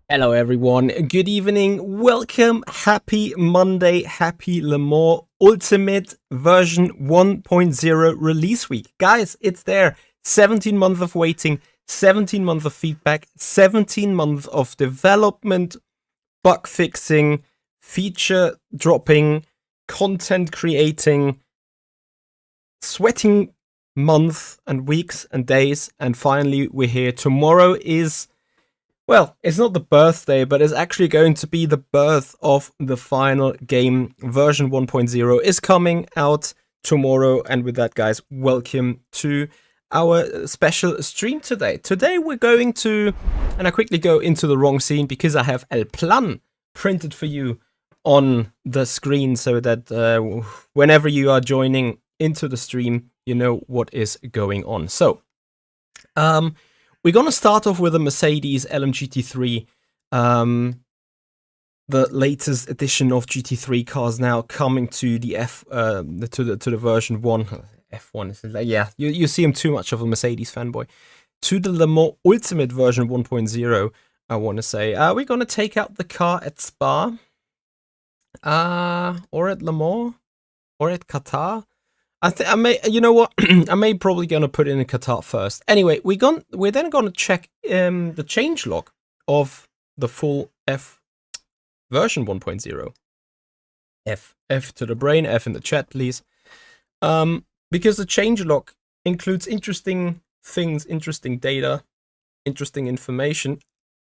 Hello everyone, good evening, welcome, happy Monday, happy Le Mans Ultimate version 1.0 release week. Guys, it's there, 17 months of waiting, 17 months of feedback, 17 months of development, bug fixing, feature dropping, content creating, sweating months and weeks and days, and finally we're here. Tomorrow is, well, it's not the birthday, but it's actually going to be the birth of the final game. Version 1.0 is coming out tomorrow. And with that, guys, welcome to our special stream today. Today we're going to, and I quickly go into the wrong scene because I have El Plan printed for you on the screen so that whenever you are joining into the stream, you know what is going on. So, we're going to start off with a Mercedes LMGT3, the latest edition of GT3 cars now coming to the to the version 1. F1 is like, yeah, you see I'm too much of a Mercedes fanboy. To the Le Mans Ultimate version 1.0, I want to say. We're going to take out the car at Spa, or at Le Mans, or at Qatar. I may, you know what? I may probably gonna put it in Qatar first. Anyway, we're then gonna check the changelog of the full F version 1.0. F to the brain, F in the chat, please. Because the changelog includes interesting things, interesting data, interesting information,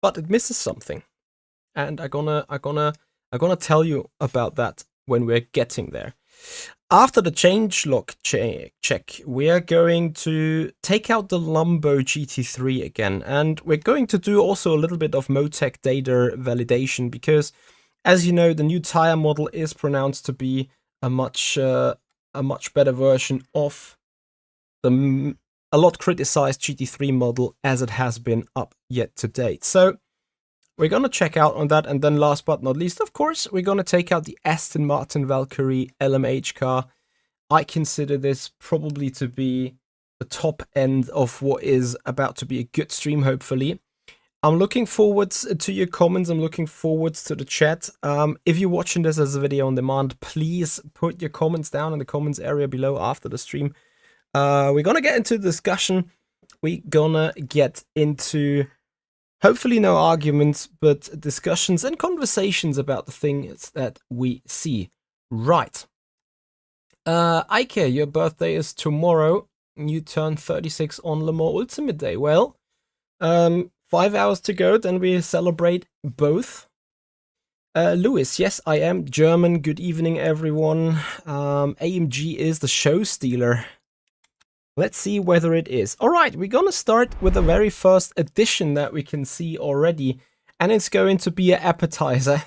but it misses something, and I'm gonna tell you about that when we're getting there. After the changelog check, we are going to take out the Lambo GT3 again, and we're going to do also a little bit of Motec data validation because, as you know, the new tire model is pronounced to be a much better version of the a lot criticized GT3 model as it has been up yet to date. So we're going to check out on that, and then last but not least, of course, we're going to take out the Aston Martin Valkyrie LMH car. I consider this probably to be the top end of what is about to be a good stream, hopefully. I'm looking forward to your comments. I'm looking forward to the chat. If you're watching this as a video on demand, please put your comments down in the comments area below after the stream. We're going to get into the discussion. We're going to get into hopefully no arguments, but discussions and conversations about the things that we see. Right. Ike, your birthday is tomorrow. You turn 36 on Le Mans Ultimate Day. Well, 5 hours to go, then we celebrate both. Lewis, yes, I am German. Good evening, everyone. AMG is the show stealer. Let's see whether it is. All right, we're going to start with the very first edition that we can see already, and it's going to be an appetizer.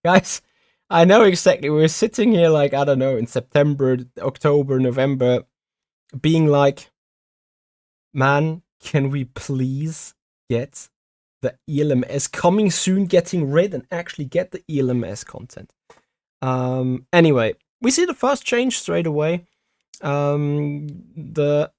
Guys, I know exactly. We're sitting here like, I don't know, in September, October, November, being like, man, can we please get the ELMS coming soon, getting rid and actually get the ELMS content. Anyway, we see the first change straight away. The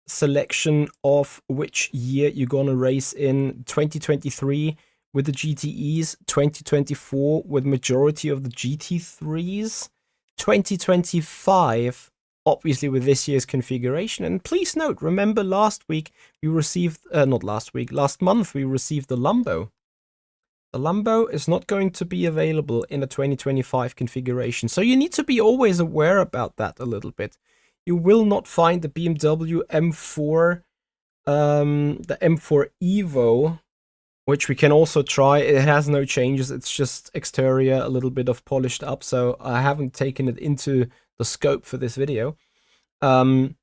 selection of which year you're gonna race in. 2023 with the GTEs, 2024 with majority of the GT3s, 2025 obviously with this year's configuration. And please note, remember last week we received, last month we received the Lambo. The Lambo is not going to be available in the 2025 configuration, so you need to be always aware about that a little bit. You will not find the BMW M4, the M4 Evo, which we can also try. It has no changes, it's just exterior, a little bit of polished up, so I haven't taken it into the scope for this video. But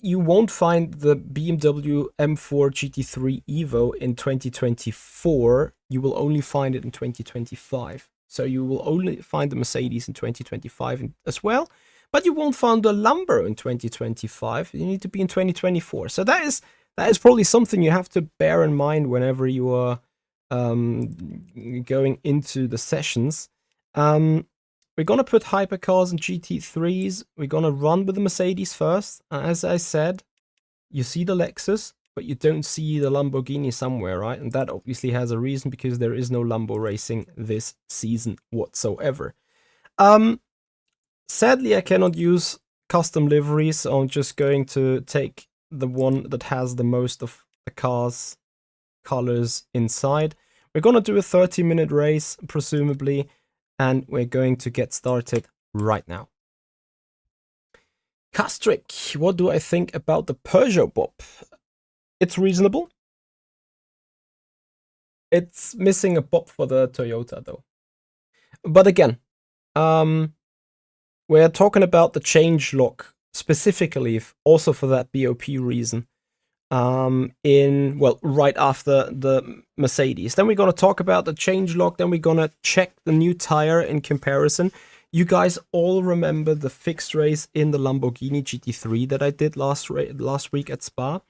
you won't find the BMW M4 GT3 Evo in 2024. You will only find it in 2025. So you will only find the Mercedes in 2025 as well. But you won't find the Lambo in 2025. You need to be in 2024. So that is probably something you have to bear in mind whenever you are going into the sessions. We're going to put hypercars and GT3s. We're going to run with the Mercedes first. As I said, you see the Lexus, but you don't see the Lamborghini somewhere, right? And that obviously has a reason, because there is no Lambo racing this season whatsoever. Sadly, I cannot use custom liveries, so I'm just going to take the one that has the most of the car's colors inside. We're going to do a 30-minute race, presumably, and we're going to get started right now. Castric, what do I think about the Peugeot Bob? It's reasonable. It's missing a Bob for the Toyota, though. But again, we're talking about the changelog specifically, also for that BOP reason. Right after the Mercedes. Then we're going to talk about the changelog. Then we're going to check the new tire in comparison. You guys all remember the fixed race in the Lamborghini GT3 that I did last week at Spa.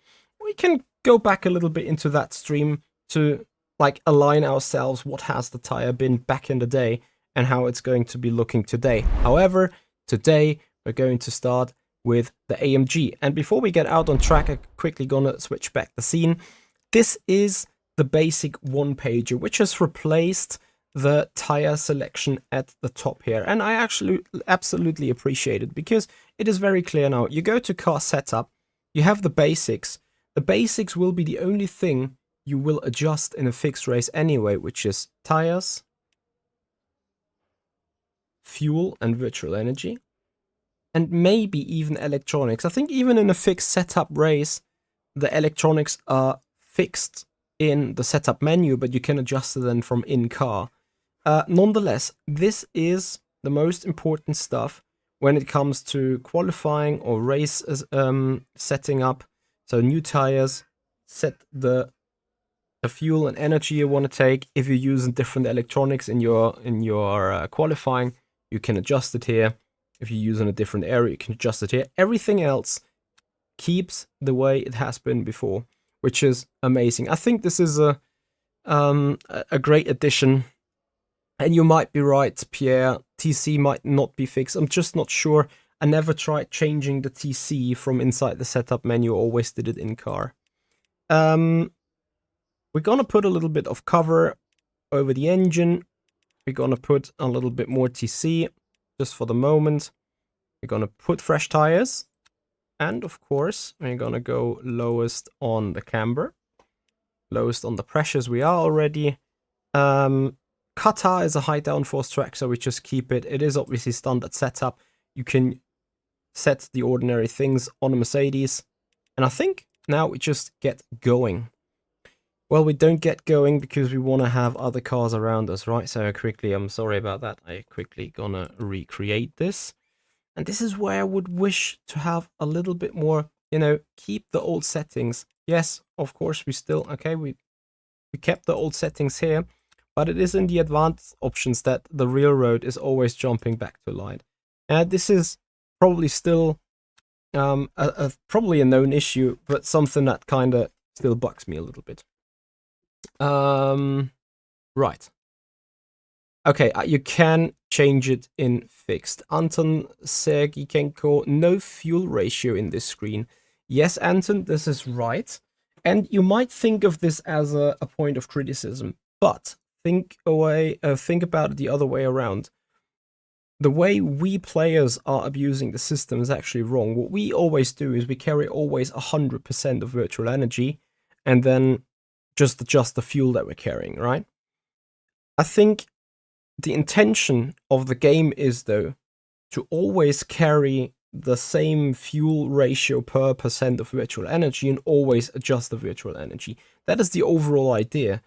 We can go back a little bit into that stream to like align ourselves what has the tire been back in the day and how it's going to be looking today. However, today we're going to start with the AMG. And before we get out on track, I'm quickly gonna switch back the scene. This is the basic one-pager, which has replaced the tire selection at the top here. And I actually absolutely appreciate it, because it is very clear now. You go to car setup, you have the basics. The basics will be the only thing you will adjust in a fixed race anyway, which is tires, fuel and virtual energy, and maybe even electronics. I think even in a fixed setup race, the electronics are fixed in the setup menu, but you can adjust them from in-car. Nonetheless, this is the most important stuff when it comes to qualifying or race setting up. So new tires, set the fuel and energy you want to take. If you're using different electronics in your qualifying, you can adjust it here. If you're using a different area, you can adjust it here. Everything else keeps the way it has been before, which is amazing. I think this is a great addition. And you might be right, Pierre. TC might not be fixed. I'm just not sure. I never tried changing the TC from inside the setup menu. Always did it in car. We're gonna put a little bit of cover over the engine. We're gonna put a little bit more TC. Just for the moment, we're gonna put fresh tires, and of course we're gonna go lowest on the camber, lowest on the pressures. We are already. Qatar is a high downforce track, so we just keep it. It is obviously standard setup. You can set the ordinary things on a Mercedes, and I think now we just get going. Well, we don't get going because we want to have other cars around us, right? So I'm sorry about that. I quickly gonna recreate this. And this is where I would wish to have a little bit more, keep the old settings. Yes, of course, we kept the old settings here, but it is in the advanced options that the real road is always jumping back to light. And this is probably still probably a known issue, but something that kind of still bugs me a little bit. Right. Okay, you can change it in fixed. Anton Sergikenko, no fuel ratio in this screen. Yes, Anton, this is right. And you might think of this as a point of criticism, but think about it the other way around. The way we players are abusing the system is actually wrong. What we always do is we carry always 100% of virtual energy, and then just adjust the fuel that we're carrying, right? I think the intention of the game is, though, to always carry the same fuel ratio per % of virtual energy and always adjust the virtual energy. That is the overall idea.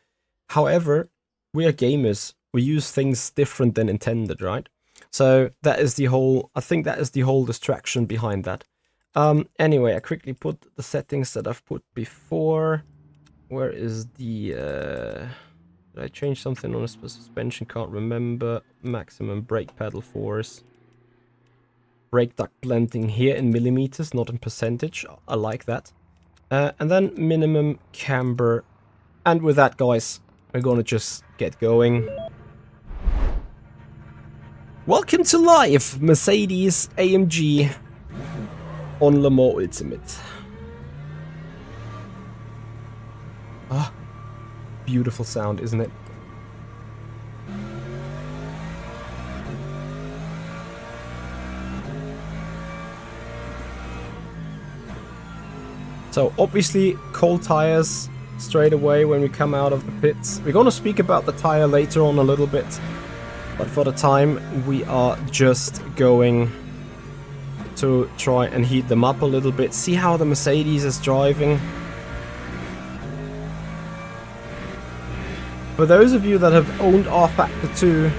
However, we are gamers. We use things different than intended, right? So that is I think that is the whole distraction behind that. Anyway, I quickly put the settings that I've put before. Where is the, did I change something on the suspension? Can't remember. Maximum brake pedal force. Brake duct blending here in millimeters, not in percentage. I like that. And then minimum camber. And with that, guys, we're gonna just get going. Welcome to live Mercedes AMG on Le Mans Ultimate. Ah, beautiful sound, isn't it? So obviously cold tires straight away when we come out of the pits. We're going to speak about the tire later on a little bit, but for the time we are just going to try and heat them up a little bit, see how the Mercedes is driving. For those of you that have owned R-Factor 2,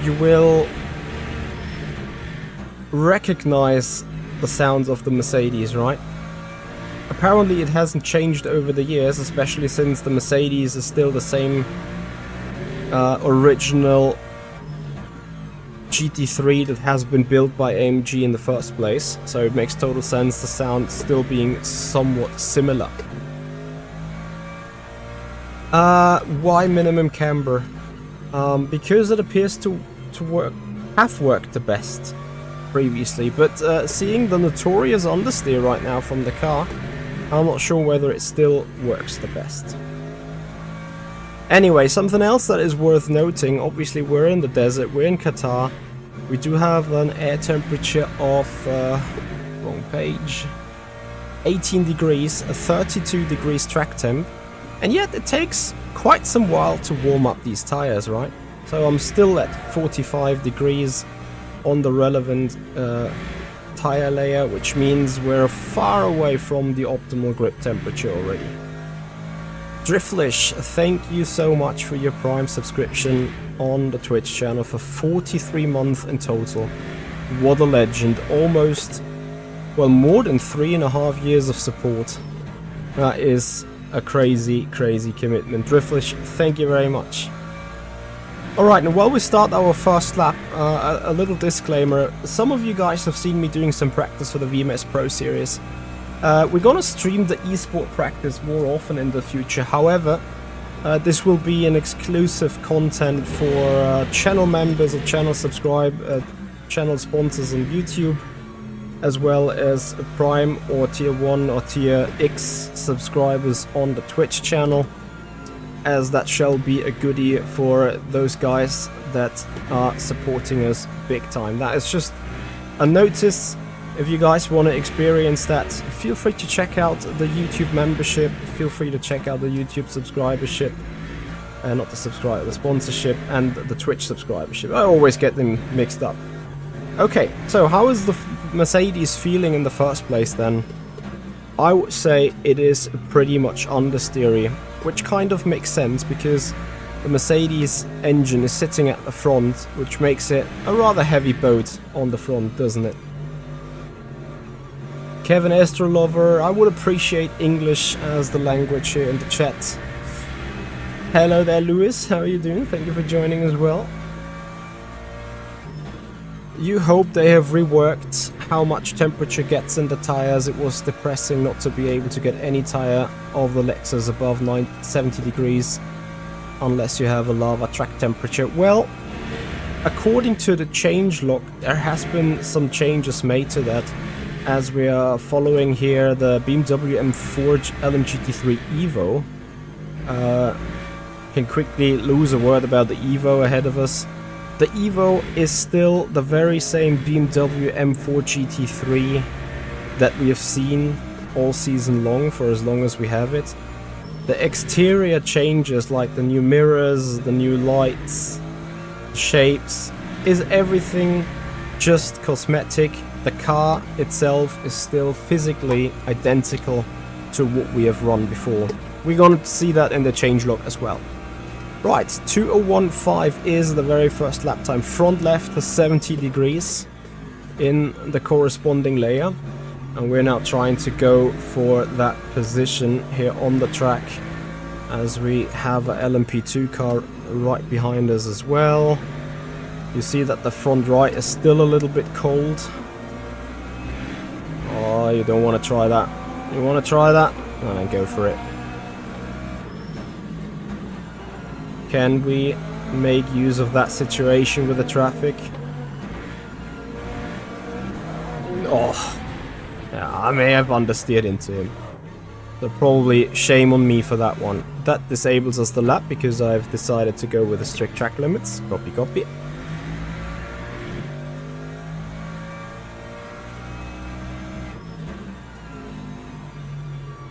you will recognize the sounds of the Mercedes, right? Apparently it hasn't changed over the years, especially since the Mercedes is still the same original GT3 that has been built by AMG in the first place. So it makes total sense, the sound still being somewhat similar. Why minimum camber? Because it appears to have worked the best previously, but seeing the notorious understeer right now from the car, I'm not sure whether it still works the best. Anyway, something else that is worth noting, obviously we're in the desert, we're in Qatar. We do have an air temperature of, wrong page, 18 degrees, a 32 degrees track temp. And yet it takes quite some while to warm up these tires, right? So I'm still at 45 degrees on the relevant tire layer, which means we're far away from the optimal grip temperature already. Driflish, thank you so much for your Prime subscription on the Twitch channel for 43 months in total. What a legend. Almost, well, more than 3.5 years of support. That is a crazy, crazy commitment. Driflish, thank you very much. Alright, now while we start our first lap, a little disclaimer. Some of you guys have seen me doing some practice for the VMS Pro Series. We're gonna stream the esport practice more often in the future. However, this will be an exclusive content for channel members or channel channel sponsors on YouTube, as well as Prime or Tier 1 or Tier X subscribers on the Twitch channel, as that shall be a goodie for those guys that are supporting us big time. That is just a notice. If you guys want to experience that, feel free to check out the YouTube membership, feel free to check out the YouTube subscribership, not the subscriber, the sponsorship, and the Twitch subscribership. I always get them mixed up. Okay, so how is the Mercedes feeling in the first place then? I would say it is pretty much understeery, which kind of makes sense because the Mercedes engine is sitting at the front, which makes it a rather heavy boat on the front, doesn't it? Kevin Astrolover, I would appreciate English as the language here in the chat. Hello there, Lewis, how are you doing? Thank you for joining as well. You hope they have reworked how much temperature gets in the tires. It was depressing not to be able to get any tire of the Lexus above 70 degrees unless you have a lava track temperature. Well, according to the changelog, there has been some changes made to that, as we are following here the BMW M4 LMGT3 Evo. Can quickly lose a word about the Evo ahead of us. The Evo is still the very same BMW M4 GT3 that we have seen all season long, for as long as we have it. The exterior changes, like the new mirrors, the new lights, shapes, is everything just cosmetic. The car itself is still physically identical to what we have run before. We're going to see that in the changelog as well. Right, 2015 is the very first lap time. Front left has 70 degrees in the corresponding layer. And we're now trying to go for that position here on the track, as we have a LMP2 car right behind us as well. You see that the front right is still a little bit cold. Oh, you don't want to try that. You want to try that? Oh, then go for it. Can we make use of that situation with the traffic? Oh, yeah, I may have understeered into him. So probably shame on me for that one. That disables us the lap because I've decided to go with the strict track limits. Copy, copy.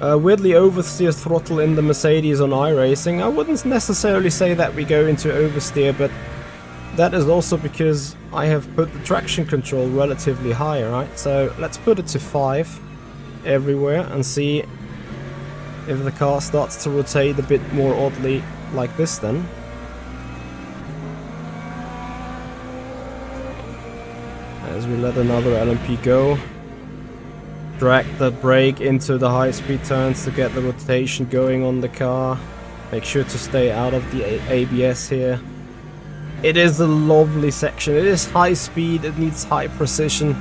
Weirdly oversteer throttle in the Mercedes on iRacing. I wouldn't necessarily say that we go into oversteer, but that is also because I have put the traction control relatively high, right? So let's put it to 5 everywhere and see if the car starts to rotate a bit more oddly like this then. As we let another LMP go. Drag the brake into the high-speed turns to get the rotation going on the car. Make sure to stay out of the ABS here. It is a lovely section. It is high speed, it needs high precision.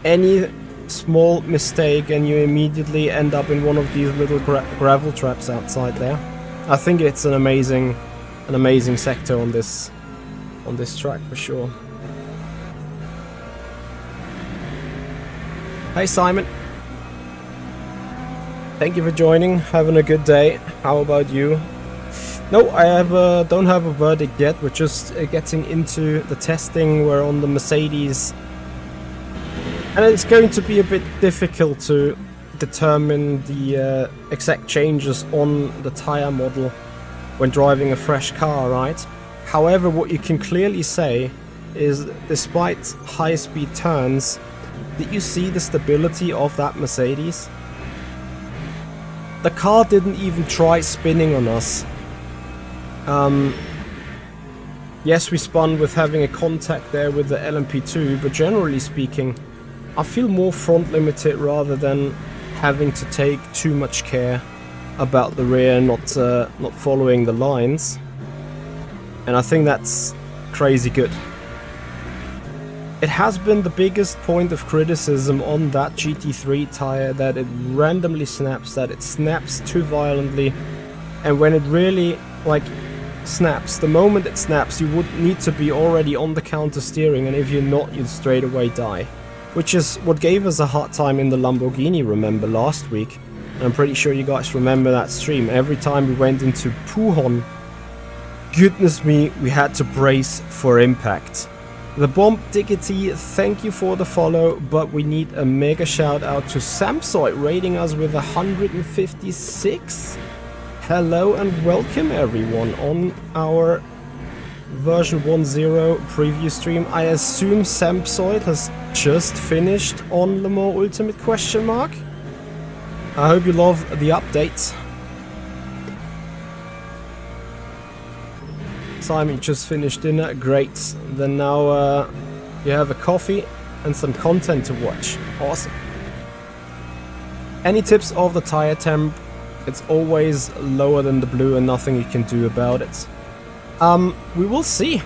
Any small mistake and you immediately end up in one of these little gravel traps outside there. I think it's an amazing sector on this track for sure. Hey Simon, thank you for joining, having a good day. How about you? No, I don't have a verdict yet. We're just getting into the testing. We're on the Mercedes, and it's going to be a bit difficult to determine the exact changes on the tire model when driving a fresh car, right? However, what you can clearly say is, despite high-speed turns, did you see the stability of that Mercedes? The car didn't even try spinning on us. Yes, we spun with having a contact there with the LMP2, but generally speaking, I feel more front limited rather than having to take too much care about the rear not following the lines. And I think that's crazy good. It has been the biggest point of criticism on that GT3 tire that it randomly snaps, that it snaps too violently, and when it really snaps, the moment it snaps you would need to be already on the counter steering, and if you're not, you'd straight away die. Which is what gave us a hard time in the Lamborghini, remember, last week. And I'm pretty sure you guys remember that stream. Every time we went into Pujon, goodness me, we had to brace for impact. The Bomb Diggity, thank you for the follow, but we need a mega shout out to Samsoy rating us with 156. Hello and welcome everyone on our version 1.0 preview stream. I assume Samsoy has just finished on Le Mans Ultimate ? I hope you love the updates. Simon just finished dinner, great. Then now you have a coffee and some content to watch. Awesome. Any tips of the tire temp? It's always lower than the blue and nothing you can do about it. We will see.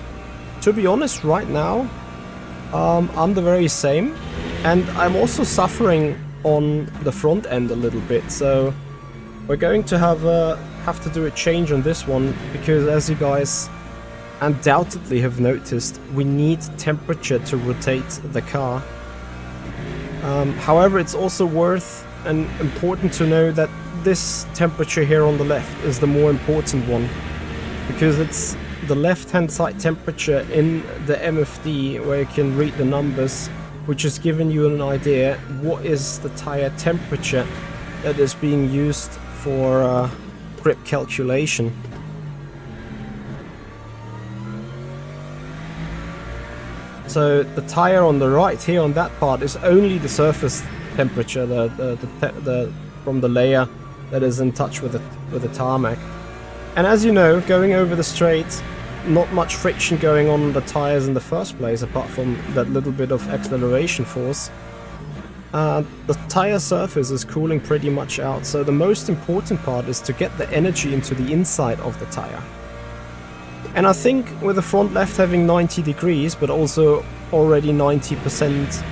To be honest, right now, I'm the very same. And I'm also suffering on the front end a little bit. So we're going to have to do a change on this one, because as you guys undoubtedly have noticed, we need temperature to rotate the car. However, it's also worth and important to know that this temperature here on the left is the more important one, because it's the left hand side temperature in the MFD where you can read the numbers, which is giving you an idea what is the tire temperature that is being used for grip calculation. So the tire on the right here on that part is only the surface temperature, from the layer that is in touch with the tarmac. And as you know, going over the straight, not much friction going on the tires in the first place, apart from that little bit of acceleration force. The tire surface is cooling pretty much out, so the most important part is to get the energy into the inside of the tire. And I think with the front left having 90 degrees, but also already 90%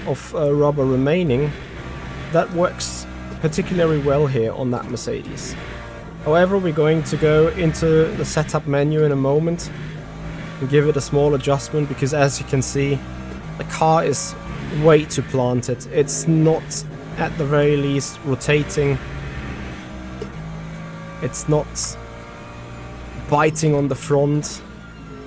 of rubber remaining, that works particularly well here on that Mercedes. However, we're going to go into the setup menu in a moment and give it a small adjustment, because as you can see, the car is way too planted. It's not, at the very least, rotating It's not biting on the front.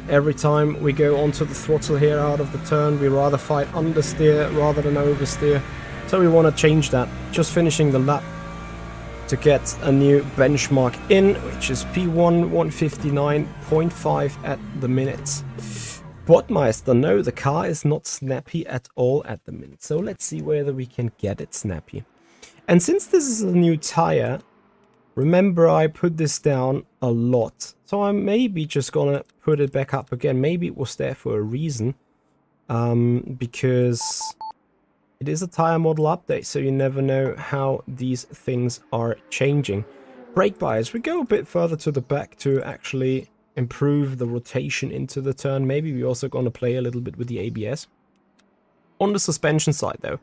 Every time we go onto the throttle here out of the turn, we rather fight understeer rather than oversteer. So we want to change that. Just finishing the lap to get a new benchmark in, which is P1 159.5 at the minute. Botmeister, no, the car is not snappy at all at the minute. So let's see whether we can get it snappy. And since this is a new tire, remember I put this down a lot. So I'm maybe just gonna put it back up again. Maybe it was there for a reason. Because it is a tire model update, so you never know how these things are changing. Brake bias, we go a bit further to the back to actually improve the rotation into the turn. Maybe we're also going to play a little bit with the ABS. On the suspension side though,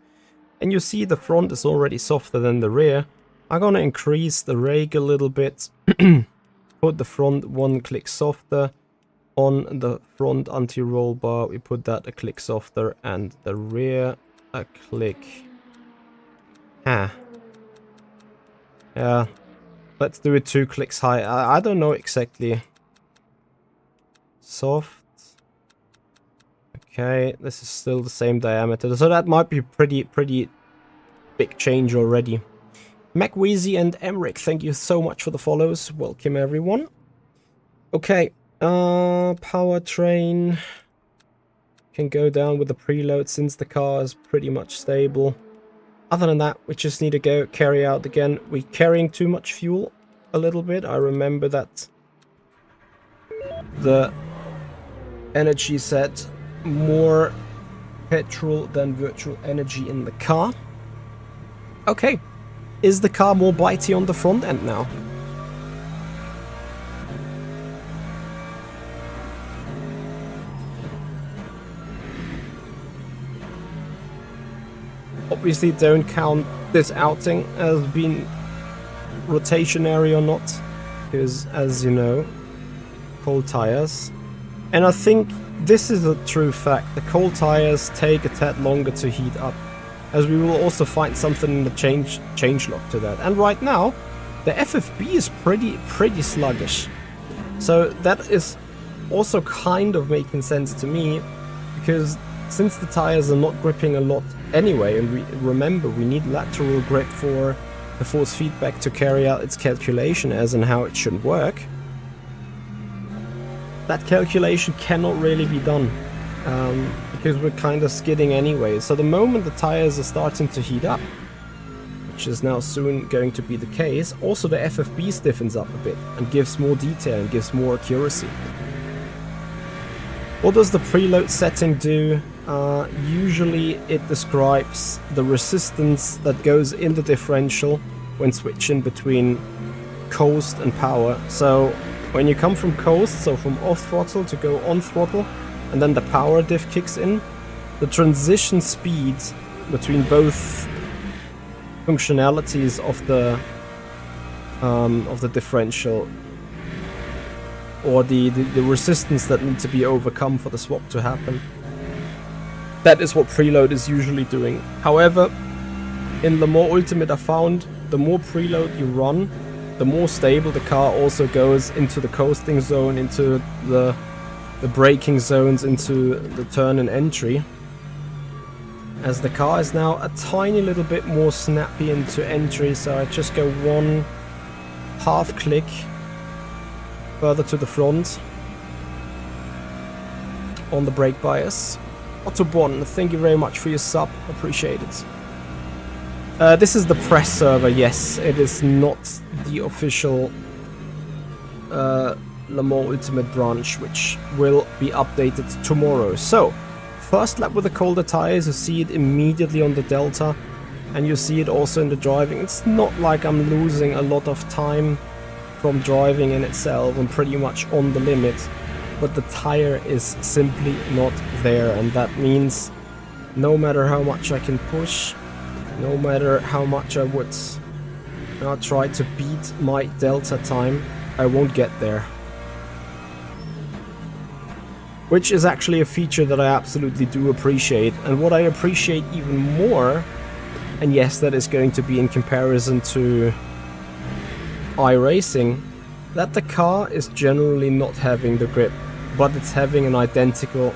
and you see the front is already softer than the rear, I'm going to increase the rake a little bit, put the front one click softer. On the front anti-roll bar, we put that a click softer, and the rear a click. Yeah, let's do it 2 clicks high. I don't know exactly. Soft. Okay, this is still the same diameter, so that might be pretty big change already. MacWeezy and Emric, thank you so much for the follows. Welcome everyone. Okay, powertrain can go down with the preload since the car is pretty much stable. Other than that, we just need to carry out again. We're carrying too much fuel a little bit. I remember that the energy said more petrol than virtual energy in the car. Okay, is the car more bitey on the front end now? Obviously don't count this outing as being rotationary or not, because as you know, cold tires. And I think this is a true fact. The cold tires take a tad longer to heat up, as we will also find something in the changelog to that. And right now, the FFB is pretty sluggish. So that is also kind of making sense to me, because since the tires are not gripping a lot anyway, and remember we need lateral grip for the force feedback to carry out its calculation as in how it should work. That calculation cannot really be done because we're kind of skidding anyway. So the moment the tires are starting to heat up, which is now soon going to be the case, also the FFB stiffens up a bit and gives more detail and gives more accuracy. What does the preload setting do? Usually it describes the resistance that goes in the differential when switching between coast and power. So when you come from coast, so from off throttle to go on throttle, and then the power diff kicks in, the transition speed between both functionalities of the differential, or the resistance that needs to be overcome for the swap to happen, that is what preload is usually doing. However, in the Mans Ultimate I found the more preload you run, the more stable the car also goes into the coasting zone, into the braking zones, into the turn and entry. As the car is now a tiny little bit more snappy into entry, so I just go 1/2 click further to the front on the brake bias. Otto1, thank you very much for your sub, appreciate it. This is the press server, yes, it is not the official Le Mans Ultimate branch, which will be updated tomorrow. So, first lap with the colder tires, you see it immediately on the Delta, and you see it also in the driving. It's not like I'm losing a lot of time from driving in itself. I'm pretty much on the limit, but the tire is simply not there, and that means no matter how much I can push, no matter how much I would now try to beat my Delta time, I won't get there. Which is actually a feature that I absolutely do appreciate. And what I appreciate even more, and yes, that is going to be in comparison to iRacing that the car is generally not having the grip, but it's having an identical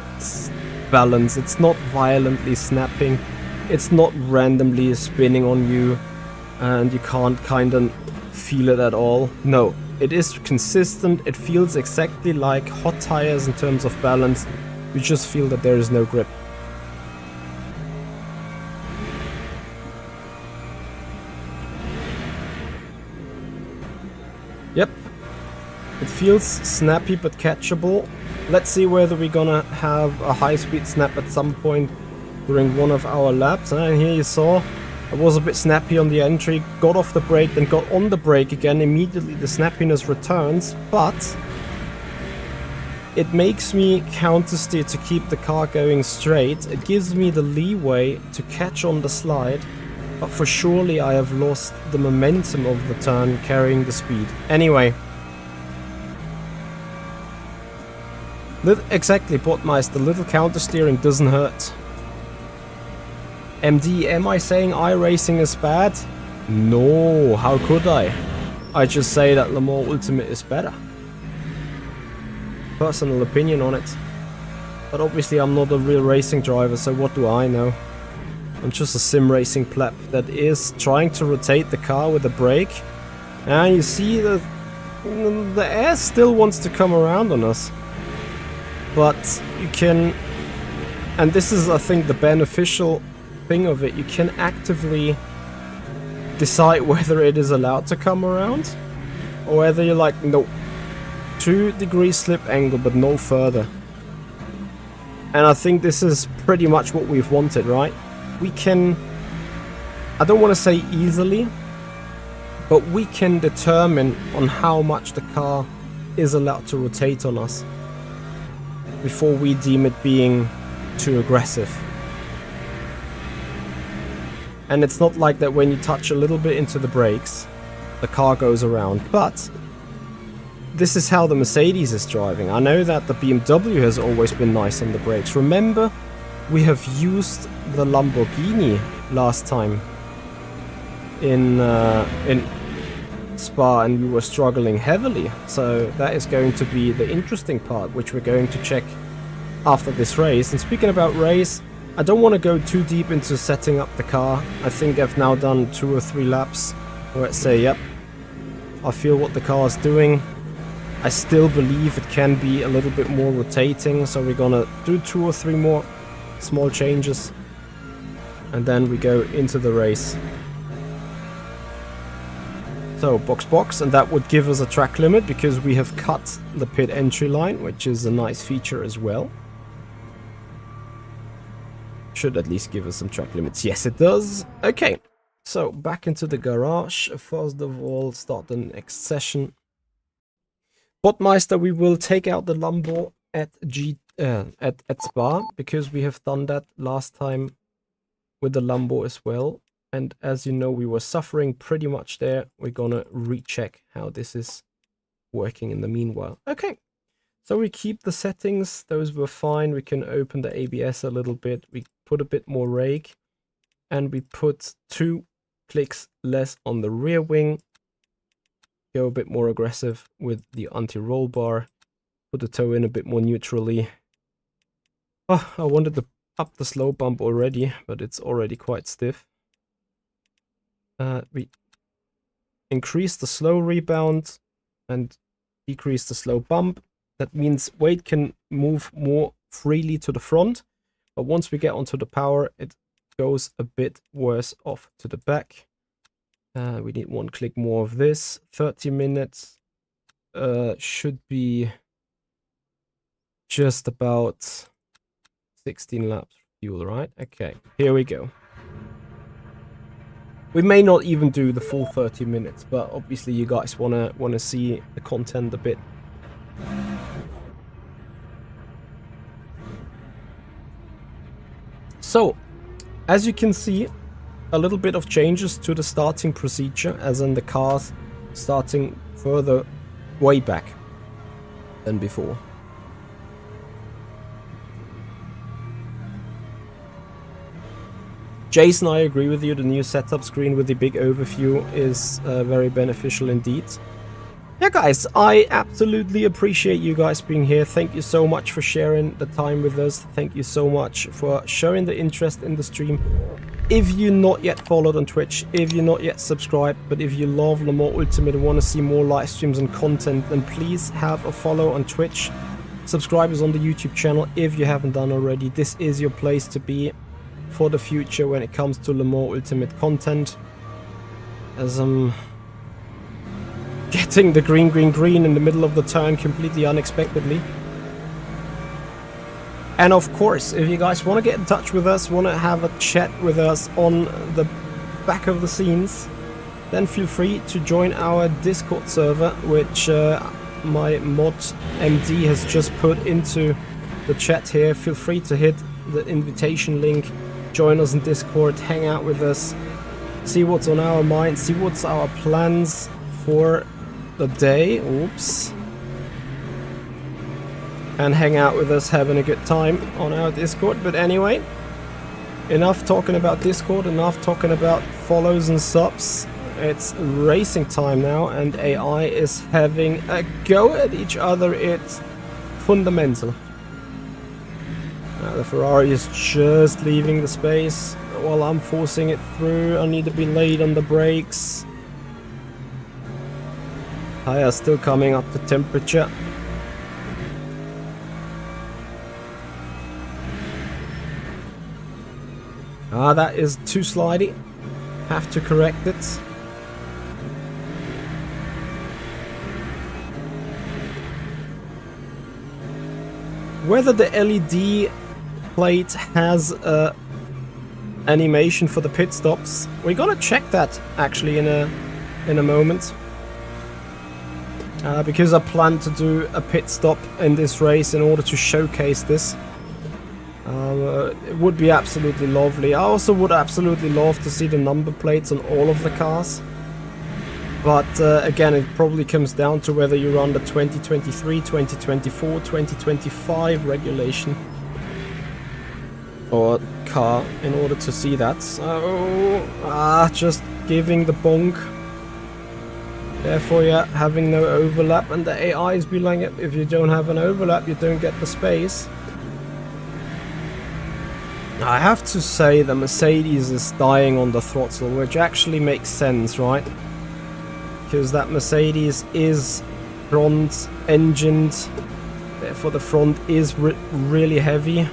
balance. It's not violently snapping, it's not randomly spinning on you, and you can't kind of feel it at all. No, it is consistent. It feels exactly like hot tires in terms of balance. You just feel that there is no grip. Yep, it feels snappy but catchable. Let's see whether we're gonna have a high-speed snap at some point during one of our laps. And here you saw I was a bit snappy on the entry, got off the brake, then got on the brake again. Immediately the snappiness returns, but it makes me countersteer to keep the car going straight. It gives me the leeway to catch on the slide, but for surely I have lost the momentum of the turn carrying the speed. Anyway. Exactly, Portimao, little countersteering doesn't hurt. MD, am I saying iRacing is bad? No, how could I? I just say that Le Mans Ultimate is better. Personal opinion on it. But obviously I'm not a real racing driver, so what do I know? I'm just a sim racing pleb that is trying to rotate the car with a brake. And you see the air still wants to come around on us. But you can, and this is I think the beneficial thing of it, you can actively decide whether it is allowed to come around, or whether you're like, no, 2 degrees slip angle but no further. And I think this is pretty much what we've wanted, right? We can, I don't want to say easily, but we can determine on how much the car is allowed to rotate on us before we deem it being too aggressive. And it's not like that when you touch a little bit into the brakes, the car goes around. But this is how the Mercedes is driving. I know that the BMW has always been nice on the brakes. Remember, we have used the Lamborghini last time in Spa, and we were struggling heavily. So that is going to be the interesting part, which we're going to check after this race. And speaking about race, I don't want to go too deep into setting up the car. I think I've now done 2 or 3 laps where I say, yep, I feel what the car is doing. I still believe it can be a little bit more rotating, so we're gonna do 2 or 3 more small changes, and then we go into the race. So box, and that would give us a track limit because we have cut the pit entry line, which is a nice feature as well. Should at least give us some track limits. Yes, it does. Okay, so back into the garage. First of all, start the next session. Portimao, we will take out the Lambo at Spa, because we have done that last time with the Lambo as well. And as you know, we were suffering pretty much there. We're gonna recheck how this is working in the meanwhile. Okay, so we keep the settings. Those were fine. We can open the ABS a little bit. We put a bit more rake, and we put 2 clicks less on the rear wing. Go a bit more aggressive with the anti-roll bar. Put the toe in a bit more neutrally. Oh, I wanted to up the slow bump already, but it's already quite stiff. We increase the slow rebound and decrease the slow bump. That means weight can move more freely to the front, but once we get onto the power, it goes a bit worse off to the back. We need 1 click more of this. 30 minutes should be just about 16 laps fuel, right? Okay, here we go. We may not even do the full 30 minutes, but obviously you guys wanna see the content a bit. So, as you can see, a little bit of changes to the starting procedure, as in the cars starting further way back than before. Jason, I agree with you. The new setup screen with the big overview is very beneficial indeed. Yeah, guys, I absolutely appreciate you guys being here. Thank you so much for sharing the time with us. Thank you so much for showing the interest in the stream. If you're not yet followed on Twitch, if you're not yet subscribed, but if you love Le Mans Ultimate and want to see more live streams and content, then please have a follow on Twitch. Subscribe us on the YouTube channel if you haven't done already. This is your place to be for the future when it comes to Le Mans Ultimate content. As I'm getting the green in the middle of the turn completely unexpectedly. And of course, if you guys want to get in touch with us, want to have a chat with us on the back of the scenes, then feel free to join our Discord server, which my mod MD has just put into the chat here. Feel free to hit the invitation link, join us in Discord, hang out with us, see what's on our mind, see what's our plans for the day. Oops. And hang out with us, having a good time on our Discord. But anyway, enough talking about Discord, enough talking about follows and subs. It's racing time now, and AI is having a go at each other. It's fundamental. The Ferrari is just leaving the space while I'm forcing it through. I need to be late on the brakes. Tires still coming up to temperature. That is too slidey. Have to correct it. Whether the LED plate has a animation for the pit stops, we're gonna check that actually in a moment. Because I plan to do a pit stop in this race in order to showcase this. It would be absolutely lovely. I also would absolutely love to see the number plates on all of the cars. But again, it probably comes down to whether you run the 2023, 2024, 2025 regulation or car in order to see that. So, just giving the bonk. Therefore, yeah, having no overlap, and the AI is be like, if you don't have an overlap, you don't get the space. I have to say the Mercedes is dying on the throttle, which actually makes sense, right? Because that Mercedes is front engined, therefore the front is really heavy.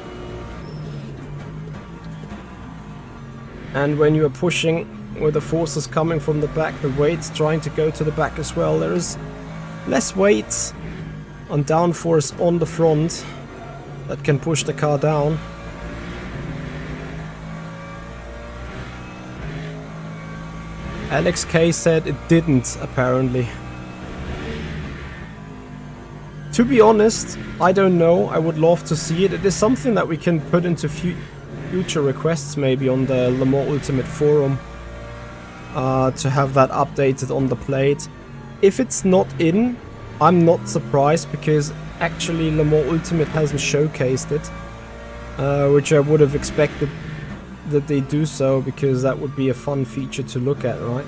And when you are pushing with the forces coming from the back, the weight's trying to go to the back as well. There is less weight on downforce on the front that can push the car down. Alex K said it didn't, apparently. To be honest, I don't know. I would love to see it. It is something that we can put into future requests maybe on the Le Mans Ultimate forum. To have that updated on the plate. If it's not in, I'm not surprised, because actually Le Mans Ultimate hasn't showcased it. Which I would have expected that they do so, because that would be a fun feature to look at, right?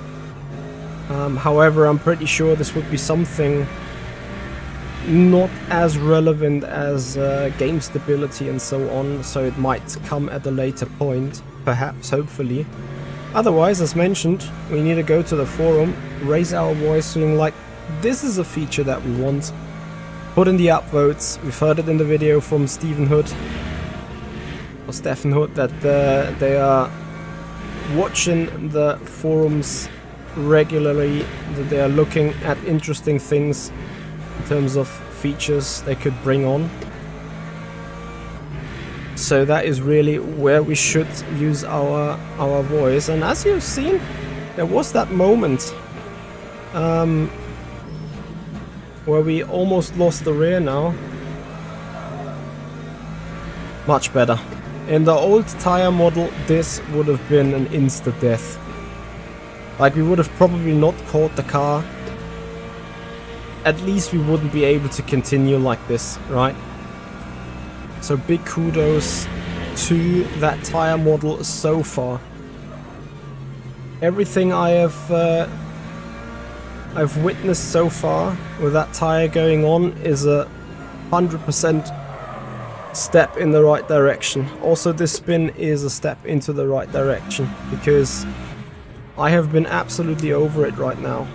However, I'm pretty sure this would be something not as relevant as game stability and so on, so it might come at a later point, perhaps, hopefully. Otherwise, as mentioned, we need to go to the forum, raise our voice, feeling like this is a feature that we want. Put in the upvotes. We've heard it in the video from Stephen Hood, or Stephen Hood, that they are watching the forums regularly, that they are looking at interesting things in terms of features they could bring on. So that is really where we should use our voice. And as you've seen, there was that moment where we almost lost the rear now. Much better. In the old tire model, this would have been an insta-death. Like, we would have probably not caught the car. At least we wouldn't be able to continue like this, right? So big kudos to that tire model so far. everything I've witnessed so far with that tire going on is a 100% step in the right direction. Also, this spin is a step into the right direction because I have been absolutely over it right now.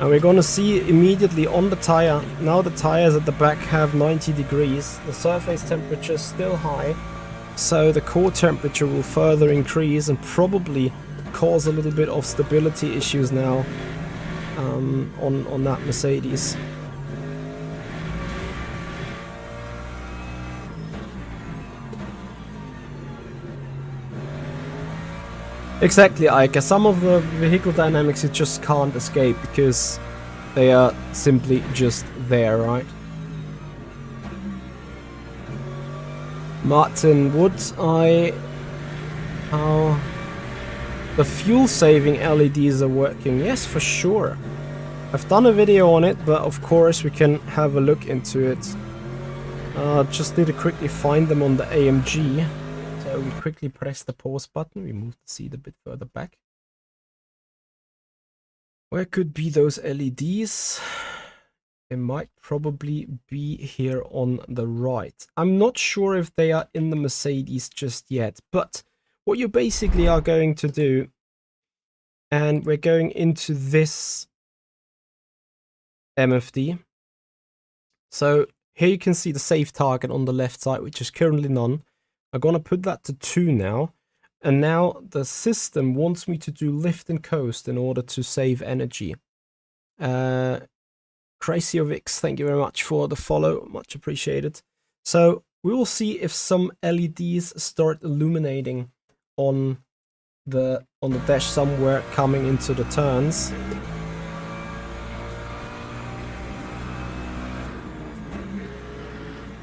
And we're gonna see immediately on the tire, now the tires at the back have 90 degrees, the surface temperature is still high, so the core temperature will further increase and probably cause a little bit of stability issues now on that Mercedes. Exactly, Ike. Some of the vehicle dynamics you just can't escape because they are simply just there, right? Martin Wood, how the fuel saving LEDs are working. Yes, for sure. I've done a video on it, but of course we can have a look into it. Just need to quickly find them on the AMG. So we quickly press the pause button, we move the seat a bit further back. Where could be those LEDs? They might probably be here on the right. I'm not sure if they are in the Mercedes just yet, but what you basically are going to do, and we're going into this MFD. So here you can see the safe target on the left side, which is currently none. I'm gonna put that to 2 now, and now the system wants me to do lift and coast in order to save energy. Crazyovix, thank you very much for the follow, much appreciated. So we will see if some LEDs start illuminating on the dash somewhere coming into the turns.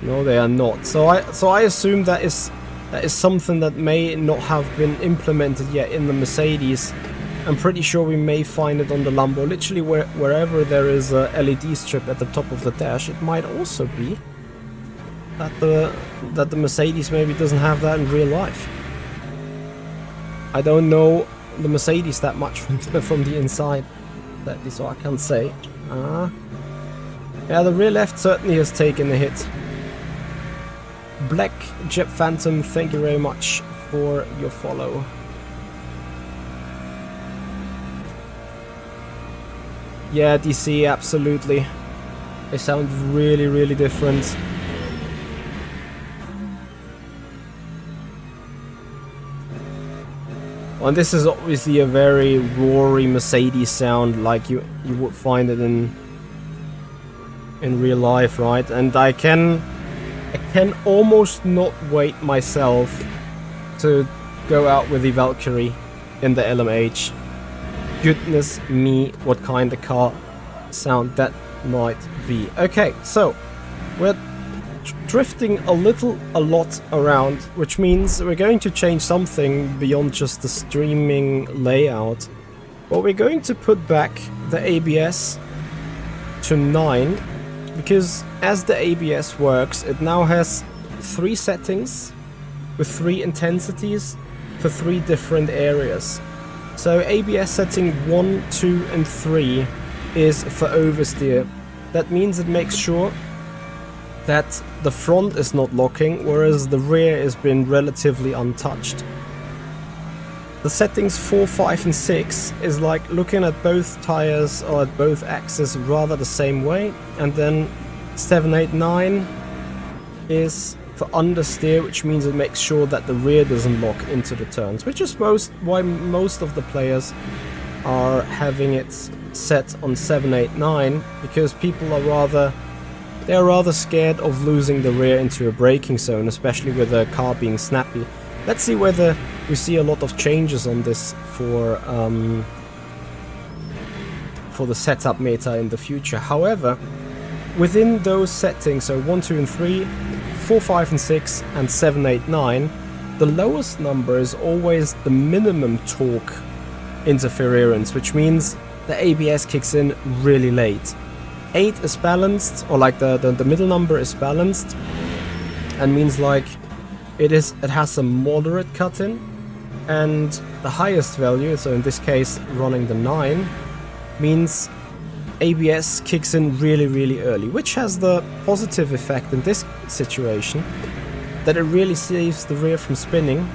No, they are not. So I assume that is something that may not have been implemented yet in the Mercedes. I'm pretty sure we may find it on the Lambo. Literally wherever there is a LED strip at the top of the dash, it might also be that the Mercedes maybe doesn't have that in real life. I don't know the Mercedes that much from the inside, so I can't say. Yeah, the rear left certainly has taken a hit. Black Jet Phantom, thank you very much for your follow. Yeah, DC, absolutely. They sound really, really different. And this is obviously a very roary Mercedes sound, like you would find it in real life, right? And I can almost not wait myself to go out with the Valkyrie in the LMH. Goodness me, what kind of car sound that might be. Okay, so we're drifting a lot around, which means we're going to change something beyond just the streaming layout. But we're going to put back the ABS to 9, because as the ABS works, it now has 3 settings with 3 intensities for 3 different areas. So ABS setting 1, 2 and 3 is for oversteer. That means it makes sure that the front is not locking, whereas the rear has been relatively untouched. The settings 4, 5 and 6 is like looking at both tires or at both axes rather the same way, and then 7, 8, 9 is for understeer, which means it makes sure that the rear doesn't lock into the turns, which is why most of the players are having it set on 7, 8, 9, because people are rather scared of losing the rear into a braking zone, especially with a car being snappy. Let's see whether we see a lot of changes on this for the setup meta in the future. However, within those settings, so 1, 2 and 3, 4, 5 and 6 and 7, 8, 9, the lowest number is always the minimum torque interference, which means the ABS kicks in really late. 8 is balanced, or like the middle number is balanced, and means like it has a moderate cut in, And the highest value, so in this case running the 9, means ABS kicks in really, really early, which has the positive effect in this situation that it really saves the rear from spinning.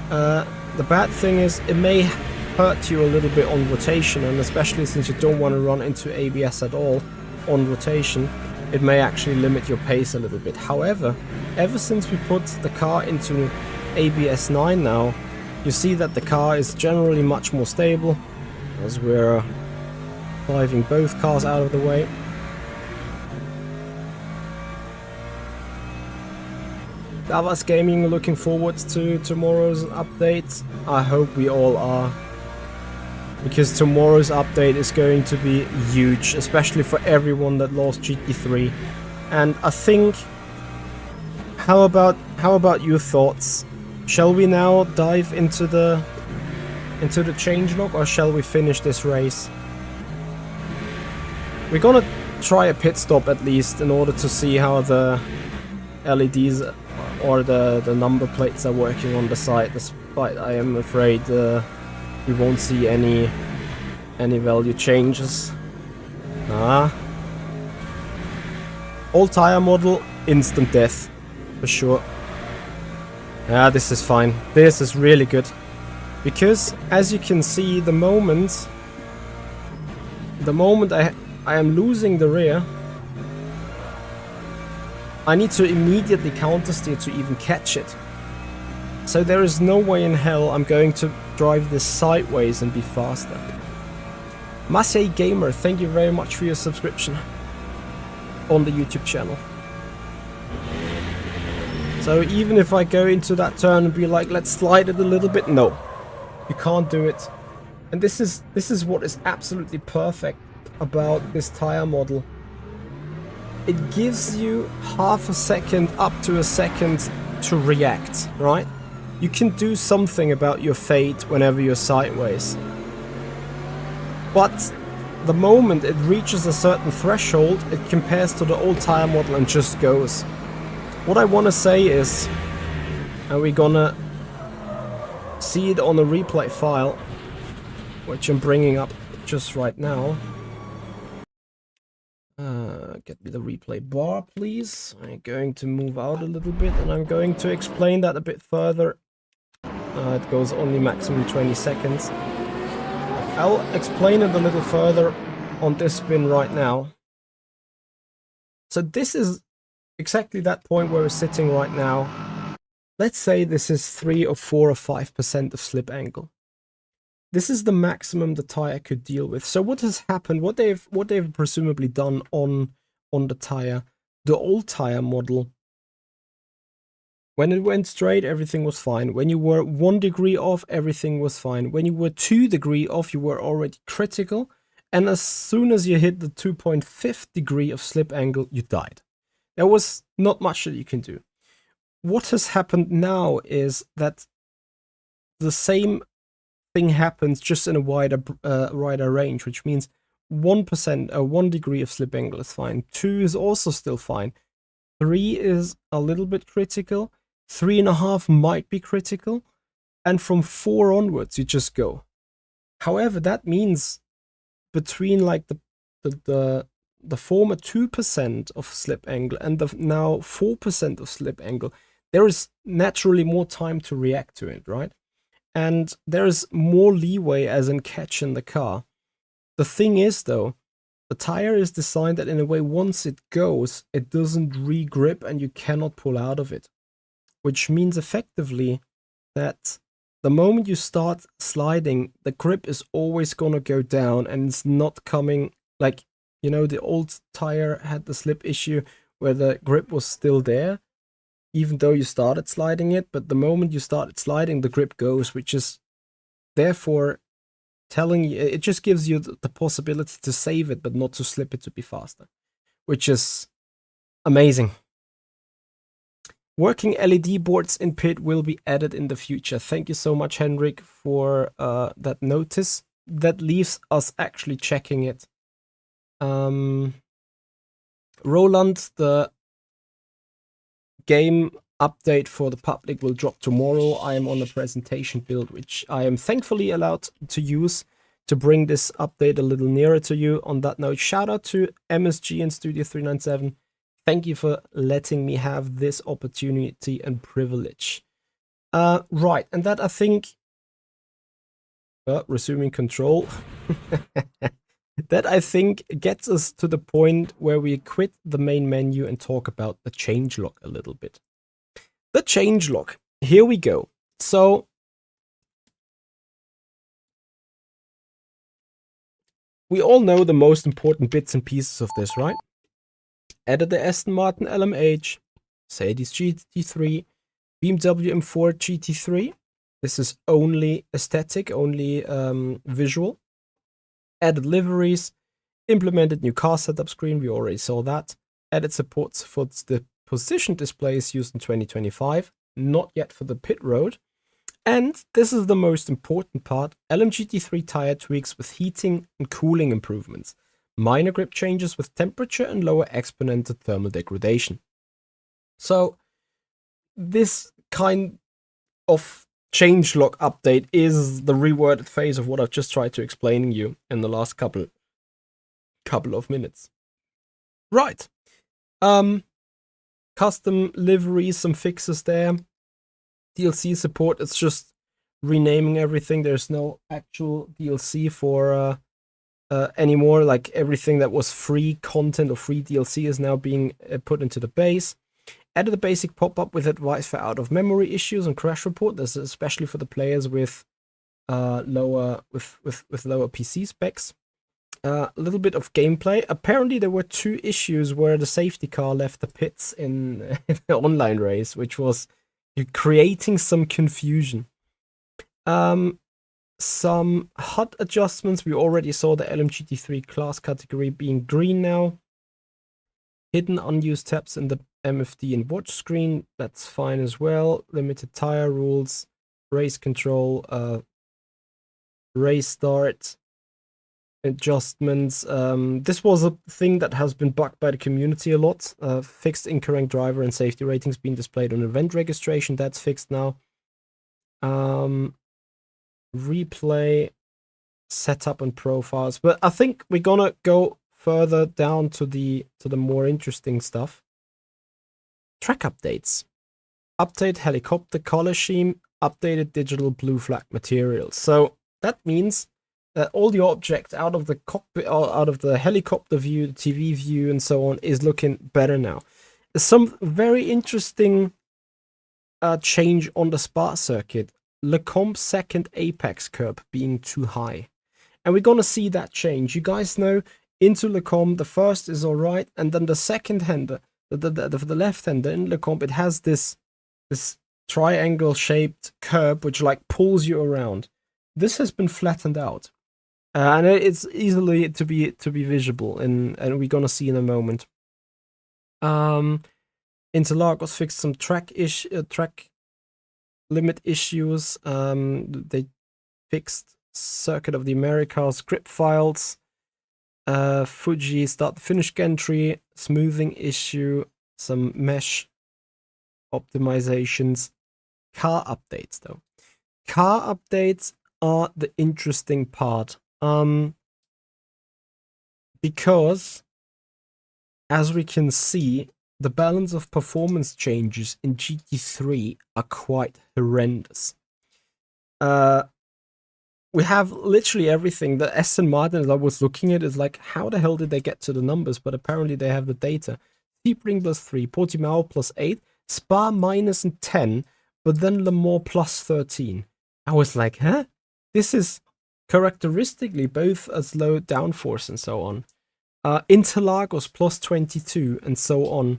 The bad thing is it may hurt you a little bit on rotation, and especially since you don't want to run into ABS at all on rotation, it may actually limit your pace a little bit. However, ever since we put the car into ABS 9 now, you see that the car is generally much more stable, as we're driving both cars out of the way. Davas Gaming, looking forward to tomorrow's update. I hope we all are, because tomorrow's update is going to be huge, especially for everyone that lost GT3. And I think, how about your thoughts? Shall we now dive into the changelog, or shall we finish this race? We're gonna try a pit stop at least in order to see how the LEDs or the number plates are working on the site, despite I am afraid we won't see any value changes. Old tire model, instant death for sure. Yeah, this is fine. This is really good, because as you can see, the moment I am losing the rear, I need to immediately countersteer to even catch it. So there is no way in hell I'm going to drive this sideways and be faster. Masei Gamer, thank you very much for your subscription on the YouTube channel. So even if I go into that turn and be like, let's slide it a little bit, no, you can't do it. And this is what is absolutely perfect about this tire model. It gives you half a second up to a second to react, right? You can do something about your fate whenever you're sideways. But the moment it reaches a certain threshold, it compares to the old tire model and just goes. What I want to say is, and we're gonna see it on the replay file, which I'm bringing up just right now. Get me the replay bar, please. I'm going to move out a little bit, and I'm going to explain that a bit further. It goes only maximum 20 seconds. I'll explain it a little further on this spin right now. So this is exactly that point where we're sitting right now. Let's say this is 3 or 4 or 5% of slip angle. This is the maximum the tire could deal with. So what has happened, what they've presumably done on the tire, the old tire model, when it went straight, everything was fine. When you were 1 degree off, everything was fine. When you were 2 degrees off, you were already critical. And as soon as you hit the 2.5 degree of slip angle, you died. There was not much that you can do. What has happened now is that the same thing happens just in a wider range, which means 1% or 1 degree of slip angle is fine. 2 is also still fine. 3 is a little bit critical. 3.5 might be critical. And from 4 onwards, you just go. However, that means between like the former 2% of slip angle and the now 4% of slip angle, there is naturally more time to react to it, right? And there is more leeway as in catch in the car. The thing is though, the tire is designed that in a way once it goes, it doesn't re-grip and you cannot pull out of it. Which means effectively that the moment you start sliding, the grip is always gonna go down and it's not coming, like, you know, the old tire had the slip issue where the grip was still there, even though you started sliding it, but the moment you started sliding, the grip goes, which is therefore telling you, it just gives you the possibility to save it, but not to slip it to be faster, which is amazing. Working LED boards in pit will be added in the future. Thank you so much, Henrik, for that notice. That leaves us actually checking it. Roland, the game update for the public will drop tomorrow. I am on a presentation build, which I am thankfully allowed to use to bring this update a little nearer to you. On that note, shout out to MSG and Studio 397. Thank you for letting me have this opportunity and privilege. Right, and that I think, resuming control, that I think gets us to the point where we quit the main menu and talk about the changelog a little bit. The changelog, here we go. So, we all know the most important bits and pieces of this, right? Added the Aston Martin LMH, Mercedes GT3, BMW M4 GT3. This is only aesthetic, only visual. Added liveries, implemented new car setup screen, we already saw that. Added supports for the position displays used in 2025, not yet for the pit road. And this is the most important part, LMGT3 tire tweaks with heating and cooling improvements. Minor grip changes with temperature and lower exponential thermal degradation. So this kind of changelog update is the reworded phase of what I've just tried to explain to you in the last couple of minutes. Right. Custom liveries, some fixes there. DLC support, it's just renaming everything. There's no actual DLC for anymore. Like everything that was free content or free DLC is now being put into the base. Added a basic pop-up with advice for out-of-memory issues and crash report. This is especially for the players with lower PC specs. A little bit of gameplay. Apparently there were 2 issues where the safety car left the pits in the online race, which was creating some confusion. Some HUD adjustments. We already saw the LMGT3 class category being green now. Hidden unused tabs in the MFD and watch screen. That's fine as well. Limited tire rules. Race control. Race start. Adjustments. This was a thing that has been bugged by the community a lot. Fixed incorrect driver and safety ratings being displayed on event registration. That's fixed now. Replay, setup and profiles. But I think we're gonna go further down to the more interesting stuff. Track updates. Update helicopter color scheme. Updated digital blue flag materials. So that means all the objects out of the cockpit, out of the helicopter view, the TV view, and so on, is looking better now. Some very interesting change on the Spa circuit. Lecombe's second apex curb being too high. And we're going to see that change. You guys know, into Lecombe, the first is alright, and then the second hander, the left hander in Lecombe, it has this triangle-shaped curb which like pulls you around. This has been flattened out. And it's easily to be visible, and we're gonna see in a moment. Interlagos fixed some track limit issues. They fixed Circuit of the Americas script files. Fuji start finish gantry, smoothing issue, some mesh optimizations. Car updates though. Car updates are the interesting part. Because, as we can see, the balance of performance changes in GT3 are quite horrendous. We have literally everything. The Aston Martin, as I was looking at, is like, how the hell did they get to the numbers? But apparently they have the data. Sebring +3, Portimao +8, Spa -10, but then Le Mans +13. I was like, huh? This is characteristically both as low downforce and so on. Interlagos +22 and so on.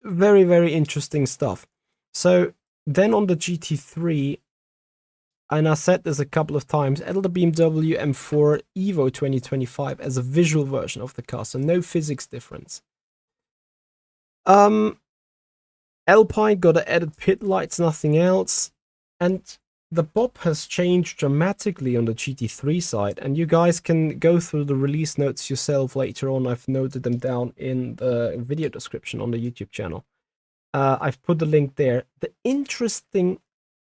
Very, very interesting stuff. So then on the GT3, and I said this a couple of times, added the BMW M4 Evo 2025 as a visual version of the car, so no physics difference. Alpine got added pit lights, nothing else. And the bob has changed dramatically on the GT3 side, and you guys can go through the release notes yourself later on. I've noted them down in the video description on the YouTube channel. I've put the link there. The interesting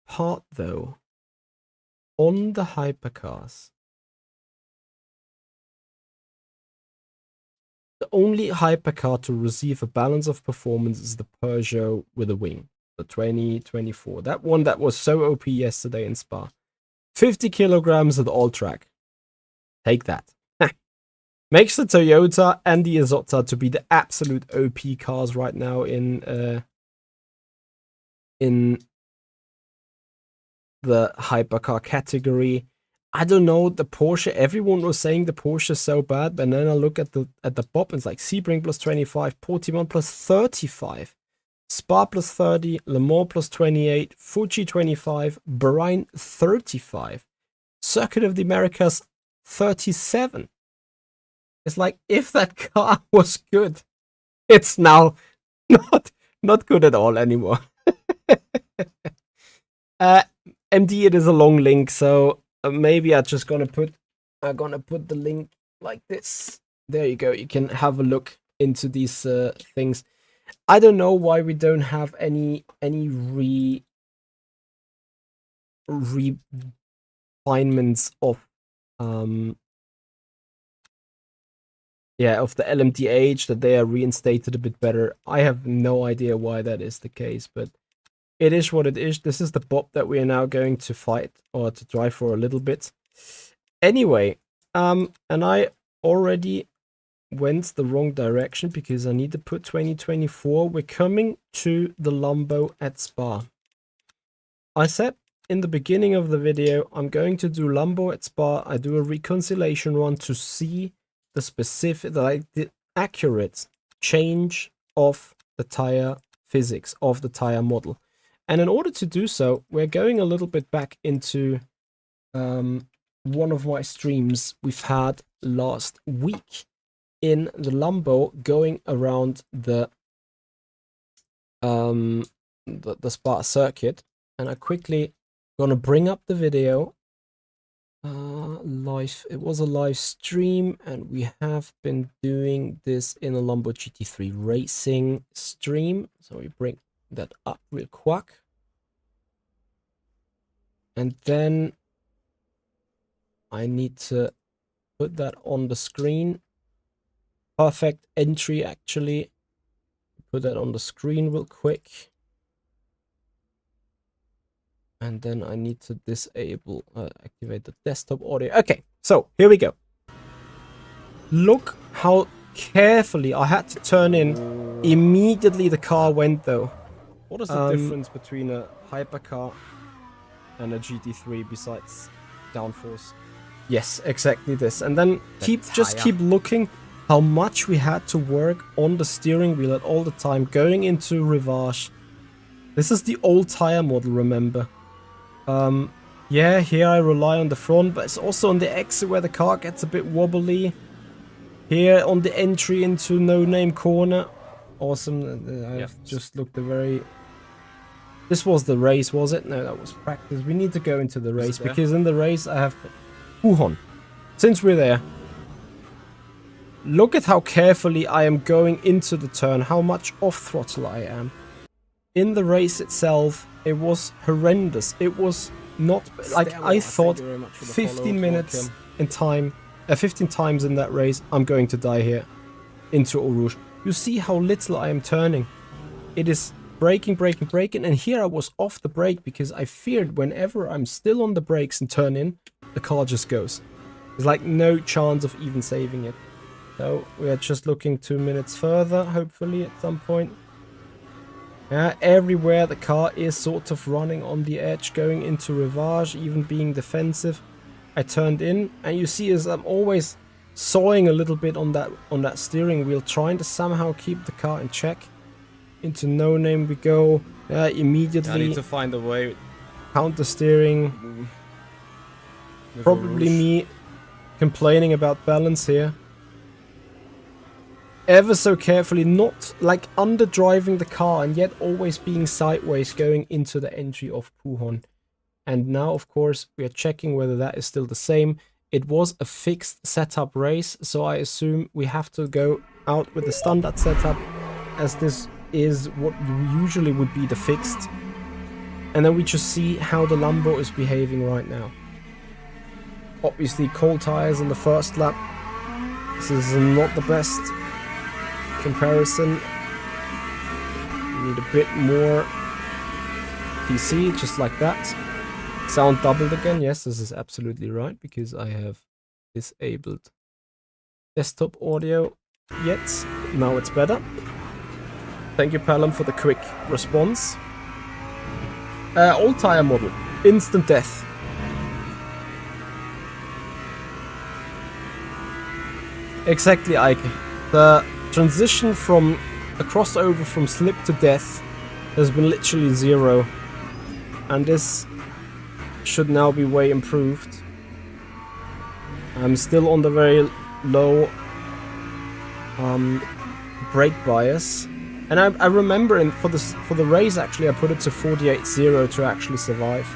part, though, on the hypercars, the only hypercar to receive a balance of performance is the Peugeot with a wing, the 2024. That one that was so OP yesterday in Spa. 50 kilograms at all track. Take that. Makes the Toyota and the Isotta to be the absolute OP cars right now in the hypercar category. I don't know, the Porsche, everyone was saying the Porsche is so bad, but then I look at the Bob and it's like Sebring plus 25, Portimao plus 35, Spa plus 30, Le Mans plus 28, Fuji 25, Bahrain 35, Circuit of the Americas 37. It's like, if that car was good, it's now not good at all anymore. MD, it is a long link, so maybe I'm gonna put the link like this. There you go. You can have a look into these things. I don't know why we don't have any refinements of of the LMDH, that they are reinstated a bit better. I have no idea why that is the case, but it is what it is. This is the Bob that we are now going to fight, or to drive for a little bit. Anyway, and I already went the wrong direction because I need to put 2024. We're coming to the Lambo at Spa. I said in the beginning of the video, I'm going to do Lambo at Spa. I do a reconciliation run to see the specific, the accurate change of the tire physics of the tire model. And in order to do so, we're going a little bit back into one of my streams we've had last week in the Lambo, going around the Spa circuit. And I quickly gonna bring up the video. Live. It was a live stream, and we have been doing this in a Lambo GT3 racing stream. So we bring that up real quick, and then I need to put that on the screen. Perfect entry, actually. Put that on the screen real quick. And then I need to disable, activate the desktop audio. Okay, so here we go. Look how carefully I had to turn in. Immediately the car went, though. What is the difference between a hypercar and a GT3 besides downforce? Yes, exactly this. And then just keep looking how much we had to work on the steering wheel at all the time, going into Rivage. This is the old tire model, remember? Yeah, here I rely on the front, but it's also on the exit where the car gets a bit wobbly. Here on the entry into No Name Corner. Awesome. I've just looked This was the race, was it? No, that was practice. We need to go into the race, because in the race I have Pujon. Since we're there, look at how carefully I am going into the turn, how much off throttle I am. In the race itself, it was horrendous. It was not like I thought. 15 minutes in time, 15 times in that race, I'm going to die here into Eau Rouge. You see how little I am turning. It is braking, and here I was off the brake because I feared whenever I'm still on the brakes and turn in, the car just goes. There's like no chance of even saving it. So we are just looking 2 minutes further, hopefully at some point. Everywhere the car is sort of running on the edge, going into Rivage, even being defensive. I turned in, and you see as I'm always sawing a little bit on that steering wheel, trying to somehow keep the car in check. Into No Name we go. Immediately. I need to find a way. Counter steering. Probably me complaining about balance here. Ever so carefully, not like under driving the car, and yet always being sideways going into the entry of Pujon. And now, of course, we are checking whether that is still the same. It was a fixed setup race, so I assume we have to go out with the standard setup, as this is what usually would be the fixed. And then we just see how the Lambo is behaving right now. Obviously cold tires on the first lap. This is not the best comparison. We need a bit more PC, just like that. Sound doubled again. Yes, this is absolutely right, because I have disabled desktop audio yet. Now it's better. Thank you, Palom, for the quick response. Old tire model. Instant death. Exactly, Ike. The transition from a crossover from slip to death has been literally 0. And this should now be way improved. I'm still on the very low brake bias. And I remember for the race, actually, I put it to 48.0 to actually survive.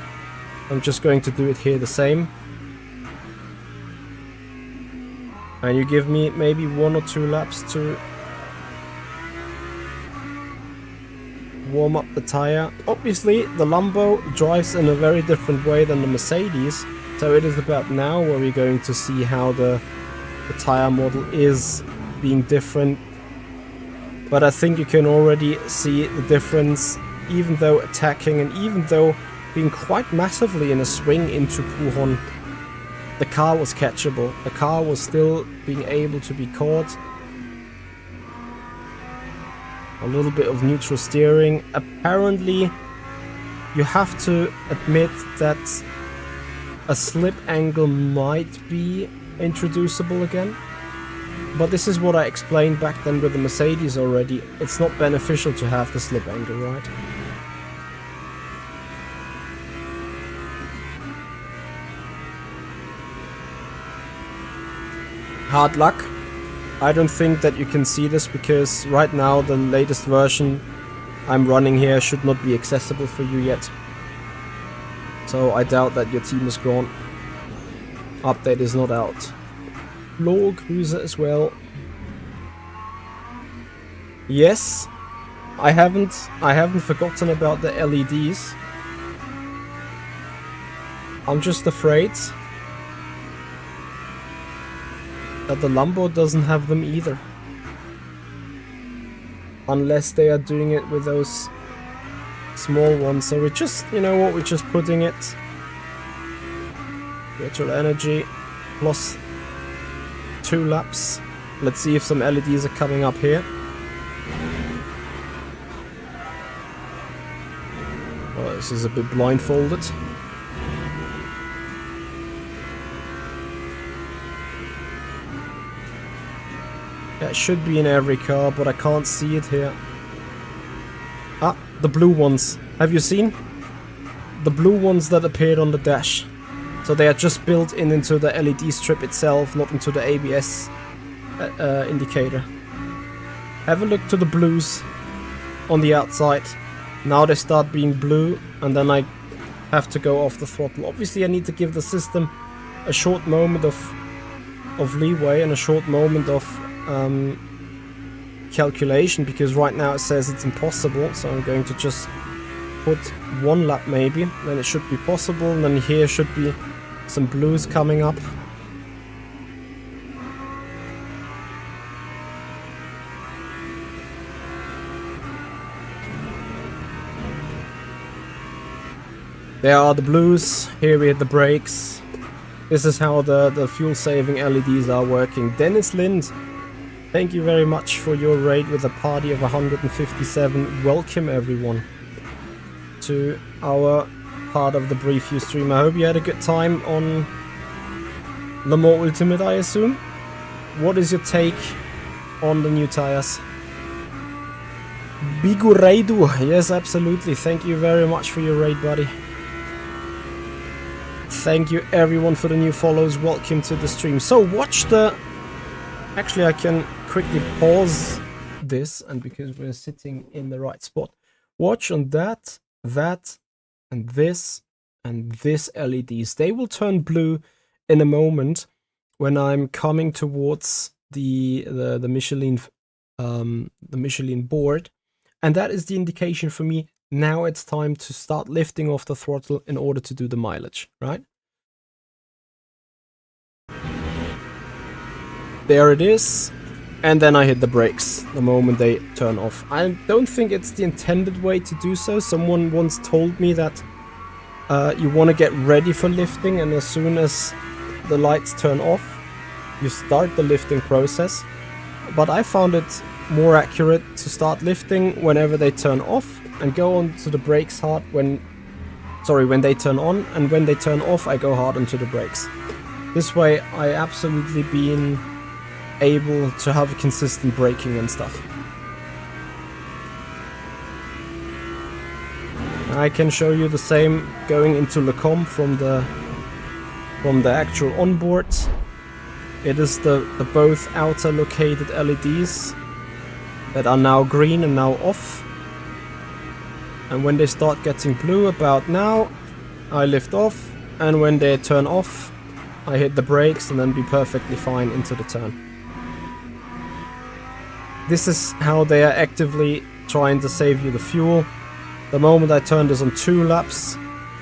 I'm just going to do it here the same. And you give me maybe 1 or 2 laps to warm up the tire. Obviously, the Lambo drives in a very different way than the Mercedes. So it is about now where we're going to see how the tire model is being different. But I think you can already see the difference, even though attacking and even though being quite massively in a swing into Pujon, the car was catchable. The car was still being able to be caught. A little bit of neutral steering. Apparently, you have to admit that a slip angle might be introducible again. But this is what I explained back then with the Mercedes already. It's not beneficial to have the slip angle, right? Hard luck. I don't think that you can see this because right now the latest version I'm running here should not be accessible for you yet. So I doubt that your team is gone. Update is not out. Log Cruiser as well. Yes, I haven't forgotten about the LEDs. I'm just afraid that the Lambo doesn't have them either. Unless they are doing it with those small ones. So we're just, you know what, we're just putting it. Virtual energy plus 2 laps. Let's see if some LEDs are coming up here. Oh, this is a bit blindfolded. Yeah, it should be in every car, but I can't see it here. Ah, the blue ones. Have you seen? The blue ones that appeared on the dash. So they are just built into the LED strip itself, not into the ABS indicator. Have a look to the blues on the outside. Now they start being blue, and then I have to go off the throttle. Obviously I need to give the system a short moment of leeway and a short moment of calculation, because right now it says it's impossible. So I'm going to just put 1 lap maybe, then it should be possible, and then here should be some blues coming up. There are the blues. Here we have the brakes. This is how the fuel saving LEDs are working. Dennis Lind, thank you very much for your raid with a party of 157. Welcome everyone to our part of the brief you stream. I hope you had a good time on Le Mans Ultimate, I assume. What is your take on the new tires? Bigureidu, yes, absolutely. Thank you very much for your raid, buddy. Thank you everyone for the new follows. Welcome to the stream. So watch the... Actually, I can quickly pause this, and because we're sitting in the right spot. Watch on that, and this LEDs. They will turn blue in a moment when I'm coming towards the Michelin board, And that is the indication for me, now it's time to start lifting off the throttle in order to do the mileage, right? There it is. And then I hit the brakes the moment they turn off. I don't think it's the intended way to do so. Someone once told me that you want to get ready for lifting, and as soon as the lights turn off, you start the lifting process. But I found it more accurate to start lifting whenever they turn off and go onto the brakes hard when they turn on, and when they turn off I go hard onto the brakes. This way I absolutely been able to have consistent braking and stuff. I can show you the same going into Le Com from the actual onboard. It is the both outer located LEDs that are now green and now off. And when they start getting blue about now, I lift off, and when they turn off, I hit the brakes and then be perfectly fine into the turn. This is how they are actively trying to save you the fuel. The moment I turn this on 2 laps,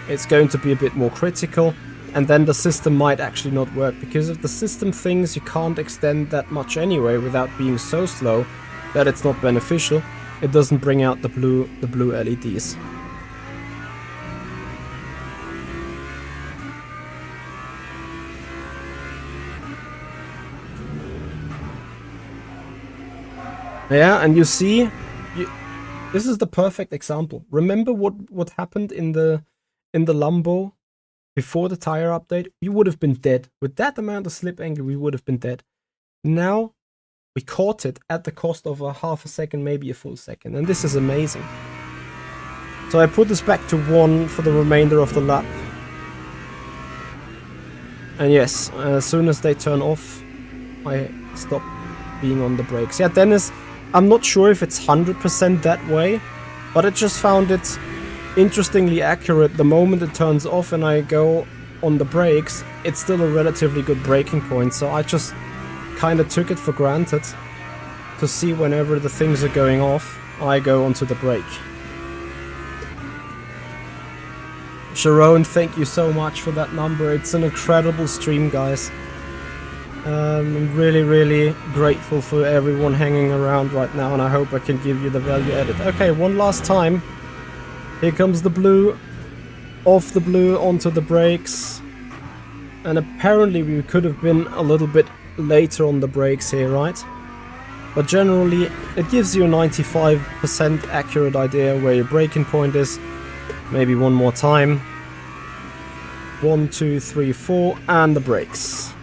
it's going to be a bit more critical, and then the system might actually not work, because if the system thinks you can't extend that much anyway without being so slow that it's not beneficial, it doesn't bring out the blue LEDs. Yeah, and you see, this is the perfect example. Remember what happened in the Lambo before the tire update? We would have been dead. With that amount of slip angle, we would have been dead. Now, we caught it at the cost of a half a second, maybe a full second, and this is amazing. So I put this back to 1 for the remainder of the lap. And yes, as soon as they turn off, I stop being on the brakes. Yeah, Dennis, I'm not sure if it's 100% that way, but I just found it interestingly accurate. The moment it turns off and I go on the brakes, it's still a relatively good braking point, so I just kind of took it for granted to see whenever the things are going off, I go onto the brake. Sharon, thank you so much for that number. It's an incredible stream, guys. I'm really grateful for everyone hanging around right now, and I hope I can give you the value added. Okay, one last time. Here comes the blue. Off the blue, onto the brakes. And apparently we could have been a little bit later on the brakes here, right? But generally, it gives you a 95% accurate idea where your braking point is. Maybe one more time. 1, 2, 3, 4, and the brakes.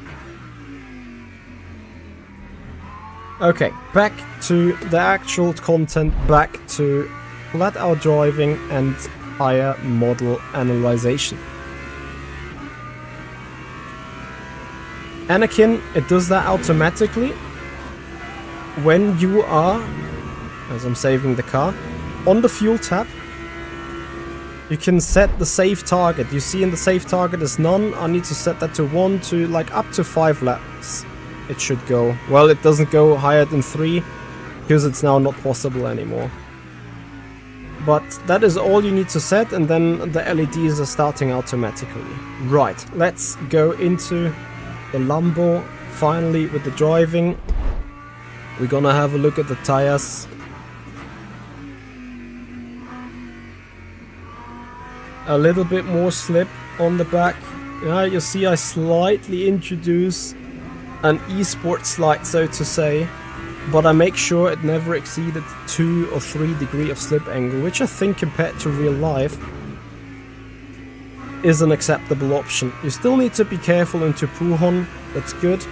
Okay, back to the actual content, back to flat out driving and tire model analyzation. Anakin, it does that automatically when you are, as I'm saving the car, on the fuel tab. You can set the safe target. You see in the safe target is none. I need to set that to 1 to like up to 5 laps. It should go. Well, it doesn't go higher than 3 because it's now not possible anymore. But that is all you need to set, and then the LEDs are starting automatically. Right, let's go into the Lambo finally with the driving. We're gonna have a look at the tires. A little bit more slip on the back. Yeah, you see I slightly introduce an eSport light, so to say, but I make sure it never exceeded 2 or 3 degrees of slip angle, which I think compared to real life is an acceptable option. You still need to be careful into Pujon, that's good,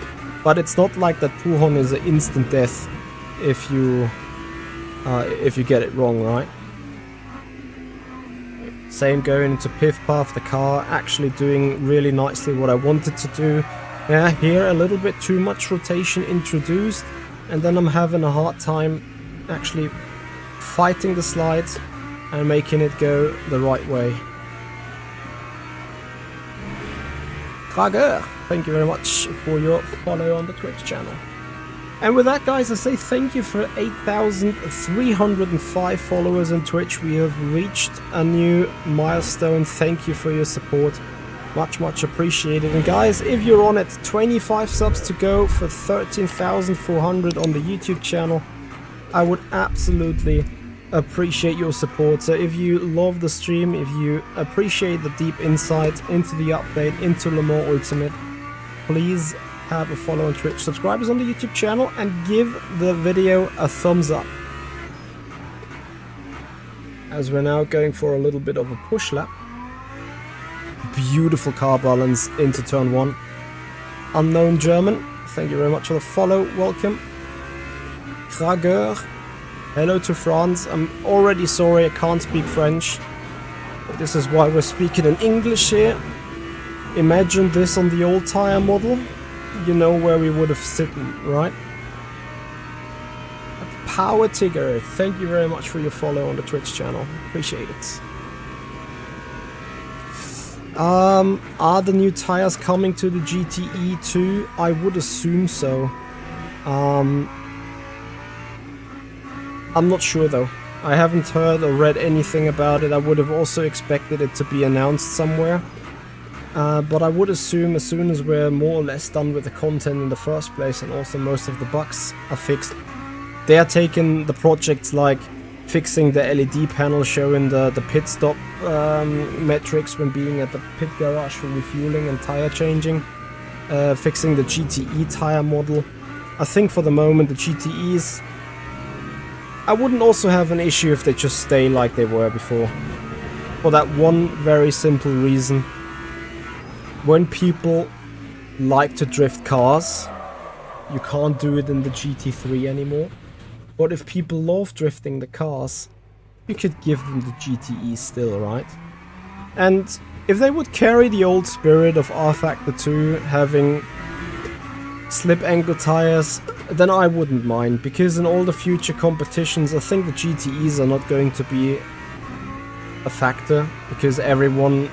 but it's not like that Pujon is an instant death if you get it wrong, right? Same going into Piff Path, the car actually doing really nicely what I wanted to do. Yeah, here a little bit too much rotation introduced, and then I'm having a hard time actually fighting the slides and making it go the right way. Trager, thank you very much for your follow on the Twitch channel. And with that, guys, I say thank you for 8,305 followers on Twitch. We have reached a new milestone. Thank you for your support. Much, much appreciated. And guys, if you're on it, 25 subs to go for 13,400 on the YouTube channel. I would absolutely appreciate your support. So if you love the stream, if you appreciate the deep insight into the update, into Le Mans Ultimate, please have a follow on Twitch, subscribe us on the YouTube channel, and give the video a thumbs up. As we're now going for a little bit of a push lap. Beautiful car balance into turn 1. Unknown German, thank you very much for the follow, welcome. Krager, hello to France. I'm already sorry I can't speak French, but this is why we're speaking in English here. Imagine this on the old tire model, you know where we would have sitting, right? Power Tigger, thank you very much for your follow on the Twitch channel, appreciate it. Are the new tires coming to the GTE too? I would assume so. I'm not sure though. I haven't heard or read anything about it. I would have also expected it to be announced somewhere. But I would assume as soon as we're more or less done with the content in the first place, and also most of the bugs are fixed, they are taking the projects like fixing the LED panel showing the pit stop metrics when being at the pit garage for refueling and tire changing, fixing the GTE tire model. I think for the moment the GTEs, I wouldn't also have an issue if they just stay like they were before. For that one very simple reason. When people like to drift cars, you can't do it in the GT3 anymore. But if people love drifting the cars, you could give them the GTE still, right? And if they would carry the old spirit of R-Factor 2, having slip angle tires, then I wouldn't mind, because in all the future competitions I think the GTEs are not going to be a factor, because everyone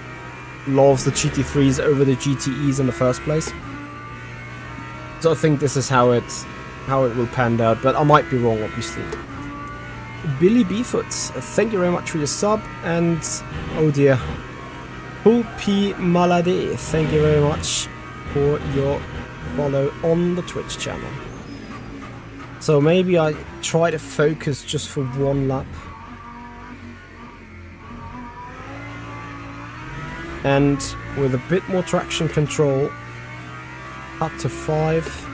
loves the GT3s over the GTEs in the first place. So I think this is how it will pan out, but I might be wrong, obviously. Billy Beefoot, thank you very much for your sub, and oh dear, Pulpi Malade, thank you very much for your follow on the Twitch channel. So maybe I try to focus just for one lap. And with a bit more traction control, up to 5.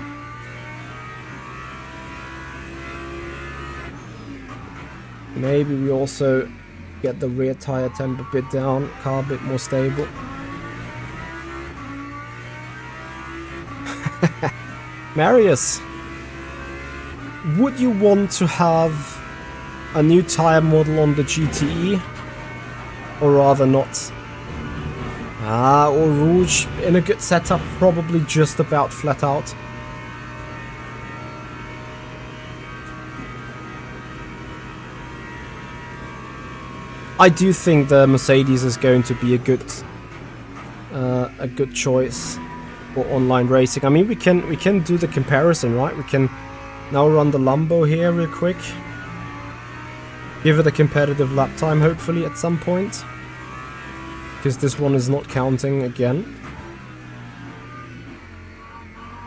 Maybe we also get the rear tire temp a bit down, car a bit more stable. Marius, would you want to have a new tire model on the GTE? Or rather not? Or Rouge in a good setup, probably just about flat out. I do think the Mercedes is going to be a good choice for online racing. I mean, we can do the comparison, right? We can now run the Lambo here real quick. Give it a competitive lap time, hopefully, at some point. Because this one is not counting again.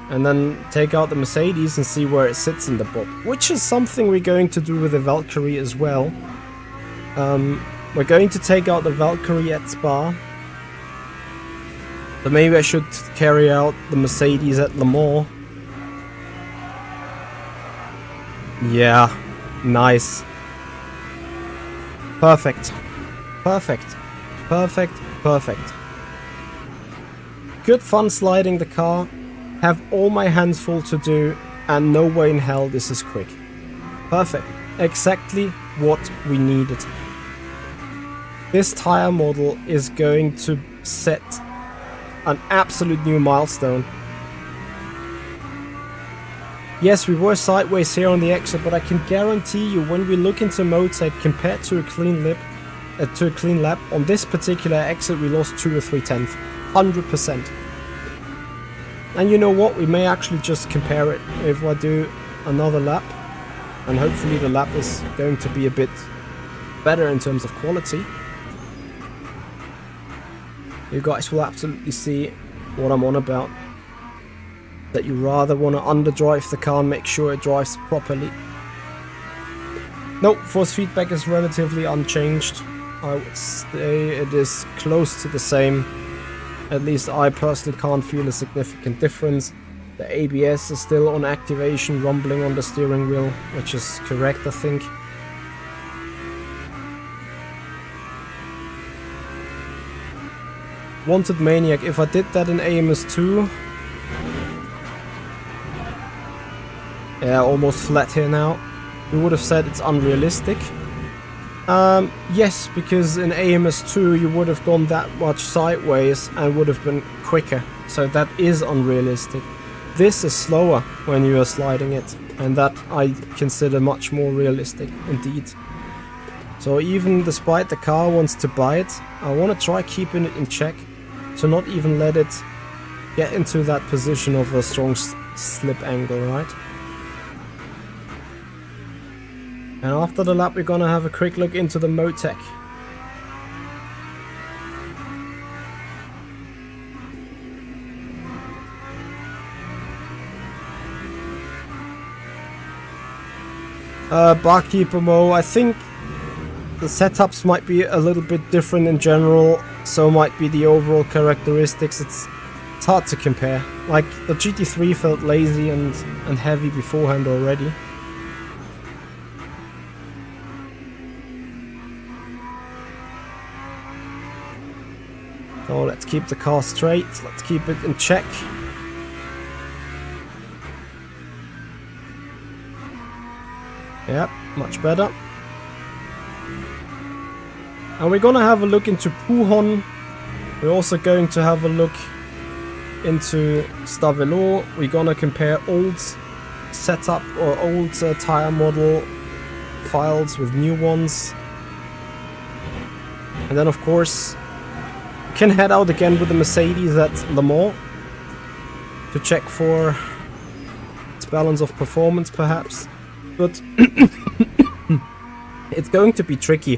And then take out the Mercedes and see where it sits in the book. Which is something we're going to do with the Valkyrie as well. We're going to take out the Valkyrie at Spa. So maybe I should carry out the Mercedes at Le Mans. Yeah, nice. Perfect. Perfect. Perfect. Perfect. Good fun sliding the car. Have all my hands full to do, and no way in hell this is quick. Perfect. Exactly what we needed. This tire model is going to set an absolute new milestone. Yes, we were sideways here on the exit, but I can guarantee you when we look into Motec compared to a clean lap, on this particular exit we lost 2 or 3 tenths. 100%. And you know what? We may actually just compare it. If I do another lap, and hopefully the lap is going to be a bit better in terms of quality. You guys will absolutely see what I'm on about. That you rather want to underdrive the car and make sure it drives properly. No, force feedback is relatively unchanged. I would say it is close to the same. At least I personally can't feel a significant difference. The ABS is still on activation, rumbling on the steering wheel, which is correct, I think. Wanted Maniac, if I did that in AMS2... Yeah, almost flat here now. You would have said it's unrealistic. Yes, because in AMS2 you would have gone that much sideways and would have been quicker. So that is unrealistic. This is slower when you are sliding it, and that I consider much more realistic indeed. So even despite the car wants to bite, I want to try keeping it in check, to not even let it get into that position of a strong slip angle, right? And after the lap we're gonna have a quick look into the Motec. Barkeeper Mo, I think the setups might be a little bit different in general, so might be the overall characteristics. It's hard to compare. Like, the GT3 felt lazy and heavy beforehand already. So let's keep the car straight, let's keep it in check. Yep, much better. And we're gonna have a look into Pujon. We're also going to have a look into Stavelot. We're gonna compare old setup or old tire model files with new ones. And then of course can head out again with the Mercedes at Le Mans to check for its balance of performance perhaps, but it's going to be tricky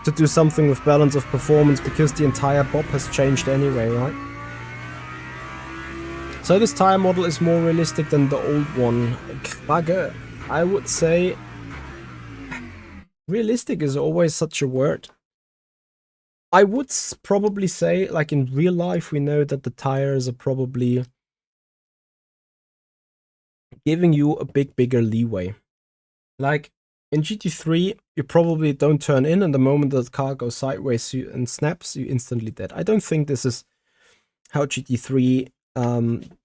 to do something with balance of performance because the entire bob has changed anyway, right? So this tire model is more realistic than the old one. Bugger. I would say realistic is always such a word. I would probably say, like in real life, we know that the tires are probably giving you a bigger leeway. Like in GT3, you probably don't turn in, and the moment the car goes sideways and snaps, you're instantly dead. I don't think this is how GT3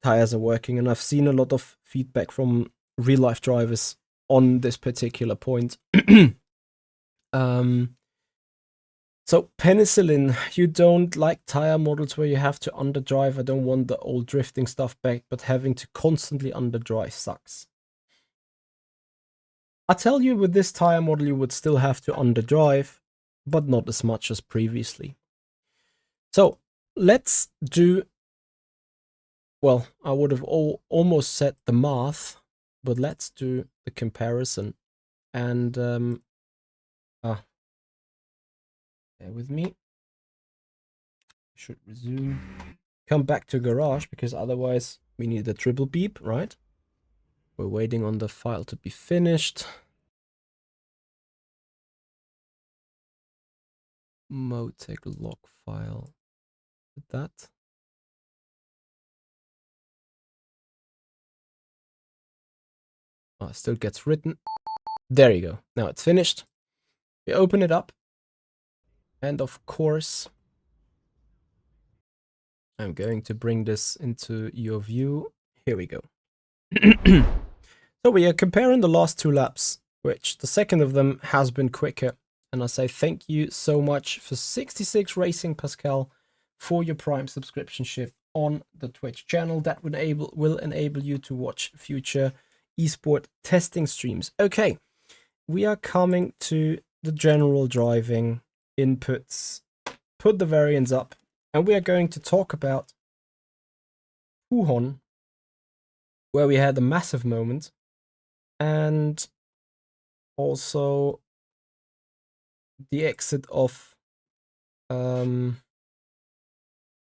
tires are working, and I've seen a lot of feedback from real life drivers on this particular point. So penicillin, you don't like tire models where you have to underdrive. I don't want the old drifting stuff back, but having to constantly underdrive sucks. I tell you, with this tire model you would still have to underdrive, but not as much as previously. So let's do, well, I would have almost said the math, but let's do the comparison. And bear with me. Should resume. Come back to garage because otherwise we need a triple beep, right? We're waiting on the file to be finished. Motec log file. That. Oh, it still gets written. There you go. Now it's finished. We open it up. And of course, I'm going to bring this into your view. Here we go. So we are comparing the last two laps, which the second of them has been quicker. And I say thank you so much for 66 Racing Pascal for your Prime subscriptionship on the Twitch channel. That will enable you to watch future esport testing streams. Okay, we are coming to the general driving inputs. Put the variants up, and we are going to talk about Pujon, where we had a massive moment. and also the exit of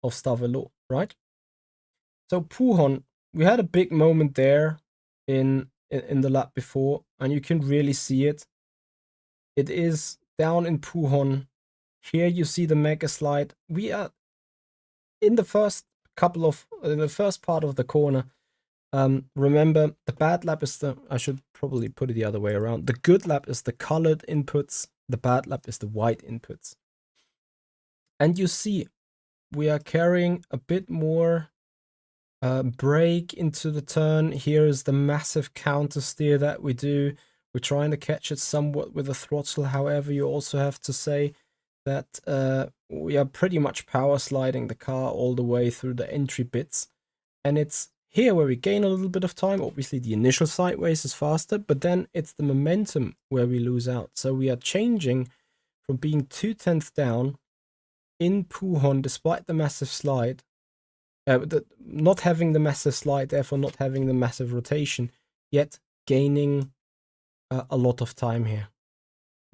Stavelo, right? So Pujon, we had a big moment there in the lap before, and you can really see it. It is down in Pujon. Here you see the mega slide. We are in the first part of the corner. Remember, the bad lap is I should probably put it the other way around. The good lap is the colored inputs. The bad lap is the white inputs. And you see, we are carrying a bit more brake into the turn. Here is the massive counter steer that we do. We're trying to catch it somewhat with the throttle. However, you also have to say that we are pretty much power sliding the car all the way through the entry bits. And it's here where we gain a little bit of time. Obviously, the initial sideways is faster, but then it's the momentum where we lose out. So we are changing from being 2/10 down in Pujon, despite the massive slide, not having the massive slide, therefore not having the massive rotation, yet gaining a lot of time here.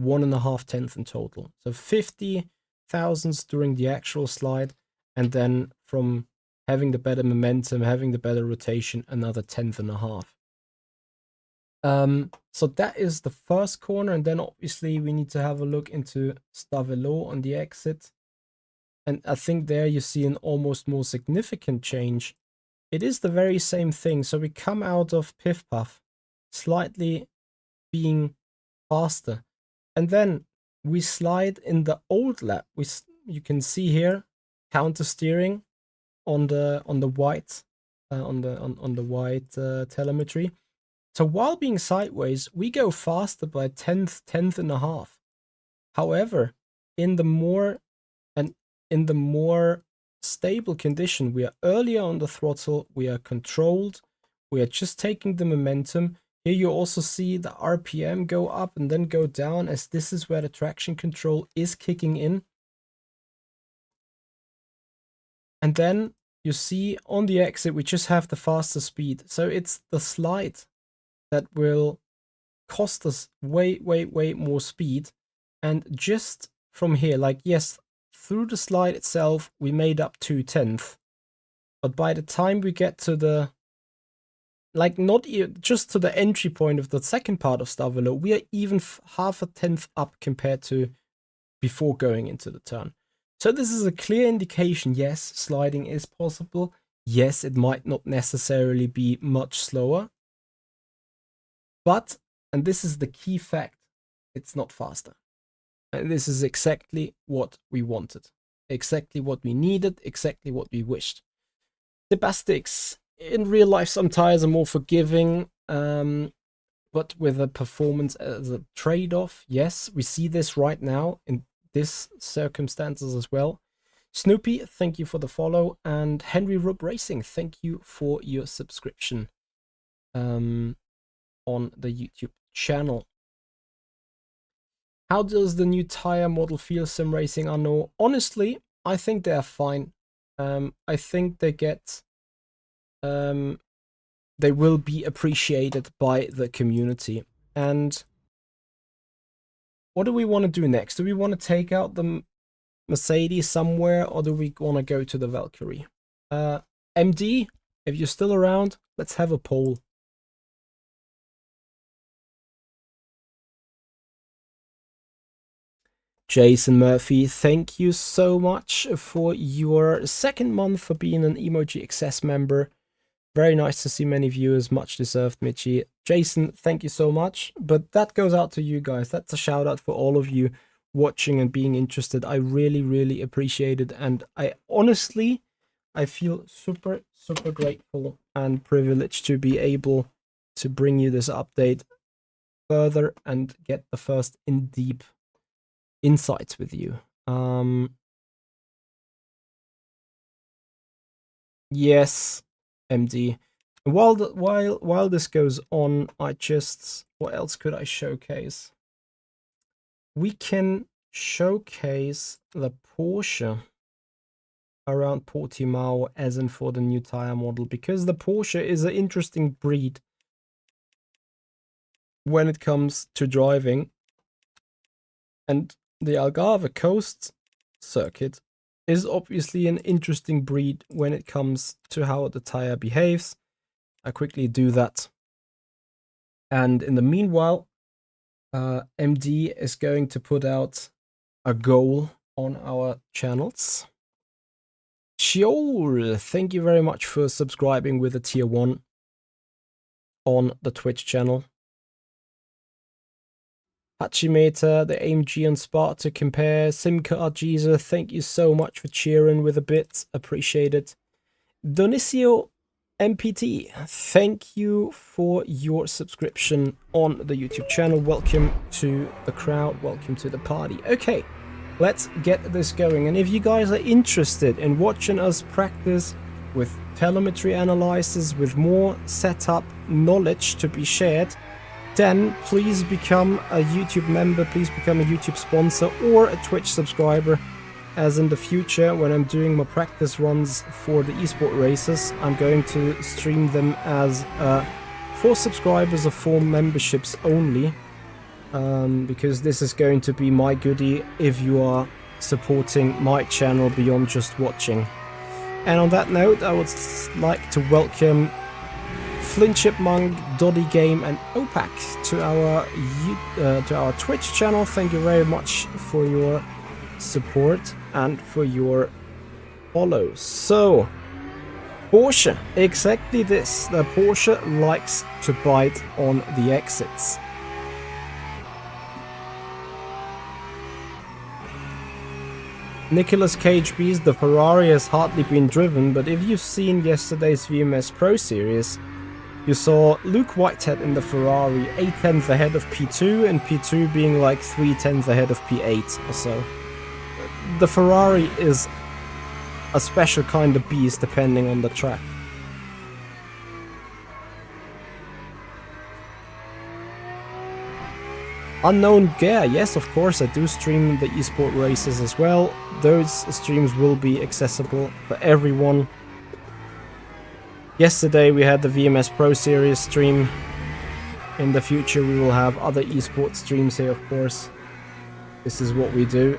1.5 tenths in total. So 50 thousandths during the actual slide, and then from having the better momentum, having the better rotation, another 1.5 tenths. So that is the first corner, and then obviously we need to have a look into Stavelo on the exit. And I think there you see an almost more significant change. It is the very same thing. So we come out of Piff Puff slightly being faster. And then we slide in the old lap. You can see here counter steering on the white on the white telemetry. So while being sideways, we go faster by tenth and a half. However, in the more stable condition, we are earlier on the throttle, we are controlled, we are just taking the momentum. Here you also see the RPM go up and then go down, as this is where the traction control is kicking in. And then you see on the exit, we just have the faster speed. So it's the slide that will cost us way more speed. And just from here, like, yes, through the slide itself, we made up 2 tenths. But by the time we get to the, like, not just to the entry point of the second part of Stavelo, we are even half a tenth up compared to before going into the turn. So this is a clear indication, yes, sliding is possible. Yes, it might not necessarily be much slower. But, and this is the key fact, it's not faster. And this is exactly what we wanted. Exactly what we needed, exactly what we wished. Sebastics, in real life, some tires are more forgiving, but with a performance as a trade-off, yes, we see this right now in this circumstances as well. Snoopy, thank you for the follow, and Henry Rupp Racing, thank you for your subscription on the YouTube channel. How does the new tire model feel, Simracing Arnaud? Honestly, I think they're fine. I think they will be appreciated by the community. And what do we want to do next? Do we want to take out the Mercedes somewhere, or do we want to go to the Valkyrie? MD, if you're still around, let's have a poll. Jason Murphy, thank you so much for your second month for being an Emoji Access member. Very nice to see many viewers, much deserved, Mitchie. Jason, thank you so much. But that goes out to you guys. That's a shout out for all of you watching and being interested. I really appreciate it. And I honestly feel super grateful and privileged to be able to bring you this update further and get the first in-deep insights with you. Yes, MD. While this goes on, what else could I showcase? We can showcase the Porsche around Portimao, as in for the new tire model, because the Porsche is an interesting breed. when it comes to driving. And the Algarve Coast circuit is obviously an interesting breed when it comes to how the tire behaves. I quickly do that. And in the meanwhile, MD is going to put out a goal on our channels. Sheol, thank you very much for subscribing with a tier 1 on the Twitch channel. Hachimeta, the AMG and Sparta compare. Simcar Geezer, thank you so much for cheering with a bit. Appreciate it. Donicio MPT, thank you for your subscription on the YouTube channel. Welcome to the crowd. Welcome to the party. Okay, let's get this going. And if you guys are interested in watching us practice with telemetry analysis, with more setup knowledge to be shared, then please become a YouTube member, please become a YouTube sponsor or a Twitch subscriber, as in the future when I'm doing my practice runs for the esport races, I'm going to stream them as for subscribers or for memberships only, because this is going to be my goodie if you are supporting my channel beyond just watching. And on that note, I would like to welcome Flint Chipmunk, Doddy Game and Opak to our Twitch channel. Thank you very much for your support and for your follow. So, Porsche, exactly this. The Porsche likes to bite on the exits. Nicolas Cage B's the Ferrari has hardly been driven, but if you've seen yesterday's VMS Pro Series, you saw Luke Whitehead in the Ferrari 8/10 ahead of P2, and P2 being like 3/10 ahead of P8 or so. The Ferrari is a special kind of beast depending on the track. Unknown Gear, yes, of course, I do stream the esport races as well. Those streams will be accessible for everyone. Yesterday we had the VMS Pro Series stream. In the future we will have other esports streams here, of course. This is what we do.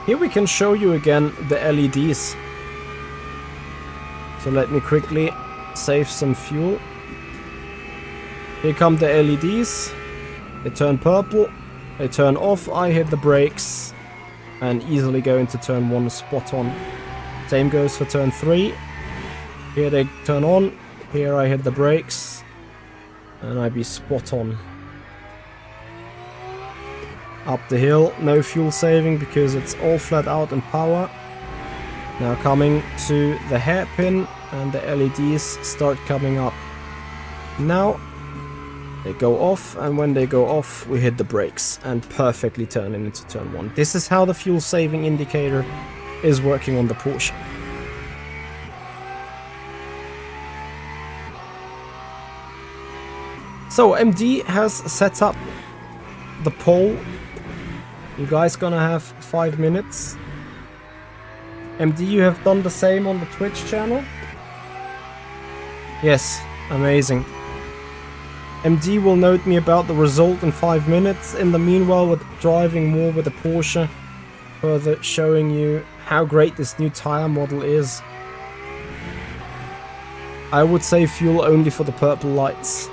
Here we can show you again the LEDs. So let me quickly save some fuel. Here come the LEDs. They turn purple. They turn off. I hit the brakes and easily go into turn 1 spot on. Same goes for turn 3. Here they turn on. Here I hit the brakes and I be spot on. Up the hill, no fuel saving because it's all flat out in power. Now coming to the hairpin and the LEDs start coming up. Now they go off, and when they go off we hit the brakes and perfectly turn into turn 1. This is how the fuel saving indicator is working on the Porsche. So MD has set up the poll. You guys gonna have 5 minutes. MD, you have done the same on the Twitch channel? Yes, amazing. MD will note me about the result in 5 minutes. In the meanwhile, we're driving more with the Porsche, further showing you how great this new tire model is. I would say fuel only for the purple lights.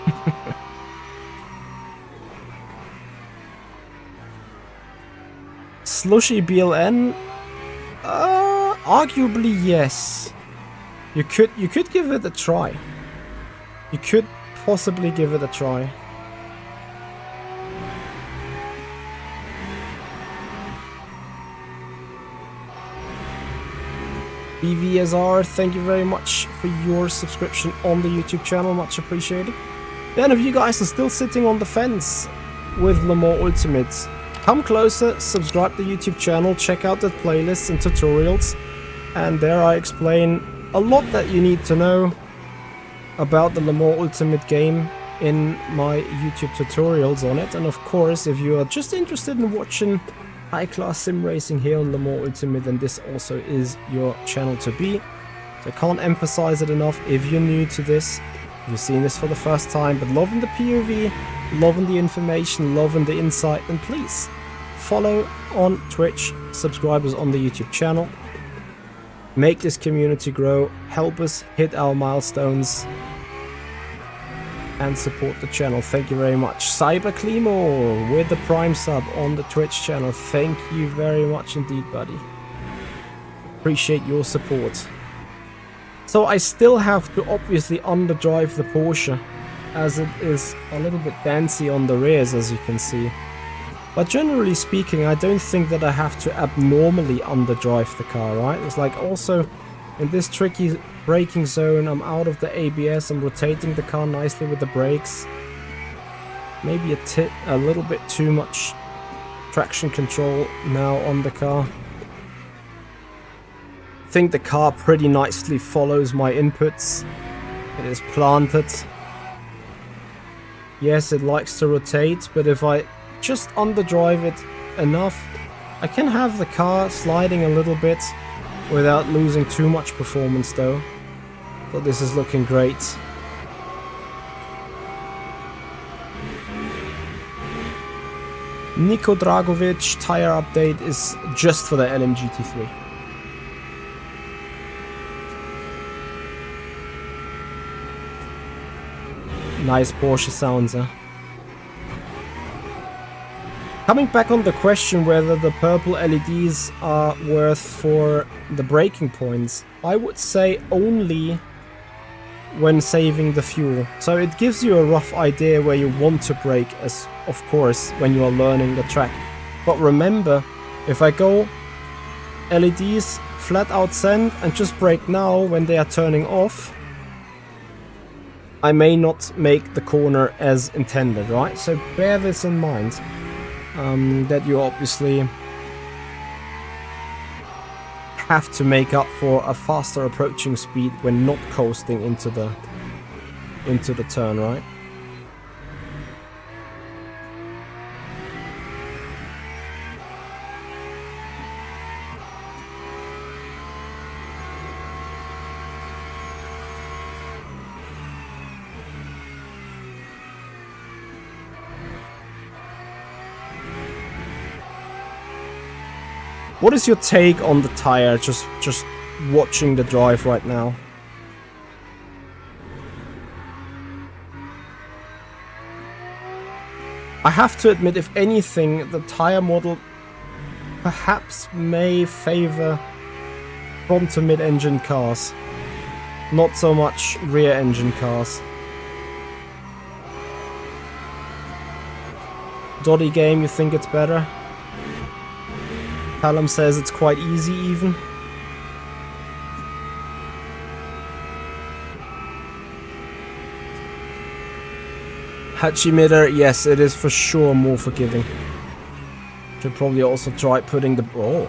Slushy BLN? Arguably yes. You could give it a try. You could possibly give it a try. BVSR, thank you very much for your subscription on the YouTube channel, much appreciated. Then if you guys are still sitting on the fence with Le Mans Ultimate, come closer, subscribe to the YouTube channel, check out the playlists and tutorials, and there I explain a lot that you need to know about the Le Mans Ultimate game in my YouTube tutorials on it. And of course, if you are just interested in watching high-class sim racing here on Mans Ultimate, then this also is your channel to be. So I can't emphasize it enough. If you're new to this, if you're seeing this for the first time, but loving the POV, loving the information, loving the insight, then please follow on Twitch, subscribers on the YouTube channel. Make this community grow, help us hit our milestones, and support the channel. Thank you very much. Cyberclemo with the Prime sub on the Twitch channel. Thank you very much indeed, buddy. Appreciate your support. So I still have to obviously underdrive the Porsche, as it is a little bit dancy on the rears, as you can see. But generally speaking, I don't think that I have to abnormally underdrive the car, right? It's like also in this tricky braking zone, I'm out of the ABS, I'm rotating the car nicely with the brakes. Maybe a little bit too much traction control now on the car. I think the car pretty nicely follows my inputs. It is planted. Yes, it likes to rotate, but if I just underdrive it enough, I can have the car sliding a little bit without losing too much performance though. So this is looking great. Niko Dragovic tire update is just for the LMGT3. Nice Porsche sounds, huh? Coming back on the question whether the purple LEDs are worth for the braking points, I would say only when saving the fuel. So it gives you a rough idea where you want to brake, as of course when you are learning the track. But remember, if I go LEDs flat out send and just brake now when they are turning off, I may not make the corner as intended, right? So bear this in mind. That you obviously have to make up for a faster approaching speed when not coasting into the turn, right? What is your take on the tire, just watching the drive right now? I have to admit, if anything, the tire model perhaps may favor front to mid-engine cars, not so much rear-engine cars. Doddy game, you think it's better? Callum says it's quite easy even. Hachimitter, yes, it is for sure more forgiving. Should probably also try putting the... Oh,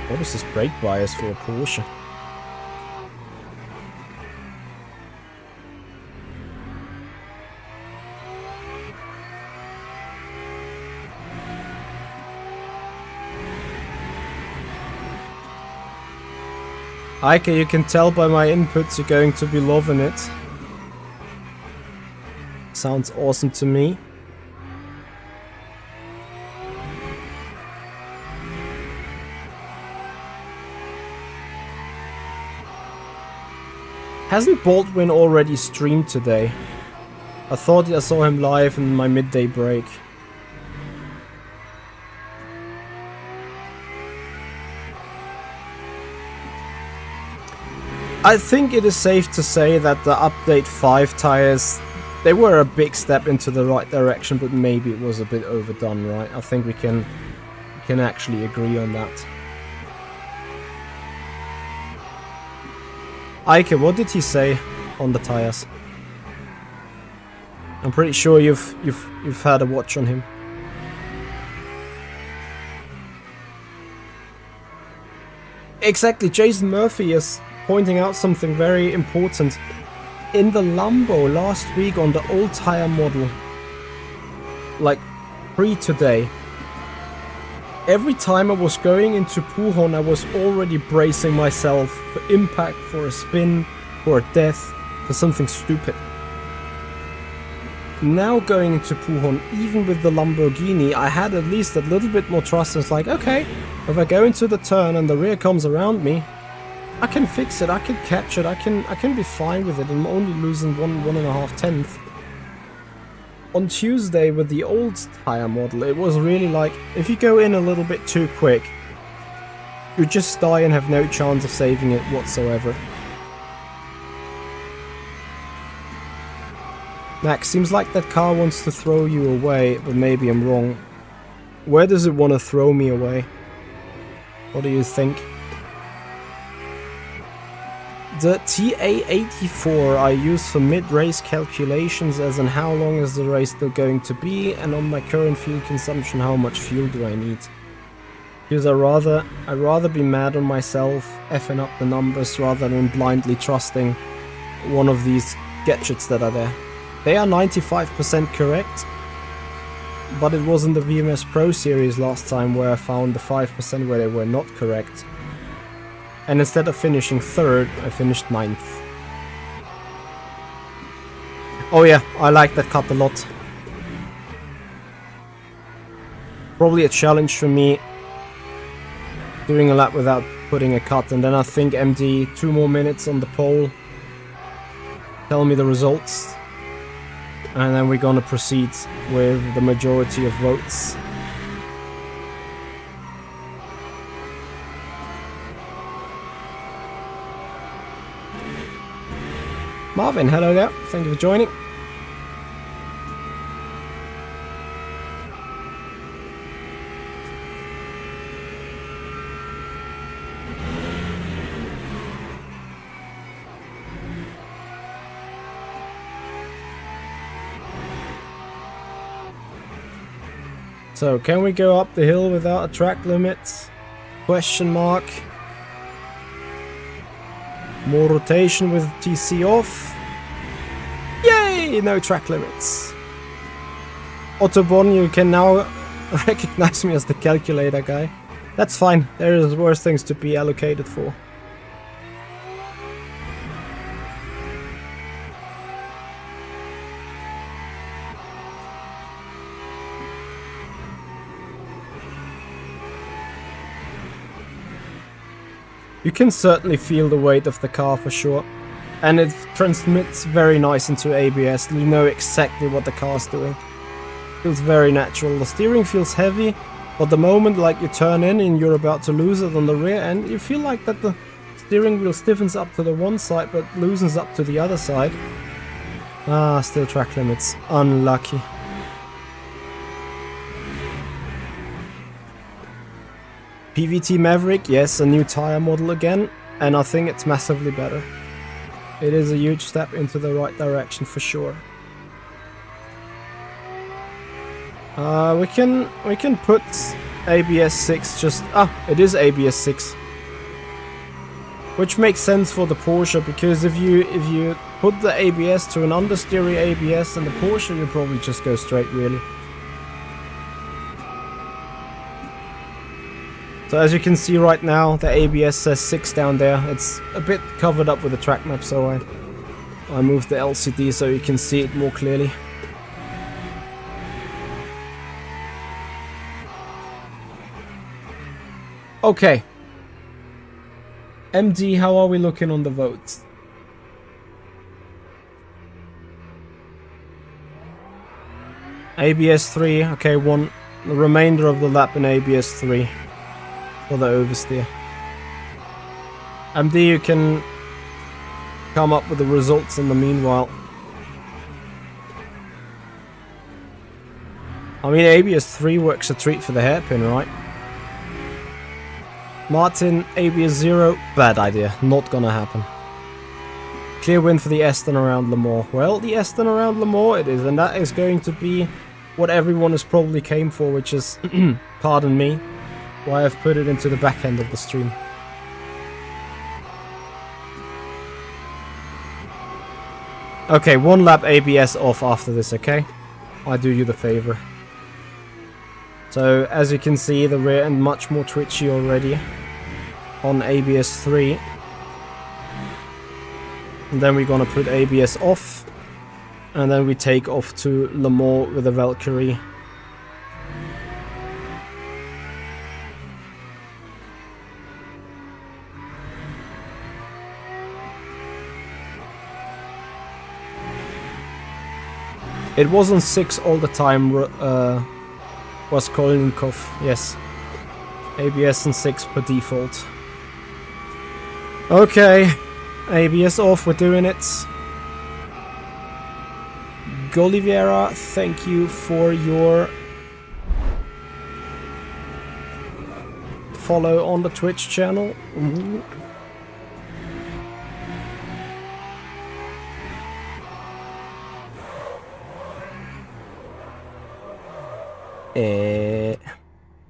what is this brake bias for a Porsche? Ike, you can tell by my inputs you're going to be loving it. Sounds awesome to me. Hasn't Baldwin already streamed today? I thought I saw him live in my midday break. I think it is safe to say that the update 5 tires, they were a big step into the right direction, but maybe it was a bit overdone, right? I think we can actually agree on that. Ike, what did he say on the tires? I'm pretty sure you've had a watch on him. Exactly, Jason Murphy is pointing out something very important. in the Lambo last week on the old tire model, like pre-today, every time I was going into Pujon, I was already bracing myself for impact, for a spin, for a death, for something stupid. Now going into Pujon, even with the Lamborghini, I had at least a little bit more trust. It's like, okay, if I go into the turn and the rear comes around me, I can fix it, I can catch it, I can be fine with it. I'm only losing 1.5 tenths. On Tuesday with the old tire model, it was really like, if you go in a little bit too quick, you just die and have no chance of saving it whatsoever. Max, seems like that car wants to throw you away, but maybe I'm wrong. Where does it want to throw me away? What do you think? The TA84 I use for mid-race calculations, as in how long is the race still going to be, and on my current fuel consumption, how much fuel do I need? Because I'd rather be mad on myself, effing up the numbers, rather than blindly trusting one of these gadgets that are there. They are 95% correct, but it was in the VMS Pro series last time where I found the 5% where they were not correct. And instead of finishing 3rd, I finished 9th. Oh yeah, I like that cut a lot. Probably a challenge for me, doing a lap without putting a cut, and then I think MD 2 more minutes on the pole, tell me the results. And then we're gonna proceed with the majority of votes. Marvin, hello there. Thank you for joining. So, can we go up the hill without a track limit? Question mark. More rotation with TC off. Yay! No track limits. Autobahn, you can now recognize me as the calculator guy. That's fine. There is worse things to be allocated for. You can certainly feel the weight of the car for sure, and it transmits very nice into ABS. You know exactly what the car's doing. Feels very natural. The steering feels heavy, but the moment like you turn in and you're about to lose it on the rear end, you feel like that the steering wheel stiffens up to the one side but loosens up to the other side. Ah, still track limits. Unlucky. PVT Maverick, yes, a new tire model again, and I think it's massively better. It is a huge step into the right direction for sure. We can put ABS 6 just... it is ABS 6. Which makes sense for the Porsche, because if you put the ABS to an understeery ABS in the Porsche, you probably just go straight, really. So as you can see right now, the ABS says 6 down there. It's a bit covered up with the track map, so I moved the LCD so you can see it more clearly. Okay. MD, how are we looking on the votes? ABS 3, okay, 1. The remainder of the lap in ABS 3. For the oversteer. MD, you can come up with the results in the meanwhile. I mean, ABS 3 works a treat for the hairpin, right? Martin, ABS 0, bad idea. Not gonna happen. Clear win for the Aston around Le Mans. Well, the Aston around Le Mans it is, and that is going to be what everyone has probably came for, which is, pardon me, why I've put it into the back end of the stream. Okay, 1 lap ABS off after this, okay? I do you the favor. So, as you can see, the rear end much more twitchy already on ABS 3. And then we're gonna put ABS off. And then we take off to Le Mans with the Valkyrie. It wasn't 6 all the time, was Kolnikov, yes. ABS and 6 per default. Okay, ABS off, we're doing it. Goliviera, thank you for your follow on the Twitch channel. Ooh.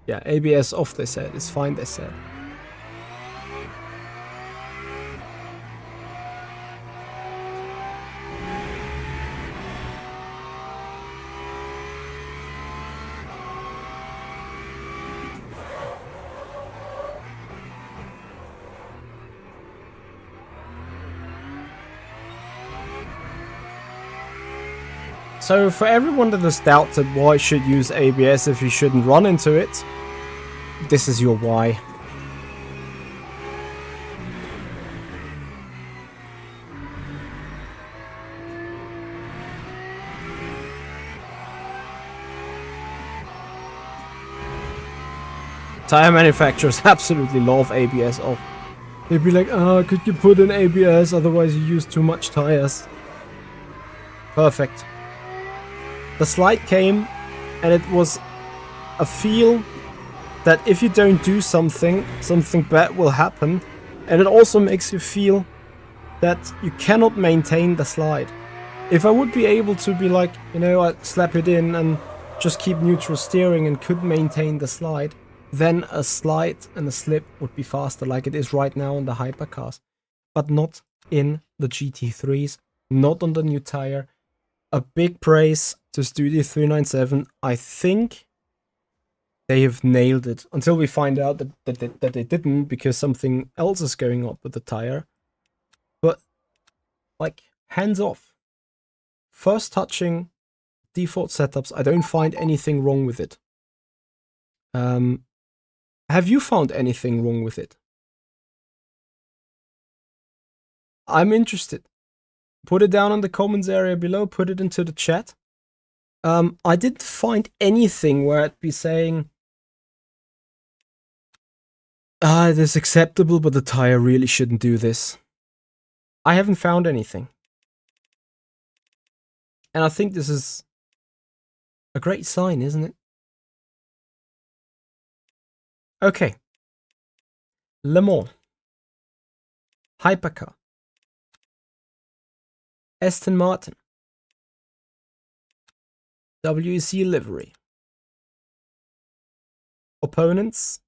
Yeah, ABS off, they said. It's fine, they said. So for everyone that has doubted why you should use ABS if you shouldn't run into it, this is your why. Tire manufacturers absolutely love ABS off. They'd be like, oh, could you put in ABS, otherwise you use too much tires. Perfect. The slide came, and it was a feel that if you don't do something, something bad will happen. And it also makes you feel that you cannot maintain the slide. If I would be able to be like, you know, I'd slap it in and just keep neutral steering and could maintain the slide, then a slide and a slip would be faster like it is right now on the hypercars. But not in the GT3s, not on the new tire. A big praise to Studio 397. I think they have nailed it until we find out that they didn't, because something else is going on with the tire. But like, hands off. First touching default setups, I don't find anything wrong with it. Have you found anything wrong with it? I'm interested. Put it down in the comments area below, put it into the chat. I didn't find anything where I'd be saying, it is acceptable, but the tire really shouldn't do this. I haven't found anything. And I think this is a great sign, isn't it? Okay. Le Mans. Hypercar. Aston Martin. WEC livery. Opponents.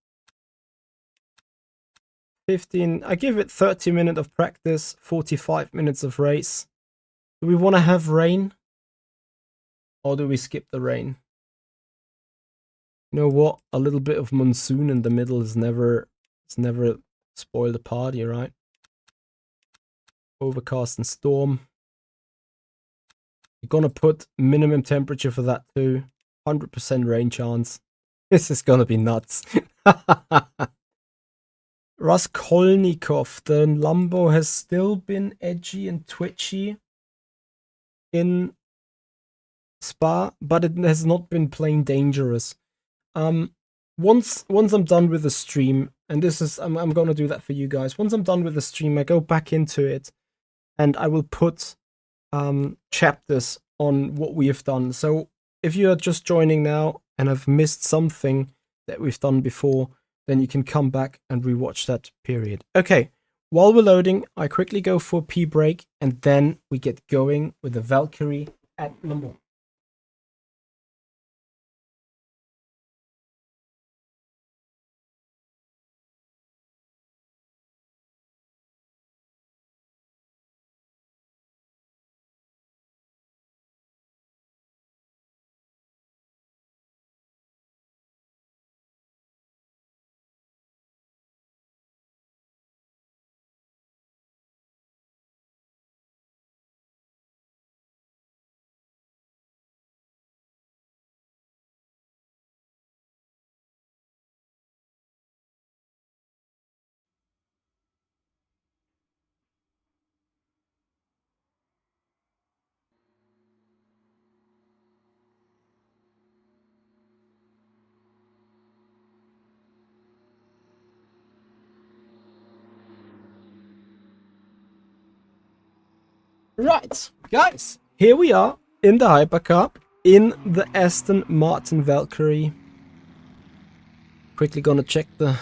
15. I give it 30 minutes of practice, 45 minutes of race. Do we want to have rain? Or do we skip the rain? You know what? A little bit of monsoon in the middle is never spoil the party, right? Overcast and storm. You're gonna put minimum temperature for that too. 100% rain chance. This is gonna be nuts. Raskolnikov, the Lambo has still been edgy and twitchy in Spa, but it has not been plain dangerous. Once I'm done with the stream, and this is I'm gonna do that for you guys. Once I'm done with the stream, I go back into it, and I will put chapters on what we have done. So if you are just joining now and have missed something that we've done before, then you can come back and rewatch that period. Okay, while we're loading, I quickly go for a pee break, and then we get going with the Valkyrie at Lambo. Right, guys, here we are in the Hypercar, in the Aston Martin Valkyrie. Quickly gonna check the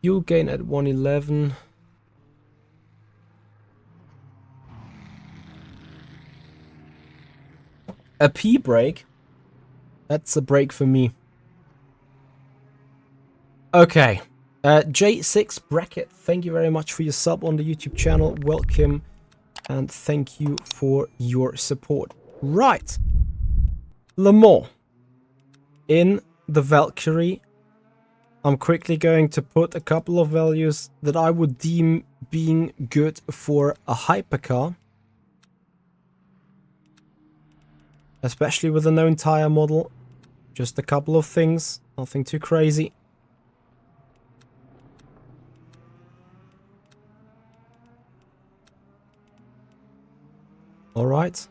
fuel gain at 111. A P brake. That's a brake for me. Okay. J6 Bracket, thank you very much for your sub on the YouTube channel. Welcome. And thank you for your support. Right. Le Mans. In the Valkyrie. I'm quickly going to put a couple of values that I would deem being good for a hypercar. Especially with a known tire model. Just a couple of things. Nothing too crazy. Alright.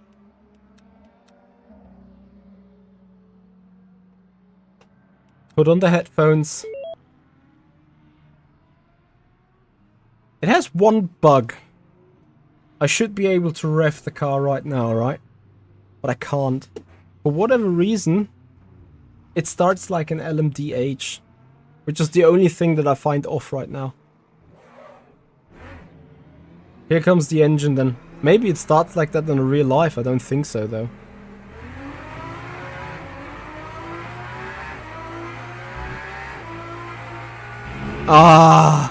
Put on the headphones. It has one bug. I should be able to rev the car right now, right? But I can't. For whatever reason, it starts like an LMDH, which is the only thing that I find off right now. Here comes the engine then. Maybe it starts like that in real life. I don't think so though. Ah,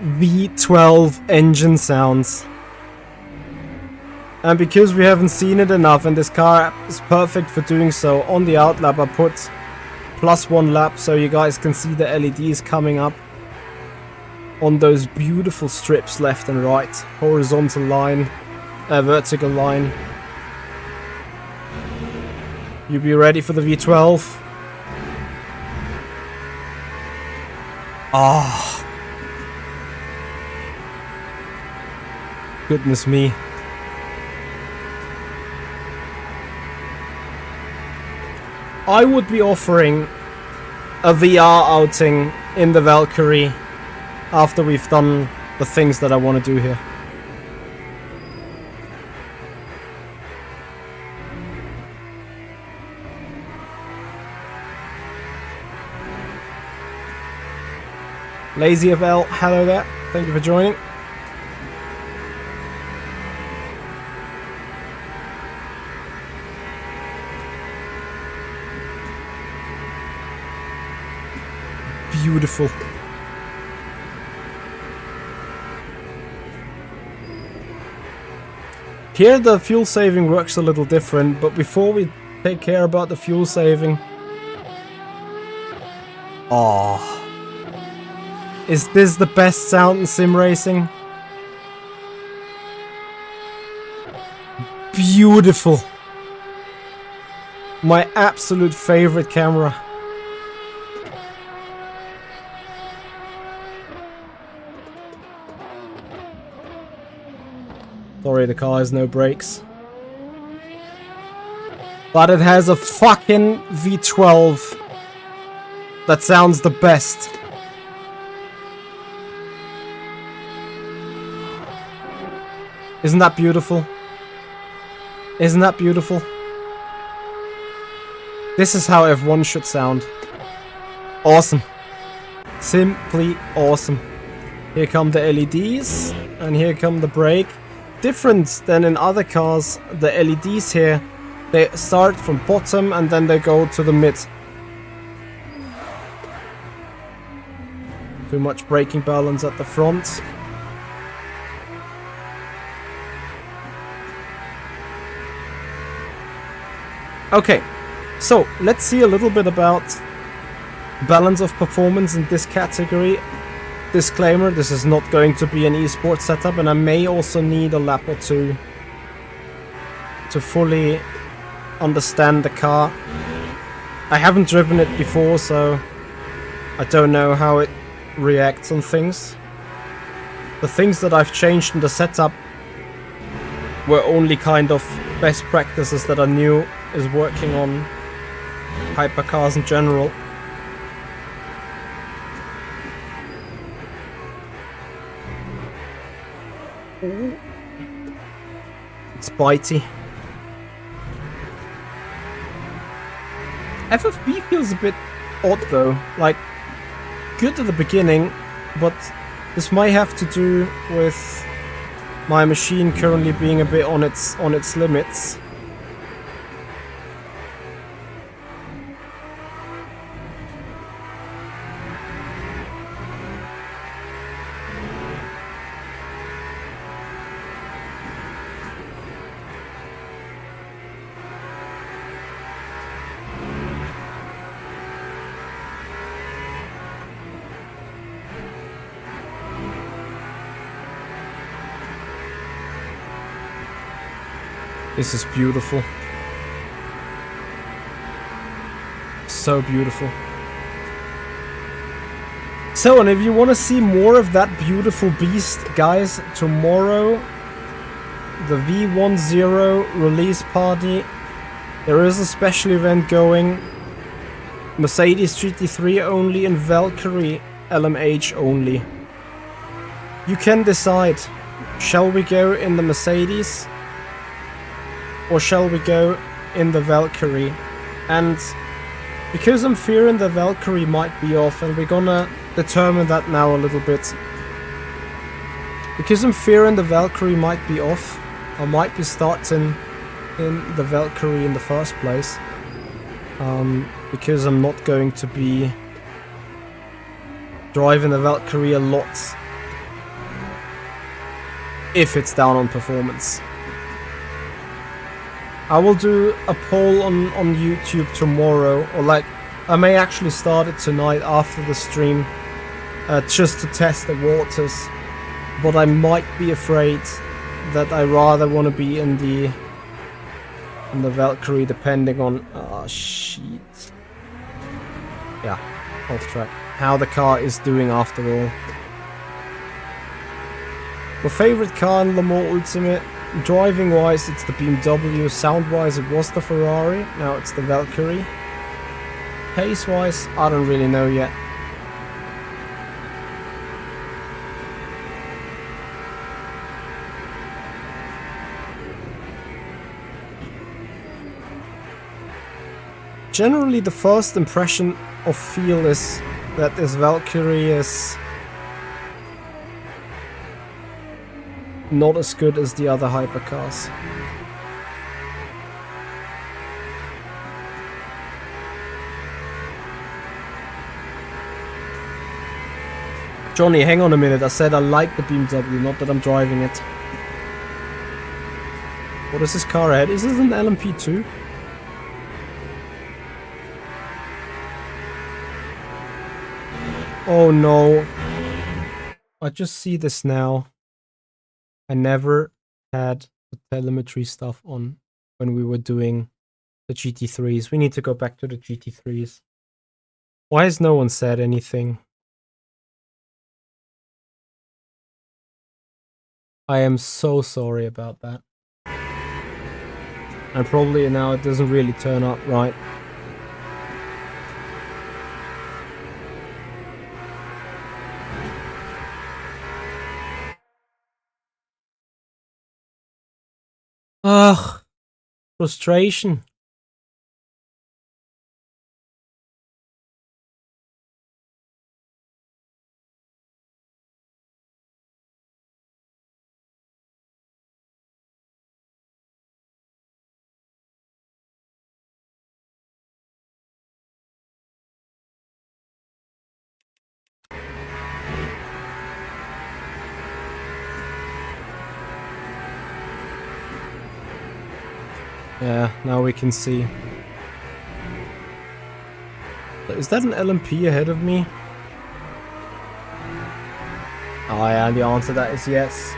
V12 engine sounds. And because we haven't seen it enough and this car is perfect for doing so, on the outlap I put +1 lap so you guys can see the LEDs coming up on those beautiful strips left and right. Horizontal line, vertical line. You be ready for the V12? Ah, goodness me. I would be offering a VR outing in the Valkyrie after we've done the things that I want to do here. Lazy FL, hello there. Thank you for joining. Beautiful. Here the fuel saving works a little different, but before we take care about the fuel saving... Oh, is this the best sound in sim racing? Beautiful. My absolute favorite camera. Sorry, the car has no brakes. But it has a fucking V12 that sounds the best. Isn't that beautiful? Isn't that beautiful? This is how F1 should sound. Awesome. Simply awesome. Here come the LEDs, and here come the brake. Different than in other cars, the LEDs here, they start from bottom and then they go to the mid. Too much braking balance at the front. Okay, so let's see a little bit about balance of performance in this category. Disclaimer, this is not going to be an esports setup, and I may also need a lap or two to fully understand the car. I haven't driven it before, so I don't know how it reacts on things. The things that I've changed in the setup were only kind of best practices that I knew is working on hypercars in general. Ooh. It's bitey. FFB feels a bit odd though, like good at the beginning, but this might have to do with my machine currently being a bit on its limits. This is beautiful. So beautiful. So, and if you want to see more of that beautiful beast, guys, tomorrow, the V1.0 release party, there is a special event going. Mercedes GT3 only and Valkyrie LMH only. You can decide, shall we go in the Mercedes? Or shall we go in the Valkyrie? And because I'm fearing the Valkyrie might be off, and we're gonna determine that now a little bit. Because I'm fearing the Valkyrie might be off, I might be starting in the Valkyrie in the first place. Because I'm not going to be driving the Valkyrie a lot if it's down on performance. I will do a poll on YouTube tomorrow, or like, I may actually start it tonight after the stream, just to test the waters. But I might be afraid that I rather want to be in the Valkyrie, depending on shit. Yeah, off track. How the car is doing after all. My favorite car in Lamborghini Ultimate. Driving wise, it's the BMW. Sound wise, it was the Ferrari. Now it's the Valkyrie. Pace wise, I don't really know yet. Generally, the first impression of feel is that this Valkyrie is not as good as the other hypercars. Johnny, hang on a minute. I said I like the BMW, not that I'm driving it. What is this car ahead? Is this an LMP2? Oh no. I just see this now. I never had the telemetry stuff on when we were doing the GT3s. We need to go back to the GT3s. Why has no one said anything? I am so sorry about that. And probably now it doesn't really turn up right. Ugh, frustration. Yeah, now we can see. Is that an LMP ahead of me? Oh yeah, the answer to that is yes.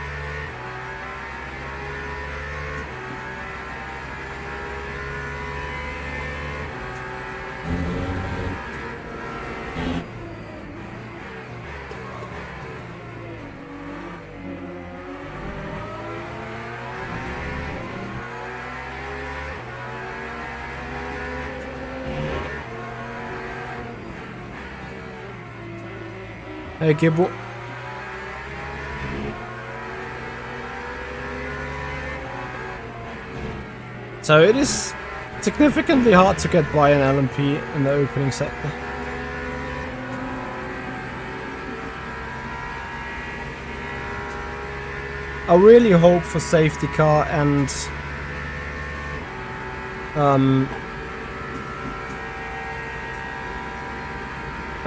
Hey Gibbo. So it is significantly hard to get by an LMP in the opening sector. I really hope for safety car and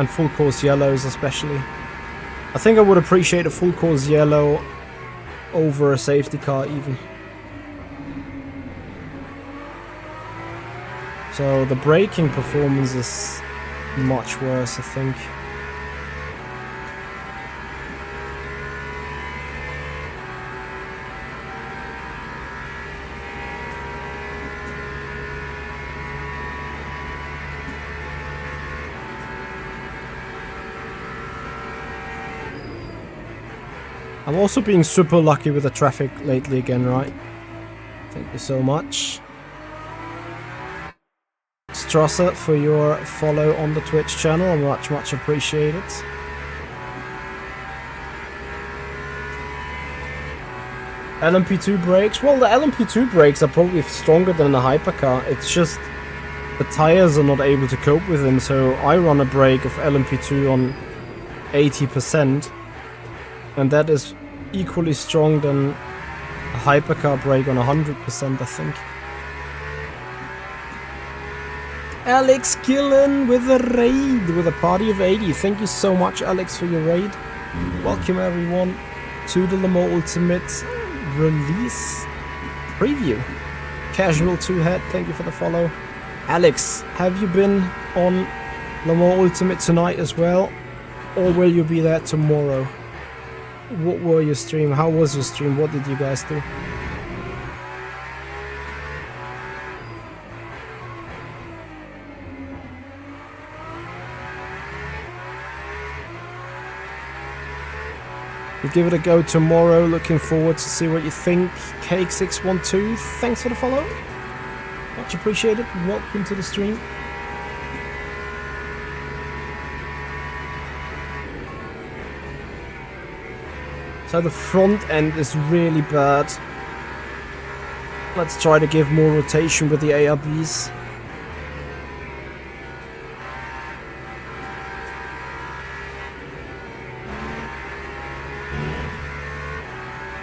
full course yellows especially. I think I would appreciate a full course yellow over a safety car even. So the braking performance is much worse, I think. I'm also being super lucky with the traffic lately again, right? Thank you so much. Strasser for your follow on the Twitch channel, much appreciated. LMP2 brakes, well the LMP2 brakes are probably stronger than the Hypercar, it's just the tires are not able to cope with them, so I run a brake of LMP2 on 80%, and that is equally strong than a Hypercar brake on 100%, I think. Alex Killen with a raid, with a party of 80. Thank you so much, Alex, for your raid. Welcome everyone to the Lambo Ultimate Release preview. Casual 2-head, thank you for the follow. Alex, have you been on Lambo Ultimate tonight as well? Or will you be there tomorrow? What were your stream? How was your stream? What did you guys do? We'll give it a go tomorrow. Looking forward to see what you think. Cake612, thanks for the follow. Much appreciated. Welcome to the stream. So the front end is really bad. Let's try to give more rotation with the ARBs.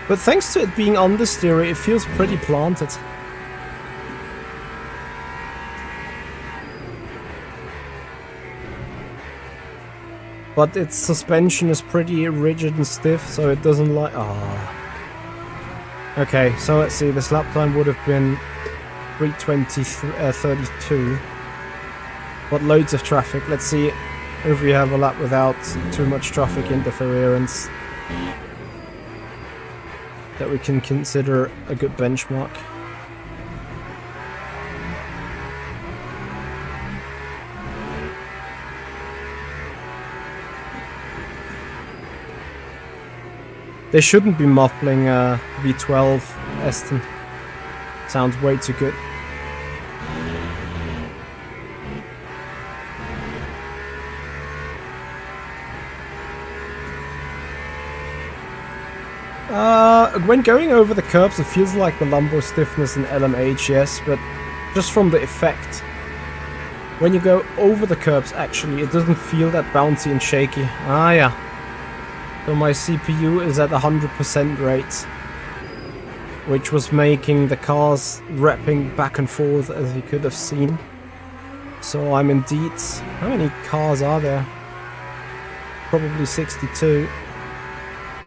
But thanks to it being understeer, it feels pretty planted. But its suspension is pretty rigid and stiff, so it doesn't like... Okay, so let's see, this lap time would have been 3:20:32. But loads of traffic. Let's see if we have a lap without too much traffic interference that we can consider a good benchmark. They shouldn't be muffling V12 Aston. Sounds way too good. When going over the curbs, it feels like the Lambo stiffness in LMH, yes, but just from the effect. When you go over the curbs, actually, it doesn't feel that bouncy and shaky. Ah, yeah. So my CPU is at 100% rate, which was making the cars wrapping back and forth, as you could have seen. So I'm indeed... How many cars are there? Probably 62.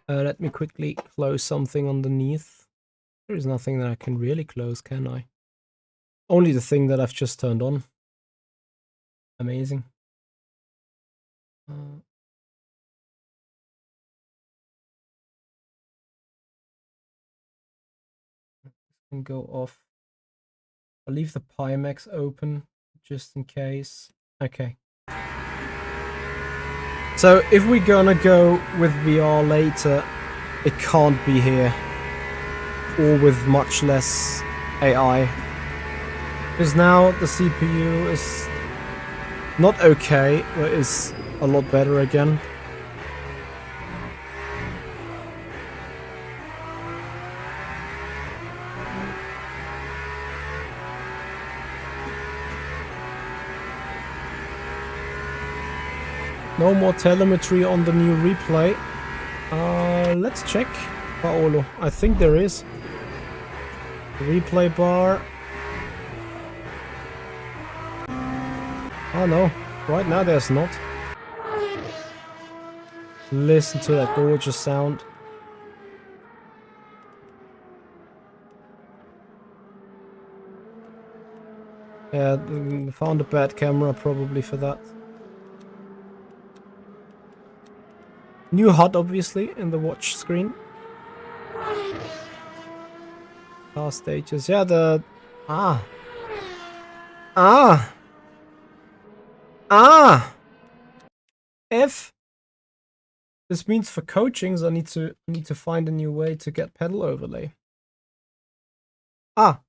Let me quickly close something underneath. There is nothing that I can really close, can I? Only the thing that I've just turned on. Amazing. Can go off. I'll leave the Pimax open just in case. Okay. So if we're gonna go with VR later, it can't be here, or with much less AI, because now the CPU is not okay, but is a lot better again. No more telemetry on the new replay. Let's check, Paolo. I think there is. Replay bar. Oh no, right now there's not. Listen to that gorgeous sound. Yeah, found a bad camera probably for that. New HUD obviously in the watch screen. Car stages, yeah, the... F. This means for coachings I need to find a new way to get pedal overlay.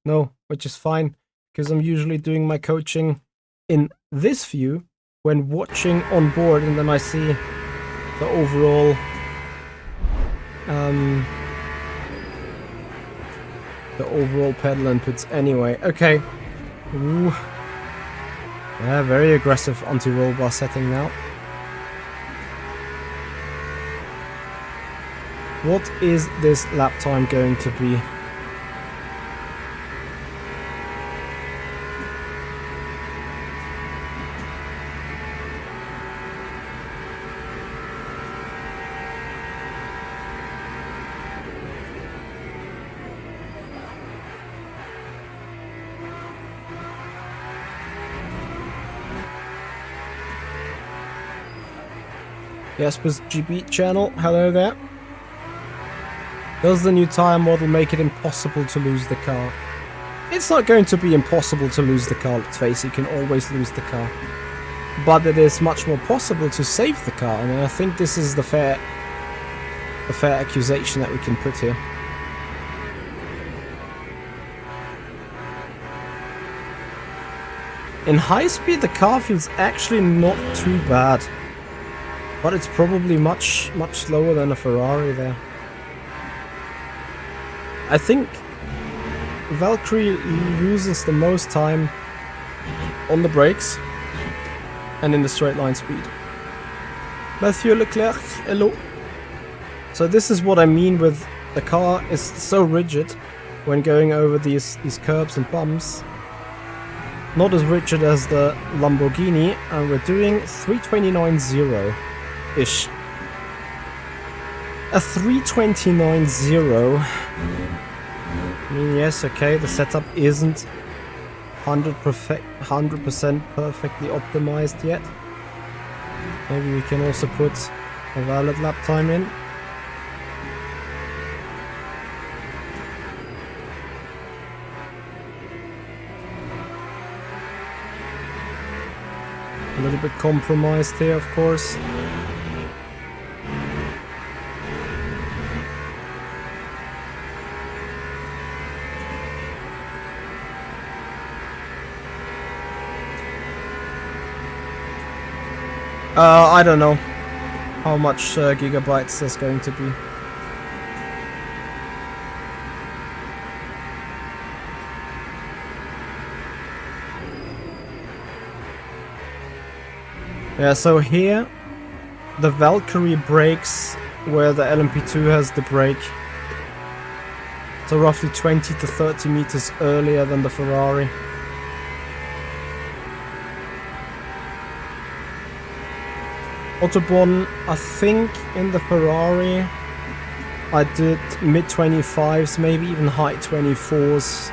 No, which is fine, because I'm usually doing my coaching in this view when watching on board, and then I see the overall pedal inputs anyway. Okay. Ooh. Yeah, very aggressive anti-roll bar setting now. What is this lap time going to be? Jasper's GB channel, hello there. Does the new tyre model make it impossible to lose the car? It's not going to be impossible to lose the car, let's face it, you can always lose the car. But it is much more possible to save the car, and I think this is the fair accusation that we can put here. In high speed the car feels actually not too bad. But it's probably much slower than a Ferrari there. I think Valkyrie loses the most time on the brakes and in the straight line speed. Mathieu Leclerc, hello. So this is what I mean with the car is so rigid when going over these curbs and bumps. Not as rigid as the Lamborghini, and we're doing 329.0-ish. A 329.0. I mean, yes, okay, the setup isn't 100% perfectly optimized yet. Maybe we can also put a valid lap time in. A little bit compromised here, of course. I don't know how much gigabytes there's going to be. Yeah, so here the Valkyrie brakes where the LMP2 has the brake. So roughly 20 to 30 meters earlier than the Ferrari. Autobahn, I think in the Ferrari I did mid 25s, maybe even high 24s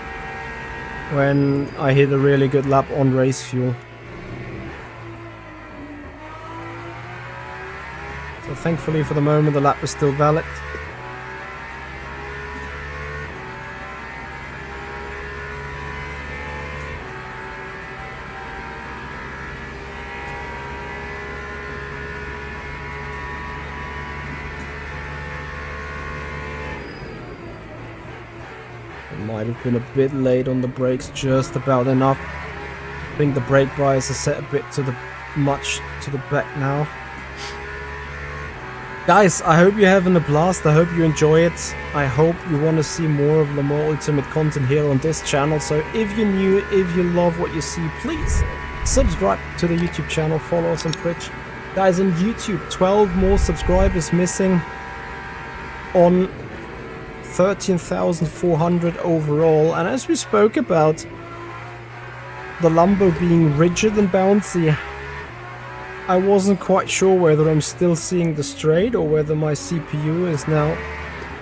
when I hit a really good lap on race fuel. So thankfully for the moment the lap is still valid. Might have been a bit late on the brakes, just about enough. I think the brake bias is set a bit to the back now. Guys, I hope you're having a blast. I hope you enjoy it. I hope you want to see more of Mans Ultimate content here on this channel. So if you're new, if you love what you see, please subscribe to the YouTube channel, follow us on Twitch. Guys, on YouTube, 12 more subscribers missing on 13,400 overall. And as we spoke about the Lambo being rigid and bouncy, I wasn't quite sure whether I'm still seeing the straight or whether my CPU is now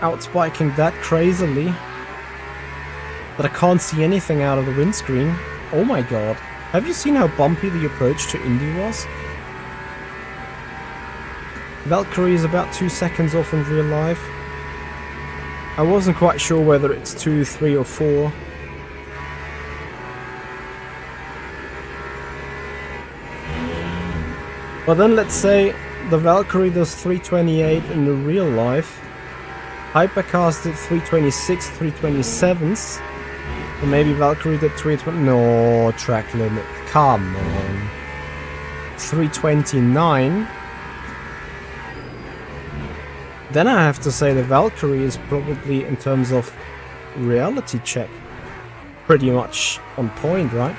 outspiking that crazily that I can't see anything out of the windscreen. Oh my god. Have you seen how bumpy the approach to Indy was? Valkyrie is about 2 seconds off in real life. I wasn't quite sure whether it's 2, 3 or 4. But then let's say the Valkyrie does 328 in the real life. Hypercars did 326, 327s. Or maybe Valkyrie did 320. No, track limit. Come on. 329. Then I have to say the Valkyrie is probably, in terms of reality check, pretty much on point, right?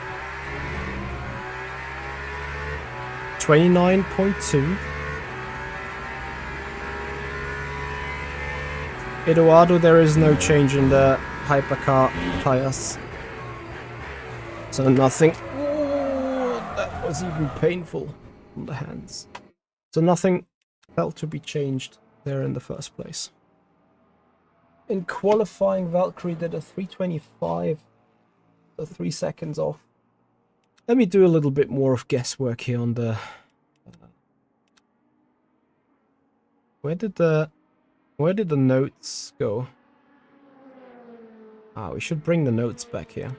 29.2. Eduardo, there is no change in the Hypercar tires. So nothing. Oh, that was even painful on the hands. So nothing felt to be changed there in the first place. In qualifying, Valkyrie did a 325, so 3 seconds off. Let me do a little bit more of guesswork here on the... Where did the notes go? Ah, we should bring the notes back here.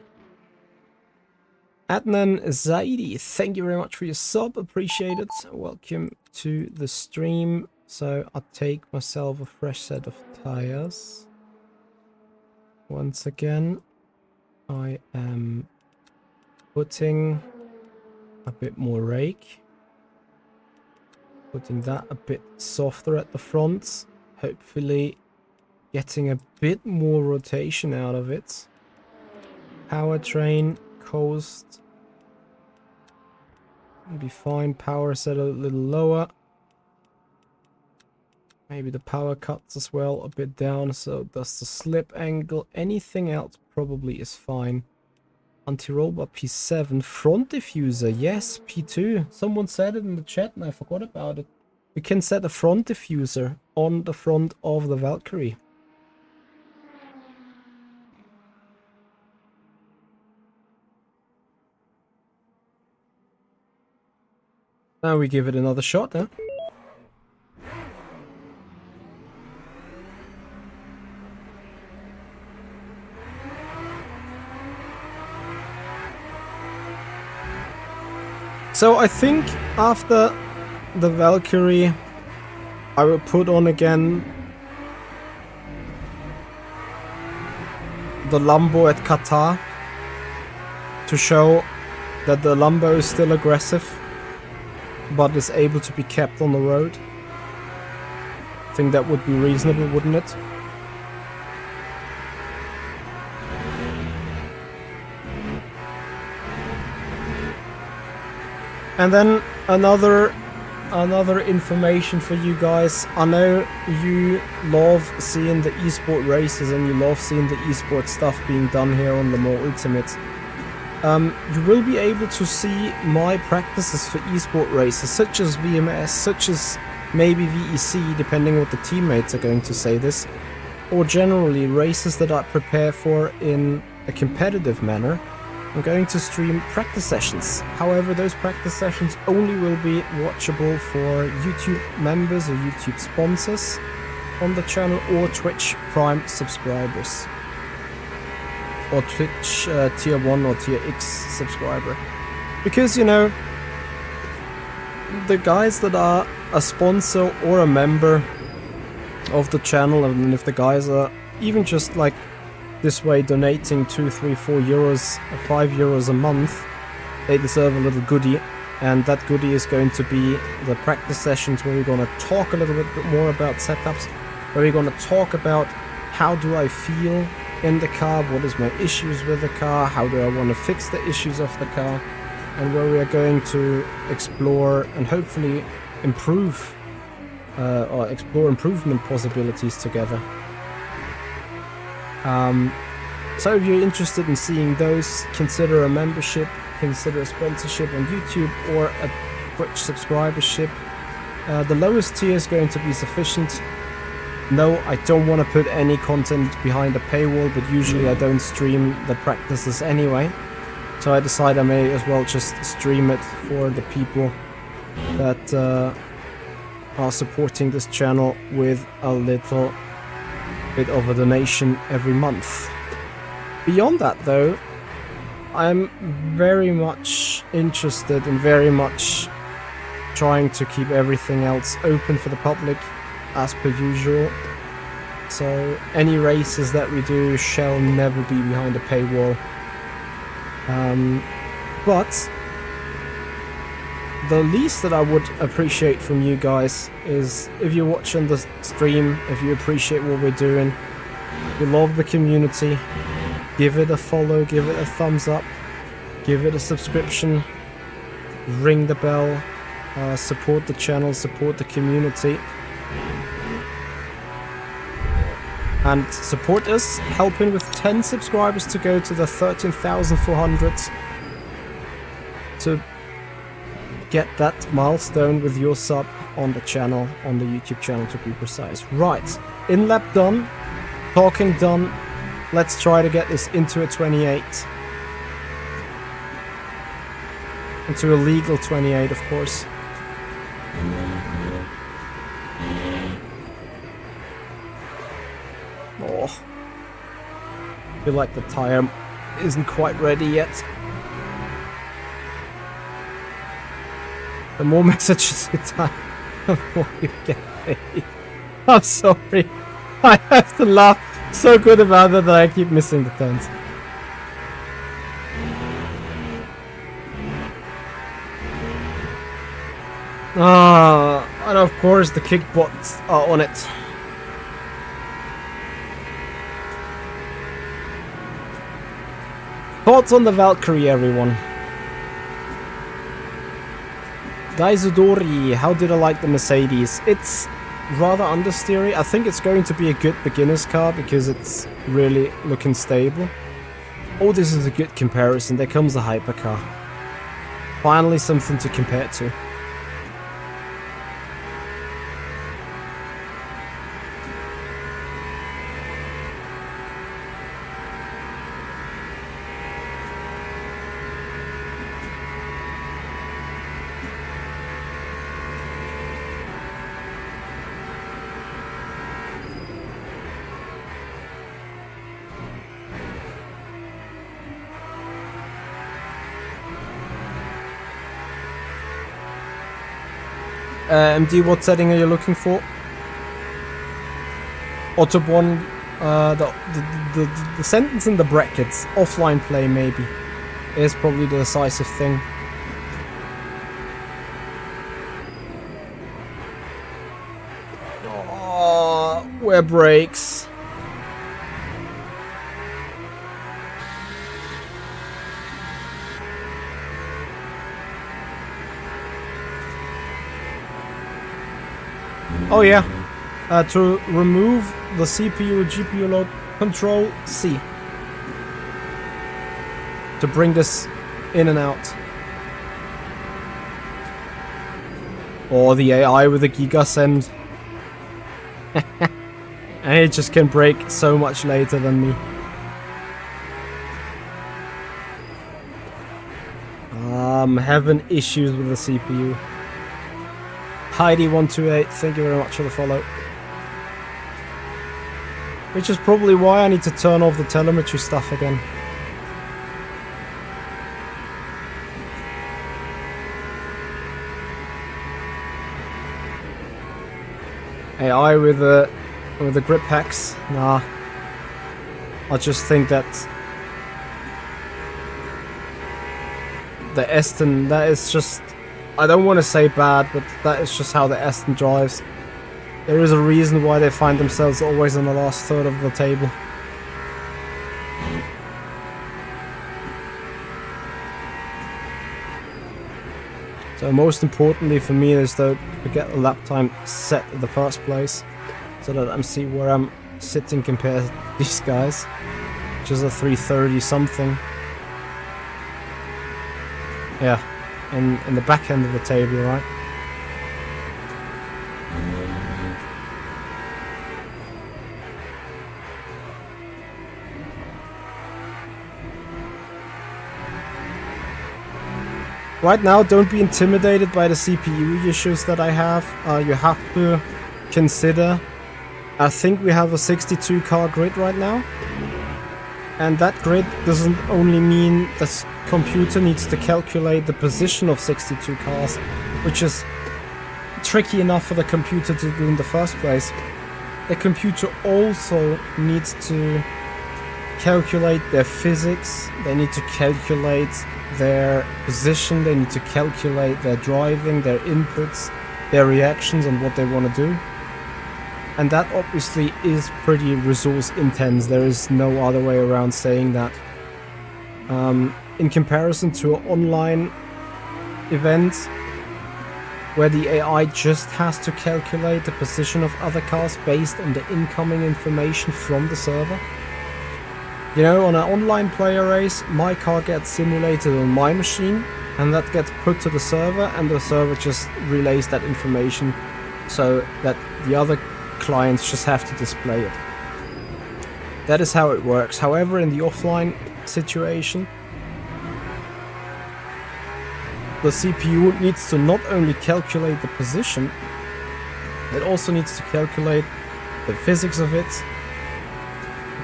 Adnan Zaidi, thank you very much for your sub, appreciate it. Welcome to the stream. So I'll take myself a fresh set of tires. Once again, I am putting a bit more rake. Putting that a bit softer at the front. Hopefully getting a bit more rotation out of it. Powertrain, coast. Be fine. Power set a little lower. Maybe the power cuts as well a bit down, so does the slip angle. Anything else probably is fine. Anti-roll bar P7. Front diffuser, yes, P2. Someone said it in the chat and I forgot about it. We can set a front diffuser on the front of the Valkyrie. Now we give it another shot, huh? So I think after the Valkyrie, I will put on again the Lambo at Qatar to show that the Lambo is still aggressive but is able to be kept on the road. I think that would be reasonable, wouldn't it? And then another information for you guys. I know you love seeing the esport races and you love seeing the esport stuff being done here on the Mans Ultimate. You will be able to see my practices for esport races, such as VMS, such as maybe VEC, depending what the teammates are going to say this, or generally races that I prepare for in a competitive manner. I'm going to stream practice sessions. However, those practice sessions only will be watchable for YouTube members or YouTube sponsors on the channel, or Twitch Prime subscribers, or Twitch Tier 1 or Tier X subscriber. Because, you know, the guys that are a sponsor or a member of the channel, and if the guys are even just like this way donating 2, 3, 4 euros, 5 euros a month, they deserve a little goodie. And that goodie is going to be the practice sessions where we're going to talk a little bit more about setups, where we're going to talk about how do I feel in the car, what is my issues with the car, how do I want to fix the issues of the car, and where we are going to explore and hopefully improve or explore improvement possibilities together. So if you're interested in seeing those, consider a membership, consider a sponsorship on YouTube, or a Twitch subscribership. The lowest tier is going to be sufficient. No, I don't want to put any content behind a paywall, but usually I don't stream the practices anyway. So I decide I may as well just stream it for the people that are supporting this channel with a little bit of a donation every month. Beyond that though, I'm very much interested and very much trying to keep everything else open for the public as per usual. So any races that we do shall never be behind a paywall. But the least that I would appreciate from you guys is if you're watching the stream, if you appreciate what we're doing, you love the community, give it a follow, give it a thumbs up, give it a subscription, ring the bell, support the channel, support the community, and support us, helping with 10 subscribers to go to the 13,400 to get that milestone with your sub on the channel, on the YouTube channel to be precise. Right, in-lap done, talking done, let's try to get this into a 28. Into a legal 28, of course. Oh, I feel like the tire isn't quite ready yet. The more messages you type, the more you get paid. I'm sorry. I have to laugh so good about it that I keep missing the turns. And of course the kickbots are on it. Thoughts on the Valkyrie, everyone? Daizudori, how did I like the Mercedes? It's rather understeery. I think it's going to be a good beginner's car because it's really looking stable. Oh, this is a good comparison. There comes a hypercar. Finally something to compare to. MD, what setting are you looking for? Autobahn, the sentence in the brackets, offline play maybe, is probably the decisive thing. Oh, where brakes? Oh yeah, to remove the CPU, GPU load, Control C. To bring this in and out. Or the AI with the GigaSend. And it just can brake so much later than me. I'm having issues with the CPU. Heidi128, thank you very much for the follow. Which is probably why I need to turn off the telemetry stuff again. AI with the grip hacks? Nah. I just think that the Aston, that is just, I don't want to say bad, but that is just how the Aston drives. There is a reason why they find themselves always in the last third of the table. So most importantly for me is though to get the lap time set in the first place, so that I'm see where I'm sitting compared to these guys, which is a 330 something. Yeah, in the back end of the table, right? Right now, don't be intimidated by the CPU issues that I have. You have to consider, I think we have a 62 car grid right now. And that grid doesn't only mean the computer needs to calculate the position of 62 cars, which is tricky enough for the computer to do in the first place. The computer also needs to calculate their physics, they need to calculate their position, they need to calculate their driving, their inputs, their reactions and what they want to do. And that obviously is pretty resource intense, there is no other way around saying that. In comparison to an online event where the AI just has to calculate the position of other cars based on the incoming information from the server. You know, on an online player race, my car gets simulated on my machine, and that gets put to the server, and the server just relays that information so that the other clients just have to display it. That is how it works. However, in the offline situation, the CPU needs to not only calculate the position, it also needs to calculate the physics of it,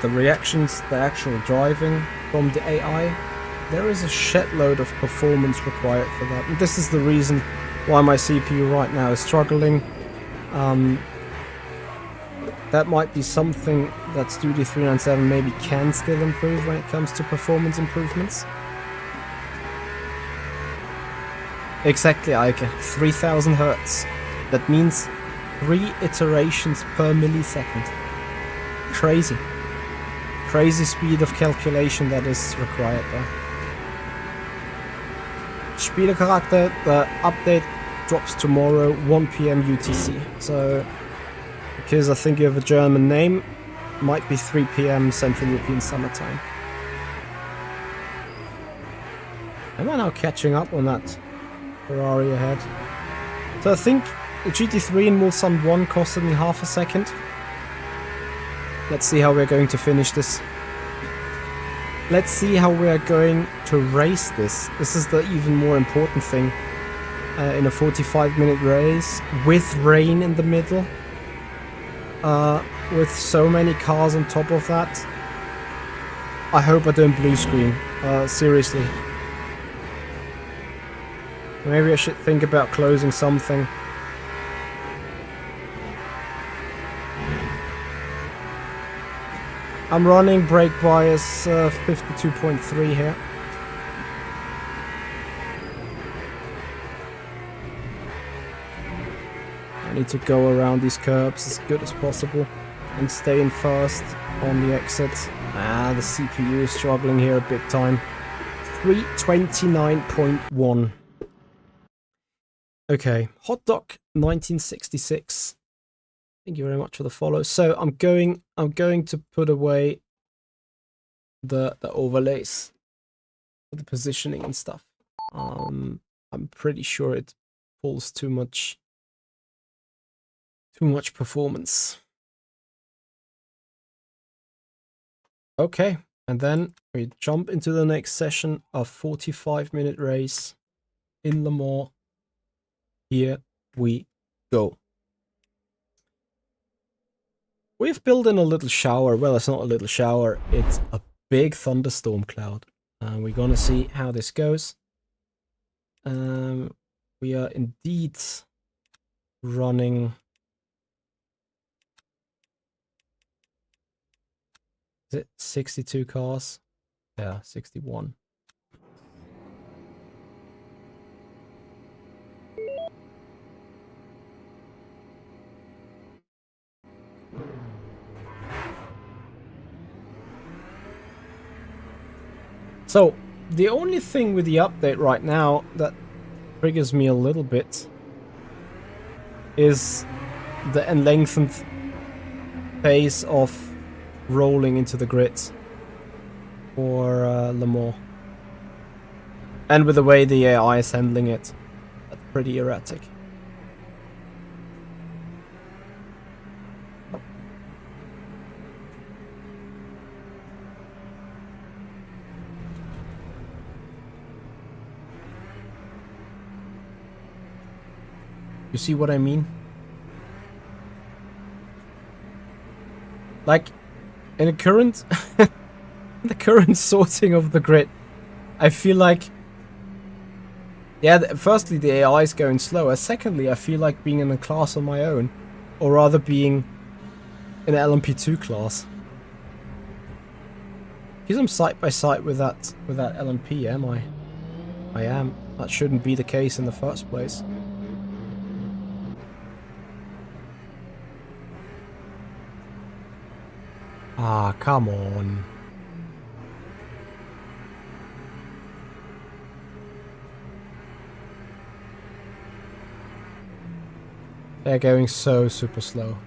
the reactions, the actual driving from the AI. There is a shitload of performance required for that, and this is the reason why my CPU right now is struggling. That might be something that Studio 397 maybe can still improve when it comes to performance improvements. Exactly, Eike. 3000 Hertz. That means 3 iterations per millisecond. Crazy. Crazy speed of calculation that is required there. Spielecharakter, the update drops tomorrow, 1 PM UTC. So, because I think you have a German name, might be 3 PM Central European Summertime. Am I now catching up on that Ferrari ahead? So I think the GT3 in Mulsanne 1 costed me half a second. Let's see how we're going to finish this. Let's see how we're going to race this. This is the even more important thing. In a 45-minute race, with rain in the middle, with so many cars on top of that. I hope I don't blue screen, seriously. Maybe I should think about closing something. I'm running brake bias 52.3 here. I need to go around these curbs as good as possible and stay in first on the exit. The CPU is struggling here big time. 329.1. Okay, Hot Dog 1966. Thank you very much for the follow. So I'm going to put away the overlays for the positioning and stuff. I'm pretty sure it pulls too much performance. Okay, and then we jump into the next session of 45-minute race in Le Mans. Here we go. We've built in a little shower. Well, it's not a little shower. It's a big thunderstorm cloud. We're gonna see how this goes. We are indeed running. Is it 62 cars? Yeah, 61. So, the only thing with the update right now that triggers me a little bit is the lengthened phase of rolling into the grid for Le Mans. And with the way the AI is handling it, that's pretty erratic. You see what I mean? Like, in the current the current sorting of the grid, I feel like, yeah, firstly the AI is going slower. Secondly, I feel like being in a class on my own, or rather being in an LMP2 class. Because I'm side by side with that LMP, am I? I am. That shouldn't be the case in the first place. Ah, come on. They're going so super slow.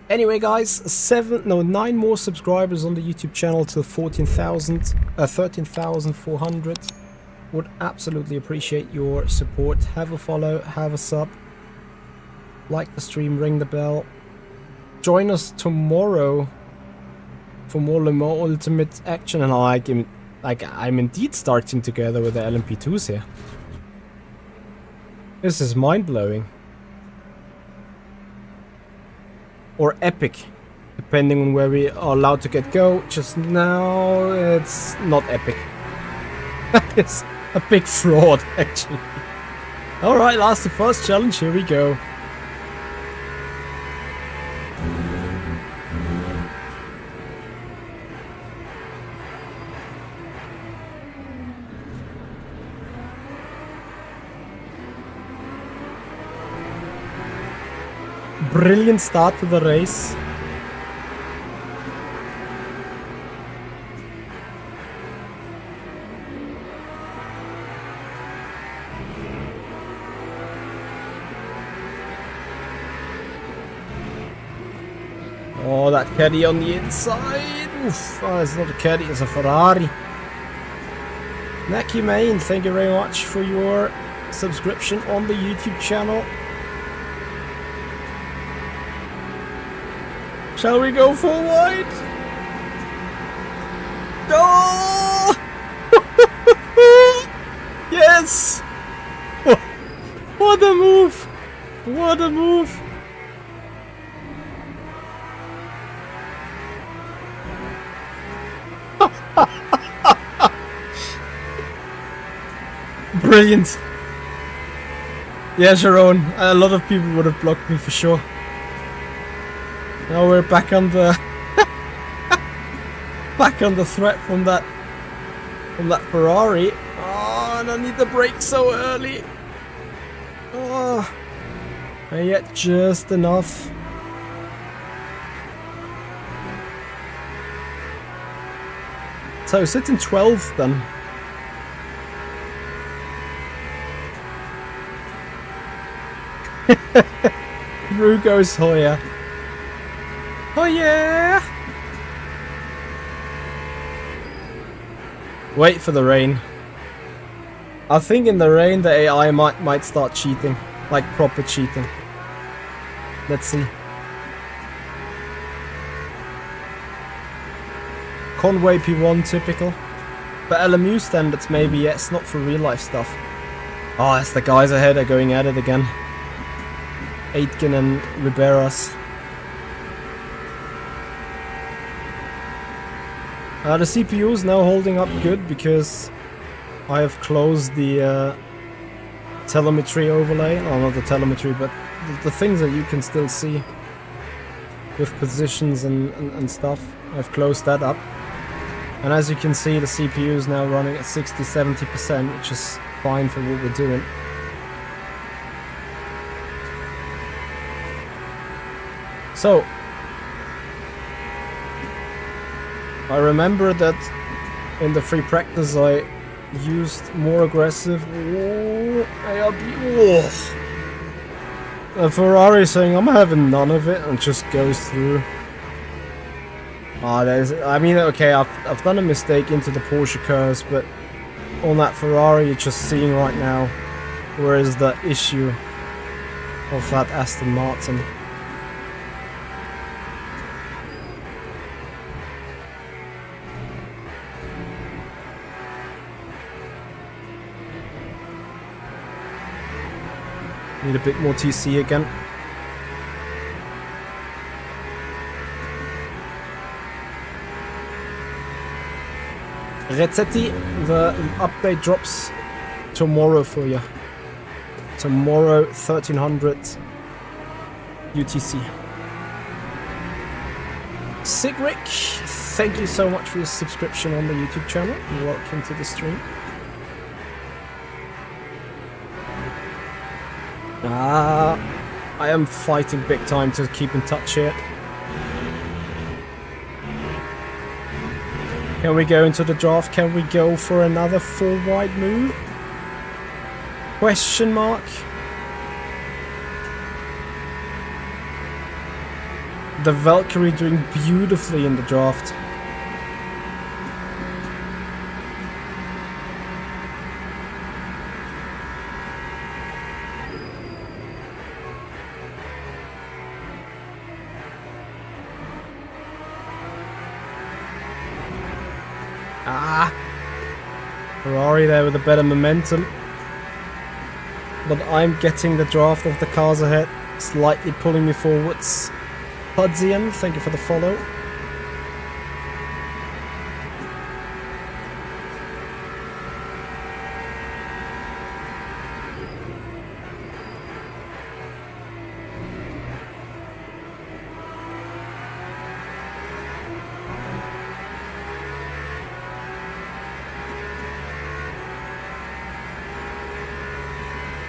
Anyway, guys, 9 more subscribers on the YouTube channel to 13,400. Would absolutely appreciate your support. Have a follow, have a sub, like the stream, ring the bell. Join us tomorrow for more Le Mans Ultimate action, and I'm indeed starting together with the LMP2s here. This is mind-blowing. Or epic, depending on where we are allowed to get go. Just now, it's not epic. It's a big fraud, actually. Alright, last the first challenge, here we go. Brilliant start to the race. Oh, that caddy on the inside. Oof. Oh, it's not a caddy, it's a Ferrari. Naki Main, thank you very much for your subscription on the YouTube channel. Shall we go for wide? Oh! Yes! What a move! What a move! Brilliant! Yeah, Sharon, a lot of people would have blocked me for sure. Now we're back on the back on the threat from that Ferrari. Oh, and I need the brake so early. Oh, and yet just enough. So sitting 12th then. Through goes Hoyer. Oh yeah! Wait for the rain. I think in the rain the AI might start cheating, like proper cheating. Let's see. Conway P1 typical. But LMU standards maybe, yes, not for real life stuff. Oh, it's the guys ahead are going at it again. Aitken and Riberas. The CPU is now holding up good because I have closed the telemetry overlay. Oh, not the telemetry, but the things that you can still see with positions and stuff. I've closed that up. And as you can see, the CPU is now running at 60-70%, which is fine for what we're doing. So, I remember that in the free practice I used more aggressive. Oh, ARB. Oh. Ferrari saying I'm having none of it and just goes through. I mean, okay, I've done a mistake into the Porsche curves, but on that Ferrari, you're just seeing right now where is the issue of that Aston Martin. Need a bit more TC again. Rezzetti, the update drops tomorrow for you. Tomorrow, 1300 UTC. Sigric, thank you so much for your subscription on the YouTube channel. Welcome to the stream. I am fighting big time to keep in touch here. Can we go into the draft? Can we go for another 4-wide move? Question mark. The Valkyrie doing beautifully in the draft. Ferrari there with a better momentum. But I'm getting the draft of the cars ahead, slightly pulling me forwards. Pudzian, thank you for the follow.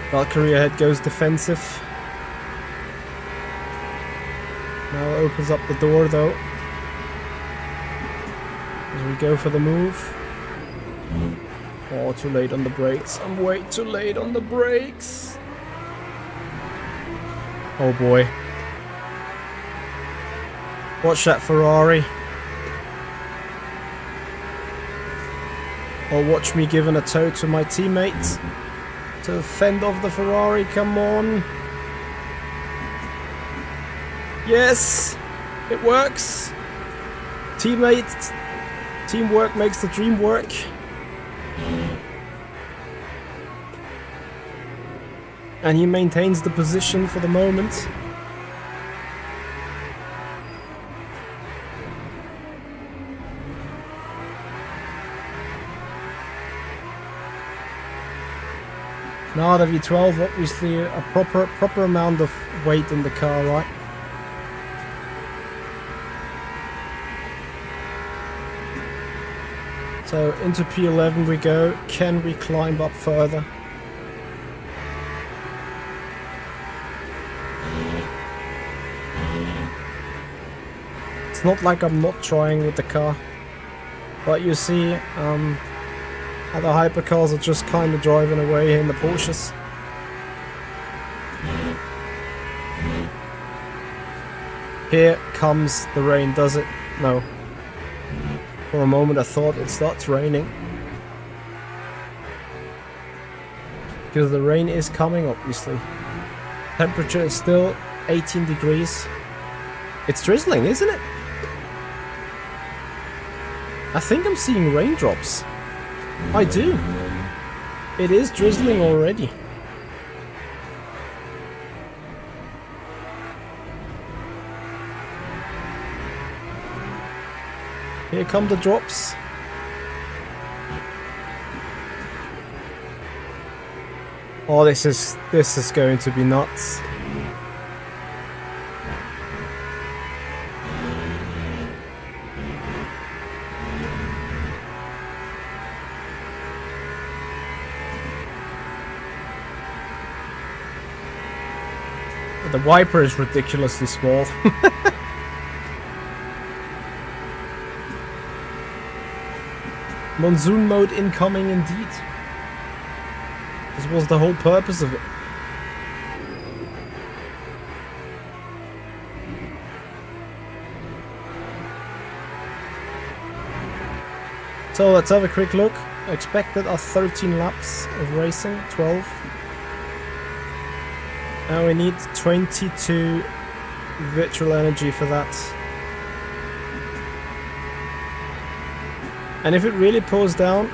Valkyrie ahead goes defensive. Now opens up the door though. As we go for the move. Oh, too late on the brakes. I'm way too late on the brakes. Oh boy. Watch that Ferrari. Or watch me giving a tow to my teammates. To fend off the Ferrari, come on. Yes, it works. Teamwork makes the dream work. And he maintains the position for the moment. Now the V12, obviously a proper amount of weight in the car, right? So into P11 we go. Can we climb up further? It's not like I'm not trying with the car, but you see, how the hypercars are just kind of driving away in the Porsches. Here comes the rain, does it? No. For a moment I thought it starts raining. Because the rain is coming, obviously. Temperature is still 18 degrees. It's drizzling, isn't it? I think I'm seeing raindrops. I do. It is drizzling already. Here come the drops. Oh, this is going to be nuts. The wiper is ridiculously small. Monsoon mode incoming indeed. This was the whole purpose of it. So let's have a quick look. Expected are 13 laps of racing, 12. And we need 22 virtual energy for that. And if it really pours down,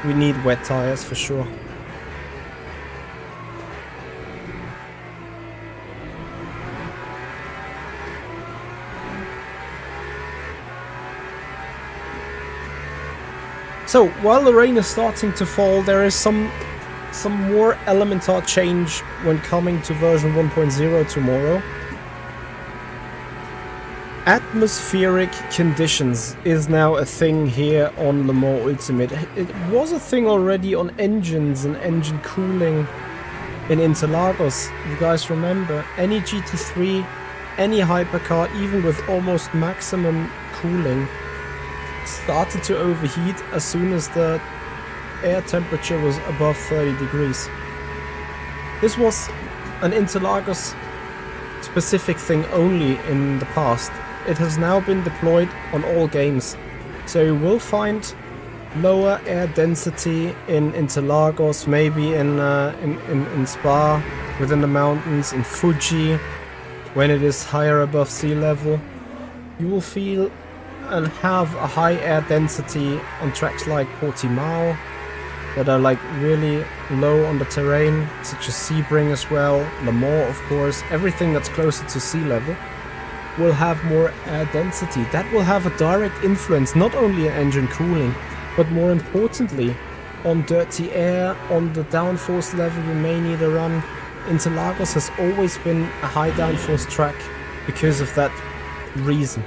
we need wet tires for sure. So while the rain is starting to fall, there is some more elemental change when coming to version 1.0 tomorrow. Atmospheric conditions is now a thing here on Le Mans Ultimate. It was a thing already on engines and engine cooling in Interlagos. You guys remember, any GT3, any hypercar, even with almost maximum cooling, started to overheat as soon as the air temperature was above 30 degrees. This was an Interlagos specific thing only in the past. It has now been deployed on all games. So you will find lower air density in Interlagos, maybe in Spa, within the mountains, in Fuji, when it is higher above sea level. You will feel and have a high air density on tracks like Portimao, that are like really low on the terrain, such as Sebring as well, Le Mans of course. Everything that's closer to sea level will have more air density. That will have a direct influence not only on engine cooling, but more importantly on dirty air, on the downforce level you may need to run. Interlagos has always been a high downforce track because of that reason.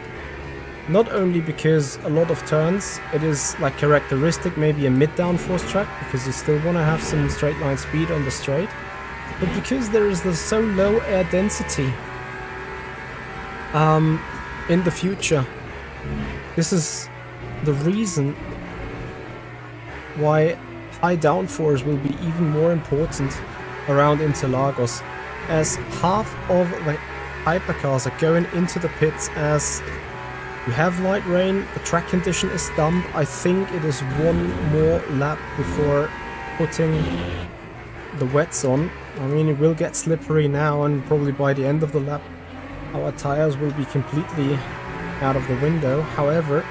Not only because a lot of turns, it is like characteristic, maybe a mid downforce track, because you still want to have some straight line speed on the straight, but because there is the so low air density in the future. This is the reason why high downforce will be even more important around Interlagos, as half of the hypercars are going into the pits as you have light rain, the track condition is dumb. I think it is one more lap before putting the wets on. I mean, it will get slippery now, and probably by the end of the lap our tires will be completely out of the window. However,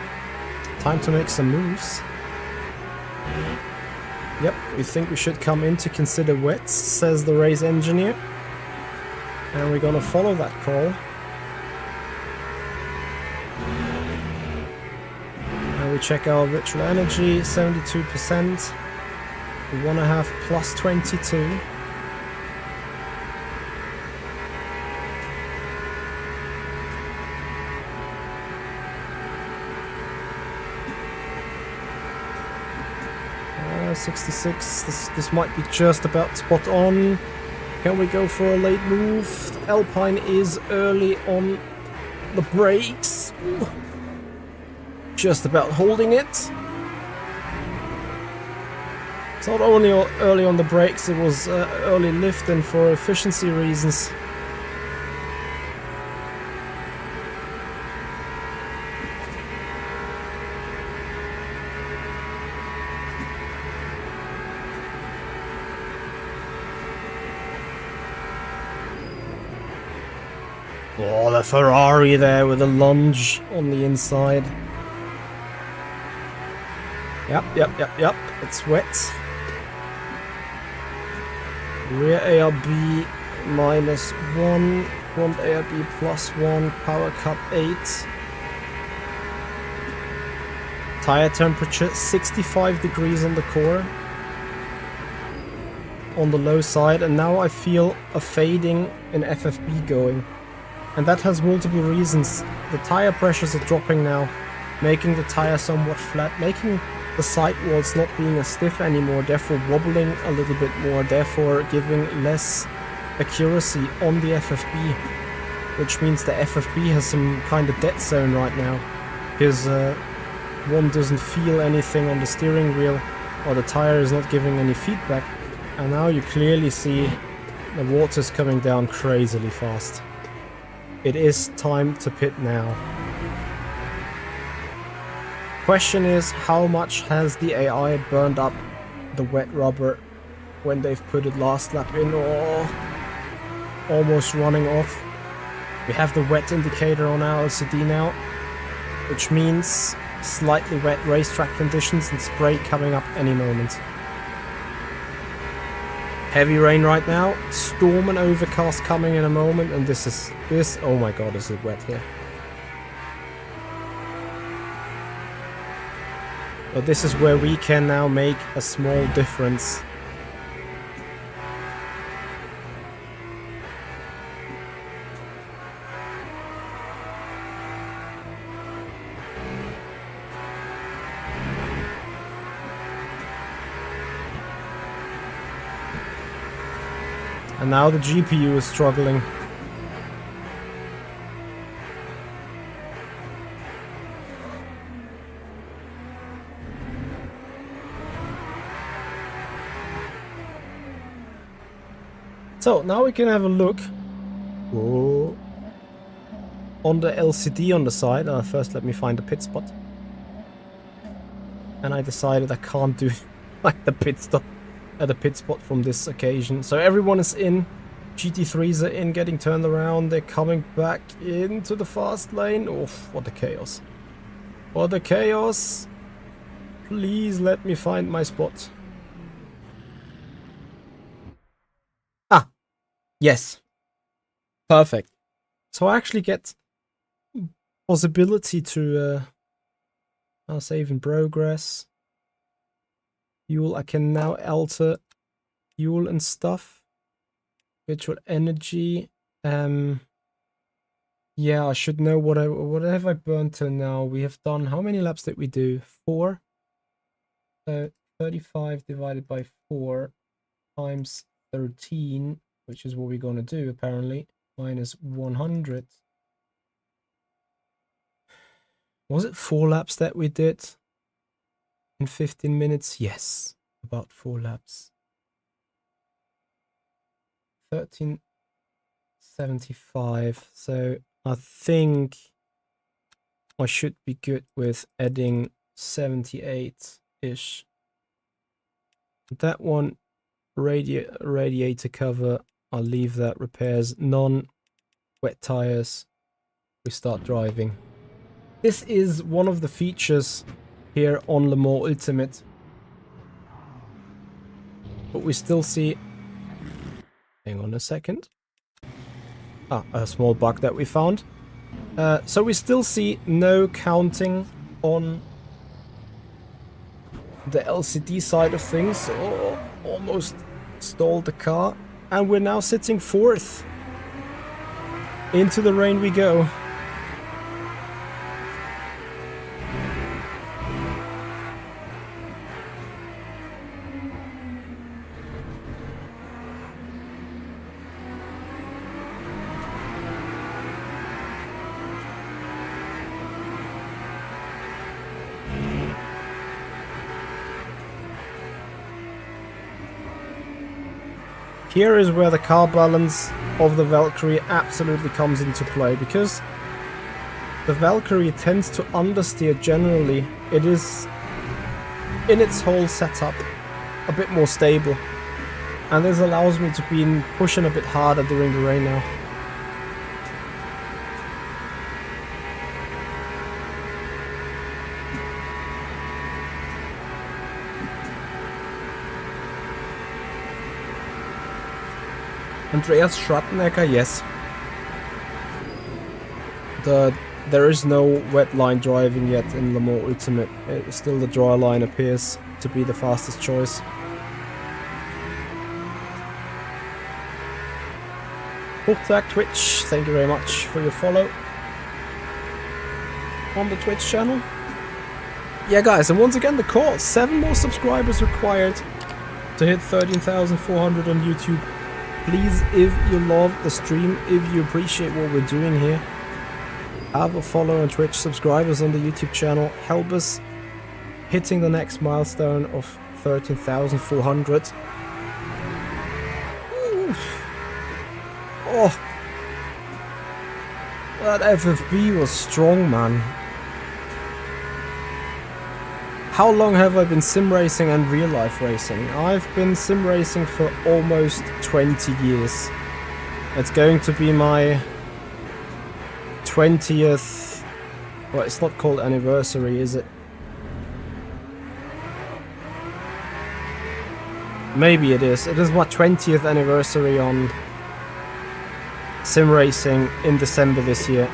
time to make some moves. Yep, we think we should come in to consider wets, says the race engineer. And we're gonna follow that call. We check our virtual energy, 72%. We want to have plus 22. Uh, 66. This might be just about spot on. Can we go for a late move? Alpine is early on the brakes. Ooh. Just about holding it. It's not only early on the brakes, it was early lifting for efficiency reasons. Oh, the Ferrari there with a lunge on the inside. Yep. It's wet. Rear ARB -1, front ARB +1, power cut 8. Tire temperature 65 degrees on the core. On the low side, and now I feel a fading in FFB going. And that has multiple reasons. The tire pressures are dropping now, making the tire somewhat flat, making the sidewalls not being as stiff anymore, therefore wobbling a little bit more, therefore giving less accuracy on the FFB, which means the FFB has some kind of dead zone right now, because one doesn't feel anything on the steering wheel, or the tire is not giving any feedback. And now you clearly see the water's coming down crazily fast. It is time to pit now. Question is, how much has the AI burned up the wet rubber when they've put it last lap in, or almost running off? We have the wet indicator on our LCD now, which means slightly wet racetrack conditions and spray coming up any moment. Heavy rain right now, storm and overcast coming in a moment, and this, oh my god, is it wet here. But this is where we can now make a small difference. And now the GPU is struggling. So now we can have a look on the LCD on the side. First let me find the pit spot. And I decided I can't do like the pit stop at a pit spot from this occasion. So everyone is in. GT3s are in, getting turned around. They're coming back into the fast lane. Oh, what a chaos. What a chaos. Please let me find my spot. Ah, yes. Perfect. So I actually get possibility to save in progress. Fuel, I can now alter fuel and stuff. Virtual energy. Yeah, I should know what have I burned till now. We have done, how many laps did we do? 4. 35 divided by 4 times 13, which is what we're going to do apparently, minus 100. Was it 4 laps that we did in 15 minutes? Yes, about 4 laps. 1375. So I think I should be good with adding 78-ish. That one, radiator cover, I'll leave that. Repairs, none. Wet tires, we start driving. This is one of the features here on Le Mans Ultimate. But we still see... Hang on a second. A small bug that we found. So we still see no counting on the LCD side of things. Oh, almost stalled the car. And we're now sitting 4th. Into the rain we go. Here is where the car balance of the Valkyrie absolutely comes into play, because the Valkyrie tends to understeer generally. It is, in its whole setup, a bit more stable. And this allows me to be pushing a bit harder during the rain now. Andreas Schrattenecker, yes. There is no wet line driving yet in Le Mans Ultimate. Still the dry line appears to be the fastest choice. Hooktack Twitch, thank you very much for your follow on the Twitch channel. Yeah guys, and once again the call, 7 more subscribers required to hit 13,400 on YouTube. Please, if you love the stream, if you appreciate what we're doing here, have a follow on Twitch, subscribe us on the YouTube channel, help us hitting the next milestone of 13,400. Oh, that FFB was strong, man. How long have I been sim racing and real life racing? I've been sim racing for almost 20 years. It's going to be my 20th... Well, it's not called anniversary, is it? Maybe it is. It is my 20th anniversary on sim racing in December this year.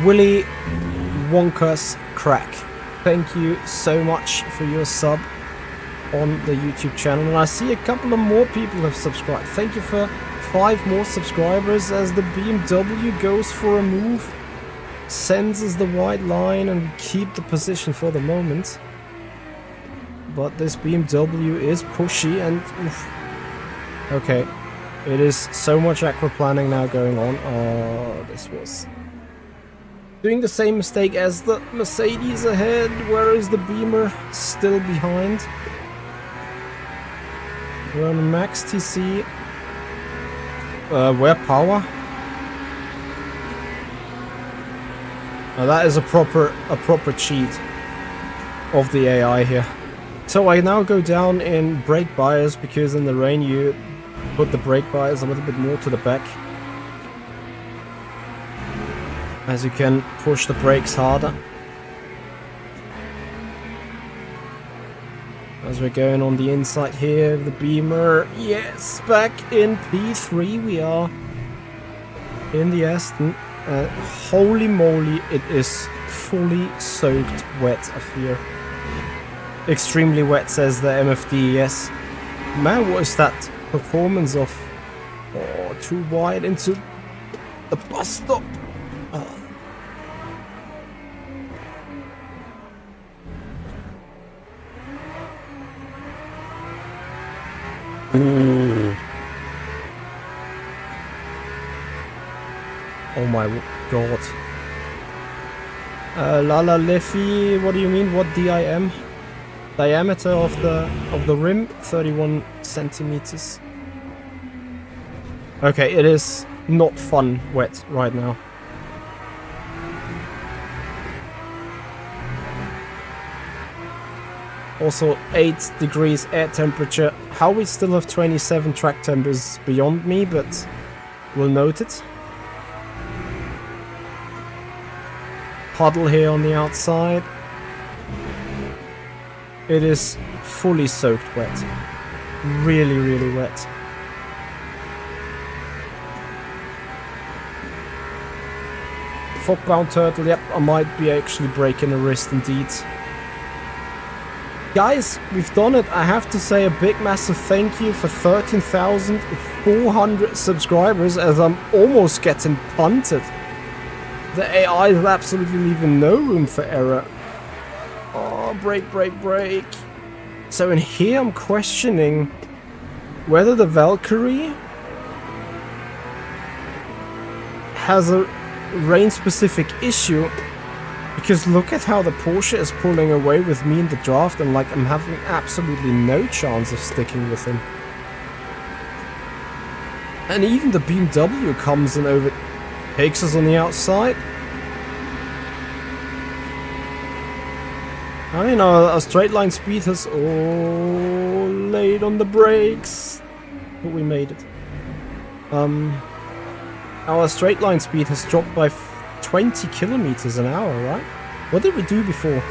Willy Wonka's Crack, thank you so much for your sub on the YouTube channel, and I see a couple of more people have subscribed. Thank you for 5 more subscribers as the BMW goes for a move, senses the white line, and we keep the position for the moment. But this BMW is pushy and oof. Okay, it is so much aquaplaning now going on. Oh, this was doing the same mistake as the Mercedes ahead, whereas the Beamer still behind. We're on max TC. Where power? Now that is a proper cheat of the AI here. So I now go down in brake bias because in the rain you put the brake bias a little bit more to the back, as you can push the brakes harder. As we're going on the inside here, the Beamer, yes, back in P3 we are in the Aston. Holy moly, it is fully soaked wet, I fear. Extremely wet, says the MFD, yes. Man, what is that performance of... Oh, too wide into the bus stop. Oh. Oh my god. Lala Leffy, what do you mean? What DIM? Diameter of the rim, 31 centimeters. Okay, it is not fun wet right now. Also 8 degrees air temperature. How we still have 27 track temp is beyond me, but we'll note it. Puddle here on the outside. It is fully soaked wet. Really, really wet. Fog-bound turtle, yep, I might be actually breaking a wrist indeed. Guys, we've done it. I have to say a big massive thank you for 13,400 subscribers, as I'm almost getting punted. The AI is absolutely leaving no room for error. Oh, brake, brake, brake. So in here I'm questioning whether the Valkyrie has a rain-specific issue. Because look at how the Porsche is pulling away with me in the draft, and like I'm having absolutely no chance of sticking with him. And even the BMW comes and overtakes us on the outside. I mean, our straight line speed has laid on the brakes, but we made it. Our straight line speed has dropped by 20 kilometers an hour, right? What did we do before?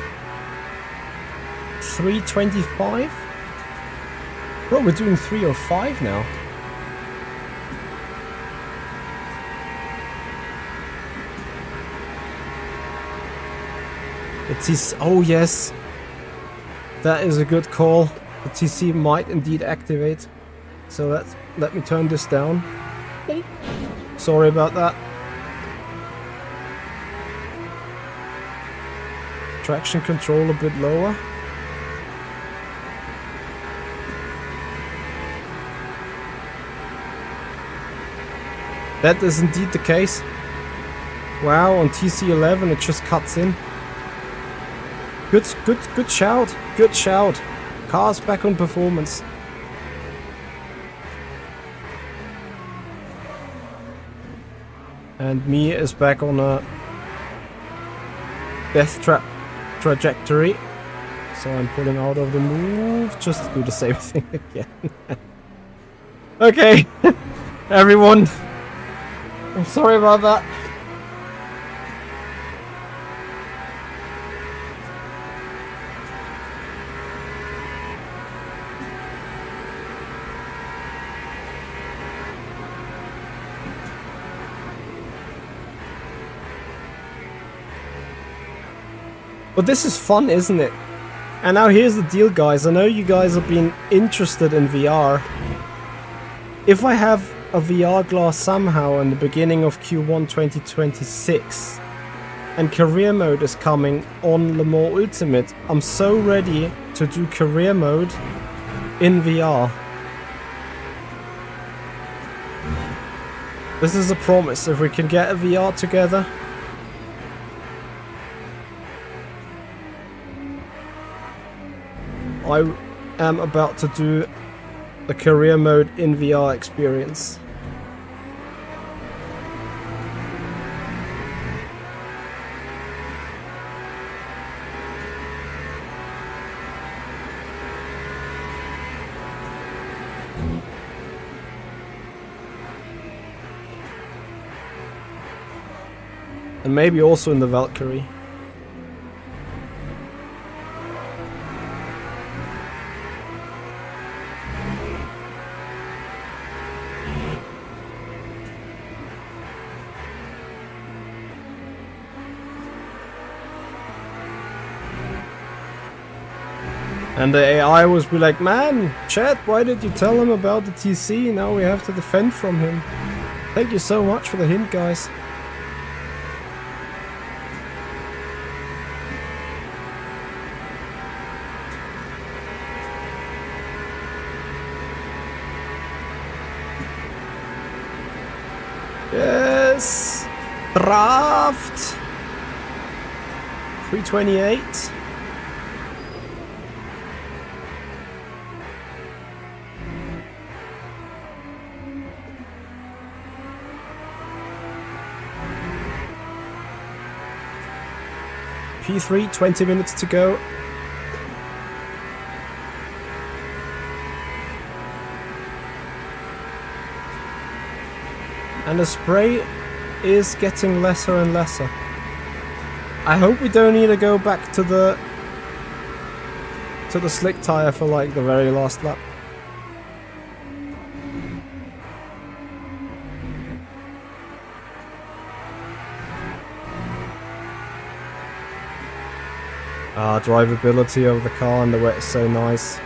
325? Bro, we're doing 305 now. The TC, oh yes, that is a good call. The TC might indeed activate. So let me turn this down. Sorry about that. Traction control a bit lower. That is indeed the case. Wow, on TC11 it just cuts in. Good shout. Good shout. Cars back on performance. And Mia is back on a death trajectory. So I'm pulling out of the move just to do the same thing again. Okay, everyone. I'm sorry about that. But this is fun, isn't it? And now here's the deal, guys. I know you guys have been interested in VR. If I have a VR glass somehow in the beginning of Q1 2026 and career mode is coming on Le Mans Ultimate, I'm so ready to do career mode in VR. This is a promise. If we can get a VR together, I am about to do the career mode in VR experience. And maybe also in the Valkyrie. And the AI was be like, man, chat, why did you tell him about the TC? Now we have to defend from him. Thank you so much for the hint, guys. Yes! Draft! 328. P3, 20 minutes to go. And the spray is getting lesser and lesser. I hope we don't need to go back to the slick tire for like the very last lap. Drivability of the car and the wet is so nice.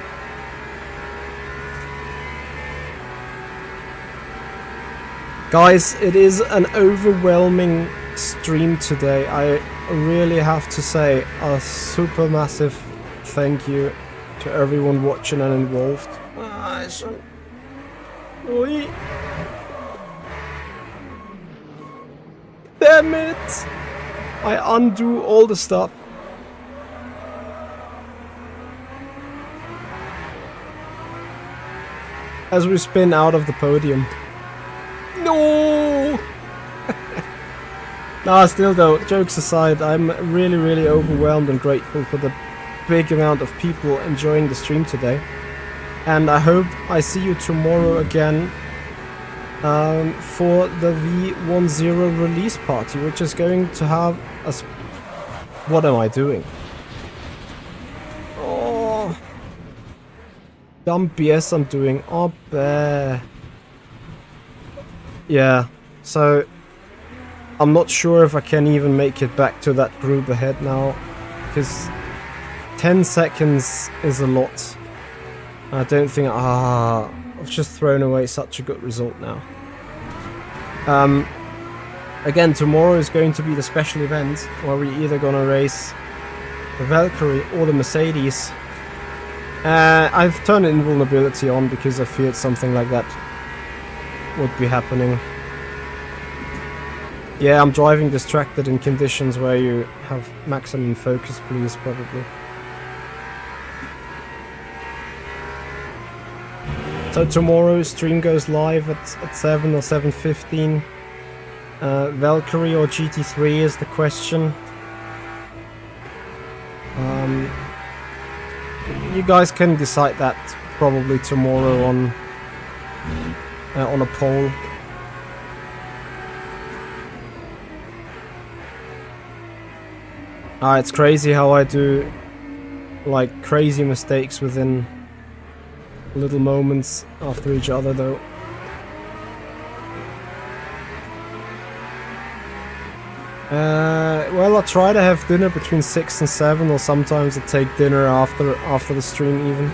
Guys, it is an overwhelming stream today. I really have to say a super massive thank you to everyone watching and involved. Damn it! I undo all the stuff. As we spin out of the podium. No! Nah, still though, jokes aside, I'm really, really overwhelmed and grateful for the big amount of people enjoying the stream today. And I hope I see you tomorrow again for the V1.0 release party, which is going to have a... What am I doing? Dumb BS I'm doing. Oh, bear. Yeah, so I'm not sure if I can even make it back to that group ahead now, because 10 seconds is a lot. I don't think... I've just thrown away such a good result now. Again, tomorrow is going to be the special event where we're either gonna race the Valkyrie or the Mercedes. I've turned invulnerability on because I feared something like that would be happening. Yeah, I'm driving distracted in conditions where you have maximum focus, please, probably. So tomorrow stream goes live at 7 or 7:15. Valkyrie or GT3 is the question. You guys can decide that probably tomorrow on a poll. It's crazy how I do like crazy mistakes within little moments after each other though. Well, I try to have dinner between 6 and 7, or sometimes I take dinner after the stream even.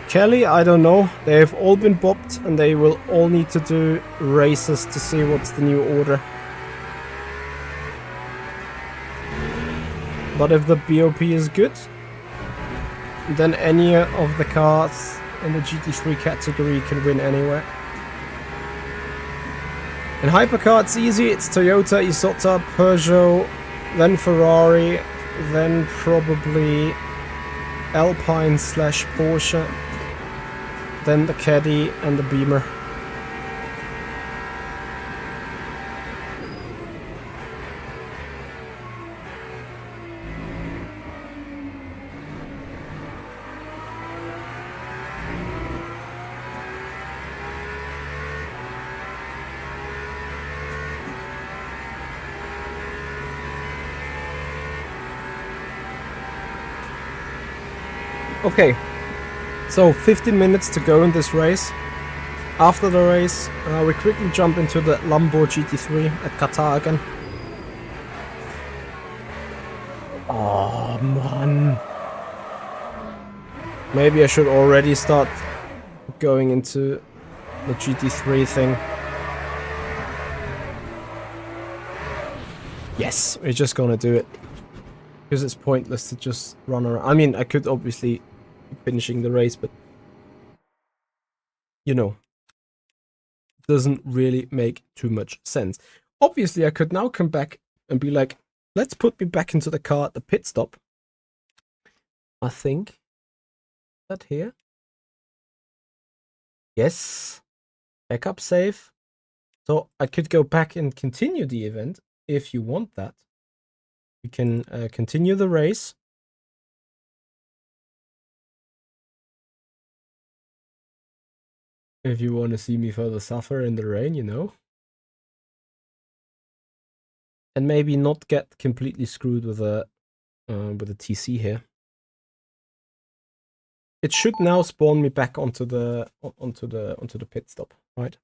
Kelly, I don't know. They have all been bopped and they will all need to do races to see what's the new order. But if the BOP is good, then any of the cars in the GT3 category can win anywhere. In Hypercar it's easy, it's Toyota, Isotta, Peugeot, then Ferrari, then probably Alpine / Porsche. Then the Caddy and the Beamer. Okay. So 15 minutes to go in this race. After the race, we quickly jump into the Lambo GT3 at Qatar again. Oh man. Maybe I should already start going into the GT3 thing. Yes, we're just gonna do it. Because it's pointless to just run around. I mean, I could obviously finishing the race, but you know, doesn't really make too much sense. Obviously, I could now come back and be like, let's put me back into the car at the pit stop. I think that here. Yes, backup save. So I could go back and continue the event if you want that. You can continue the race. If you want to see me further suffer in the rain, you know. And maybe not get completely screwed with a TC here. It should now spawn me back onto the pit stop, right?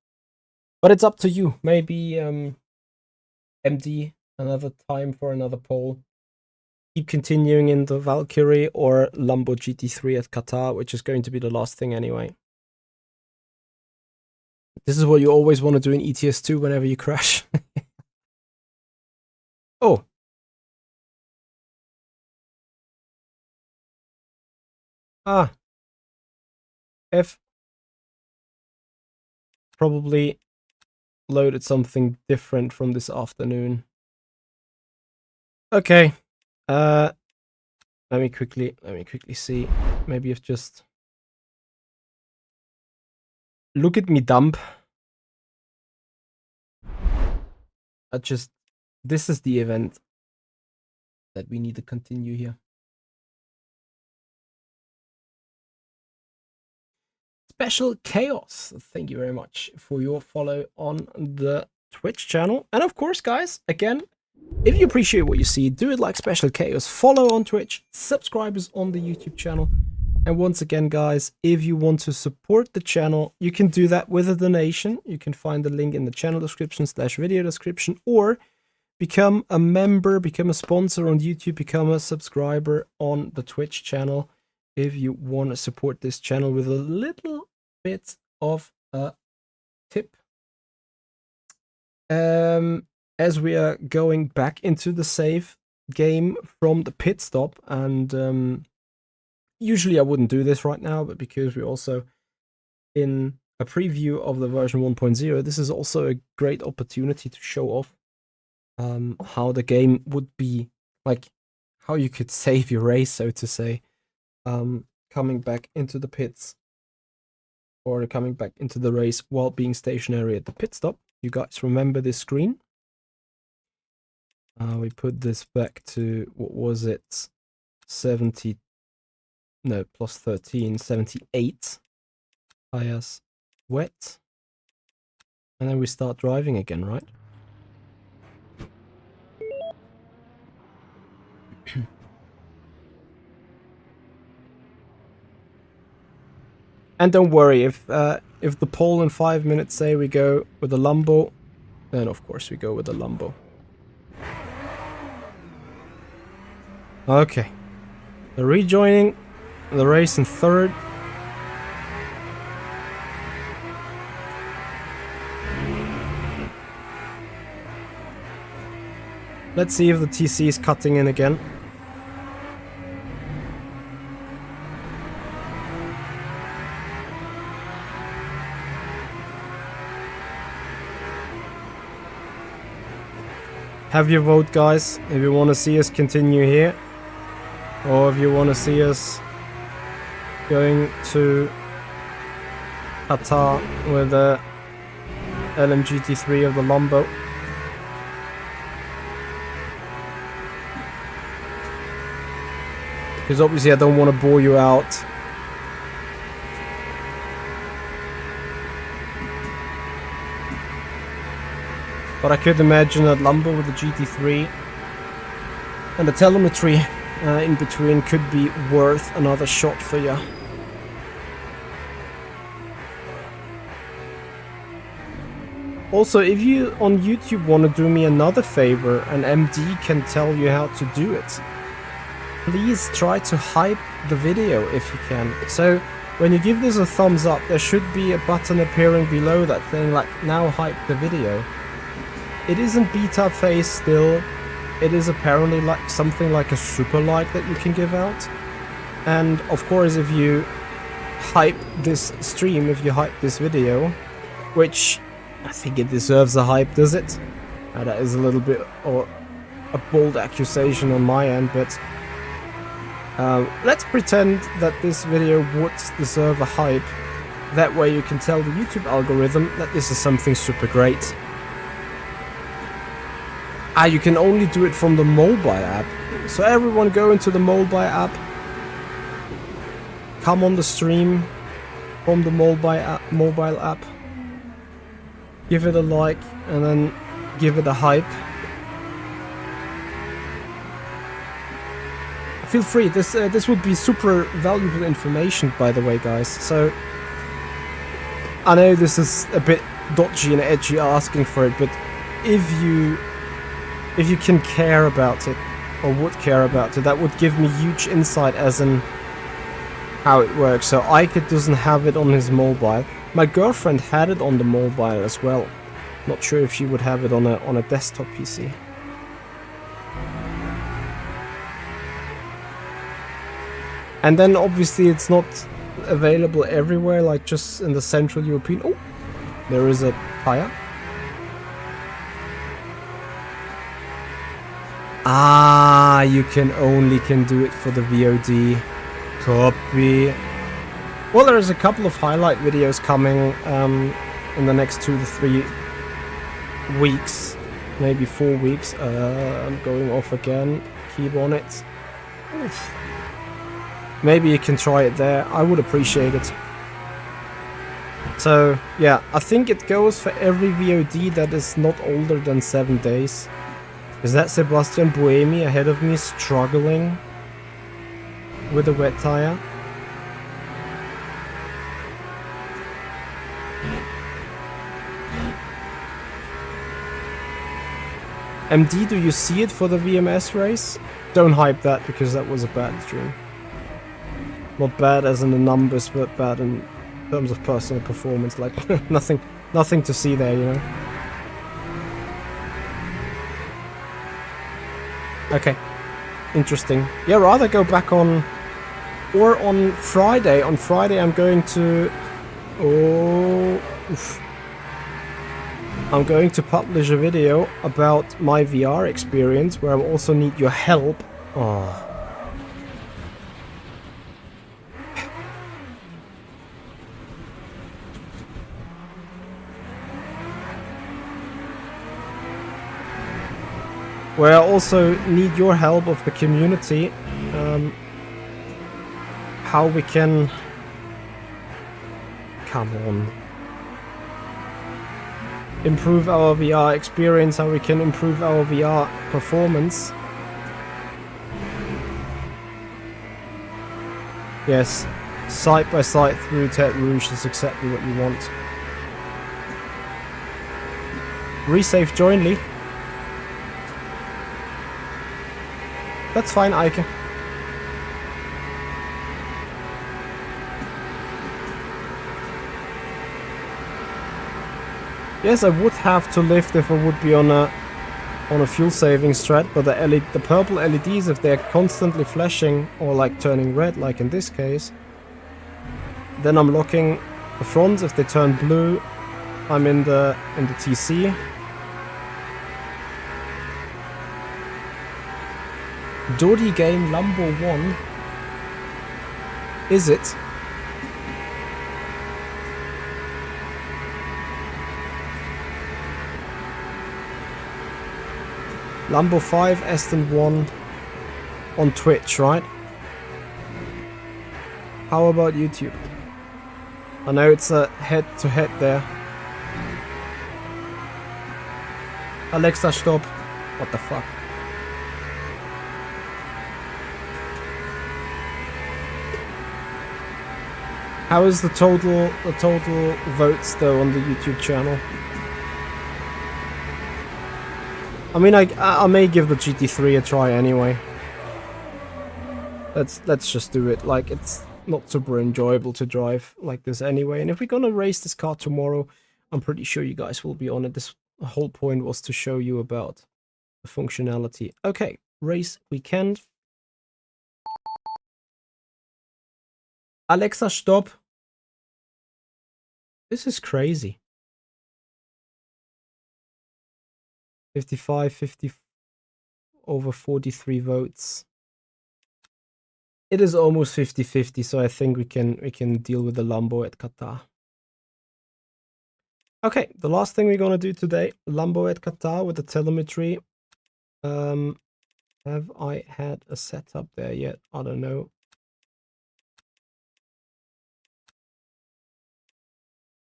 But it's up to you. Maybe MD another time for another poll. Keep continuing in the Valkyrie or Lambo GT3 at Qatar, which is going to be the last thing anyway. This is what you always want to do in ETS2 whenever you crash. Oh. Ah. F. Probably loaded something different from this afternoon. Okay. Let me quickly see. Maybe if just look at me dump. This is the event that we need to continue here. Special Chaos, thank you very much for your follow on the Twitch channel. And of course, guys, again, if you appreciate what you see, do it like Special Chaos. Follow on Twitch, subscribers on the YouTube channel. And once again, guys, if you want to support the channel, you can do that with a donation. You can find the link in the channel description / video description, or become a member, become a sponsor on YouTube, become a subscriber on the Twitch channel. If you want to support this channel with a little bit of a tip as we are going back into the save game from the pit stop, and usually I wouldn't do this right now, but because we're also in a preview of the version 1.0, this is also a great opportunity to show off how the game would be, like how you could save your race, so to say, coming back into the pits or coming back into the race while being stationary at the pit stop. You guys remember this screen? We put this back to, what was it, 70, no, plus 13, 78 tires wet, and then we start driving again, right? And don't worry, if the poll in 5 minutes say we go with the Lambo, then of course we go with the Lambo. Okay, they're rejoining the race in third. Let's see if the TC is cutting in again. Have your vote, guys, if you want to see us continue here, or if you want to see us going to Qatar with the LMGT3 of the Lambo. Because obviously I don't want to bore you out. But I could imagine that Lambo with the GT3 and the telemetry in between could be worth another shot for you. Also, if you on YouTube want to do me another favor and MD can tell you how to do it, please try to hype the video if you can. So when you give this a thumbs up, there should be a button appearing below that thing like now hype the video. It isn't beta phase still. It is apparently like something like a super like that you can give out. And of course, if you hype this stream, if you hype this video, which I think it deserves a hype, does it? That is a little bit or a bold accusation on my end, but let's pretend that this video would deserve a hype. That way you can tell the YouTube algorithm that this is something super great. You can only do it from the mobile app. So everyone go into the mobile app. Come on the stream from the mobile app. Give it a like and then give it a hype. Feel free. This would be super valuable information, by the way, guys. So I know this is a bit dodgy and edgy asking for it, but if you can care about it, or would care about it, that would give me huge insight as in how it works. So Ike doesn't have it on his mobile. My girlfriend had it on the mobile as well. Not sure if she would have it on a desktop PC. And then obviously it's not available everywhere, like just in the Central European. Oh, there is a tire. You can do it for the VOD. Copy. Well, there's a couple of highlight videos coming in the next 2 to 3 weeks, maybe 4 weeks. I'm going off again. Keep on it. Oof. Maybe you can try it there. I would appreciate it. So yeah, I think it goes for every VOD that is not older than 7 days. Is that Sebastian Buemi ahead of me struggling with a wet tire? MD, do you see it for the VMS race? Don't hype that because that was a bad stream. Not bad as in the numbers, but bad in terms of personal performance. Like nothing to see there, you know. Okay. Interesting. Yeah, rather go back on... Or on Friday. On Friday I'm going to... Oh... Oof. I'm going to publish a video about my VR experience where I also need your help. Oh. Where I also need your help of the community. How we can... Come on. Improve our VR experience, how we can improve our VR performance. Yes, side by side through Ted Rouge is exactly what you want. Resave jointly. That's fine, Ike. Yes, I would have to lift if I would be on a fuel saving strat, but the purple LEDs, if they're constantly flashing or like turning red, like in this case, then I'm locking the fronts. If they turn blue, I'm in the TC. Doddy game Lambo 1. Is it? Lambo 5, Aston 1 on Twitch, right? How about YouTube? I know it's a head-to-head there. Alexa, stop. What the fuck? How is the total votes though on the YouTube channel? I mean, I may give the GT3 a try anyway. Let's just do it. Like, it's not super enjoyable to drive like this anyway. And if we're gonna race this car tomorrow, I'm pretty sure you guys will be on it. This whole point was to show you about the functionality. Okay, race weekend. Alexa, stop. This is crazy. 50 over 43 votes. It is almost 50-50, so I think we can deal with the Lambo at Qatar. Okay, the last thing we're gonna do today, Lambo at Qatar with the telemetry. Have I had a setup there yet? I don't know.